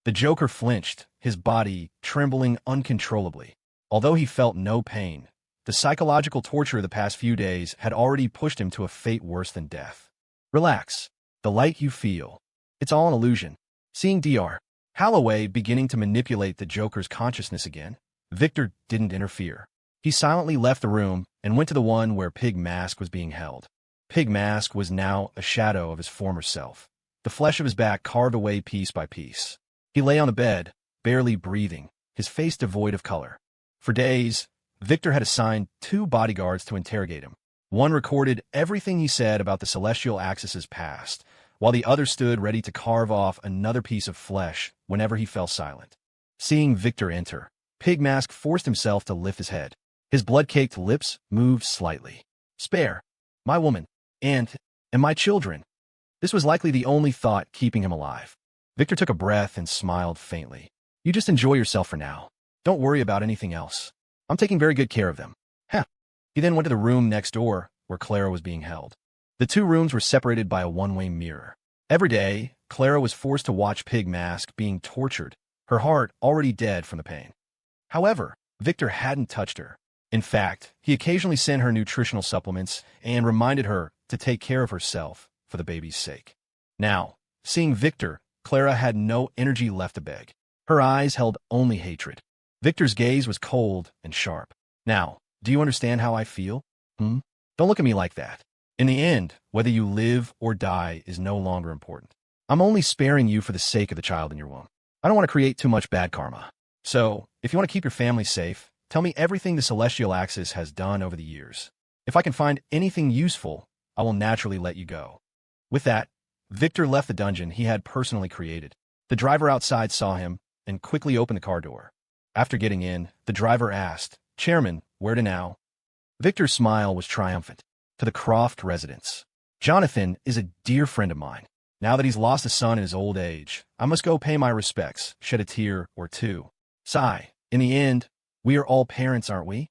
Speaker 1: The Joker flinched, his body trembling uncontrollably. Although he felt no pain, the psychological torture of the past few days had already pushed him to a fate worse than death. "Relax. The light you feel. It's all an illusion." Seeing Dr. Holloway beginning to manipulate the Joker's consciousness again, Victor didn't interfere. He silently left the room and went to the one where Pig Mask was being held. Pig Mask was now a shadow of his former self, the flesh of his back carved away piece by piece. He lay on the bed, barely breathing, his face devoid of color. For days, Victor had assigned 2 bodyguards to interrogate him. One recorded everything he said about the celestial axis's past, while the other stood ready to carve off another piece of flesh whenever he fell silent. Seeing Victor enter, Pig Mask forced himself to lift his head. His blood-caked lips moved slightly. "Spare my woman and my children." This was likely the only thought keeping him alive. Victor took a breath and smiled faintly. "You just enjoy yourself for now. Don't worry about anything else. I'm taking very good care of them." Heh. He then went to the room next door, where Clara was being held. The 2 rooms were separated by a one-way mirror. Every day, Clara was forced to watch Pig Mask being tortured, her heart already dead from the pain. However, Victor hadn't touched her. In fact, he occasionally sent her nutritional supplements and reminded her to take care of herself for the baby's sake. Now, seeing Victor, Clara had no energy left to beg. Her eyes held only hatred. Victor's gaze was cold and sharp. "Now, do you understand how I feel? Don't look at me like that. In the end, whether you live or die is no longer important. I'm only sparing you for the sake of the child in your womb. I don't want to create too much bad karma. So, if you want to keep your family safe, tell me everything the celestial axis has done over the years. If I can find anything useful, I will naturally let you go." With that, Victor left the dungeon he had personally created. The driver outside saw him and quickly opened the car door. After getting in, the driver asked, "Chairman, where to now?" Victor's smile was triumphant. "To the Croft residence. Jonathan is a dear friend of mine. Now that he's lost a son in his old age, I must go pay my respects, shed a tear or 2. Sigh. In the end, we are all parents, aren't we?"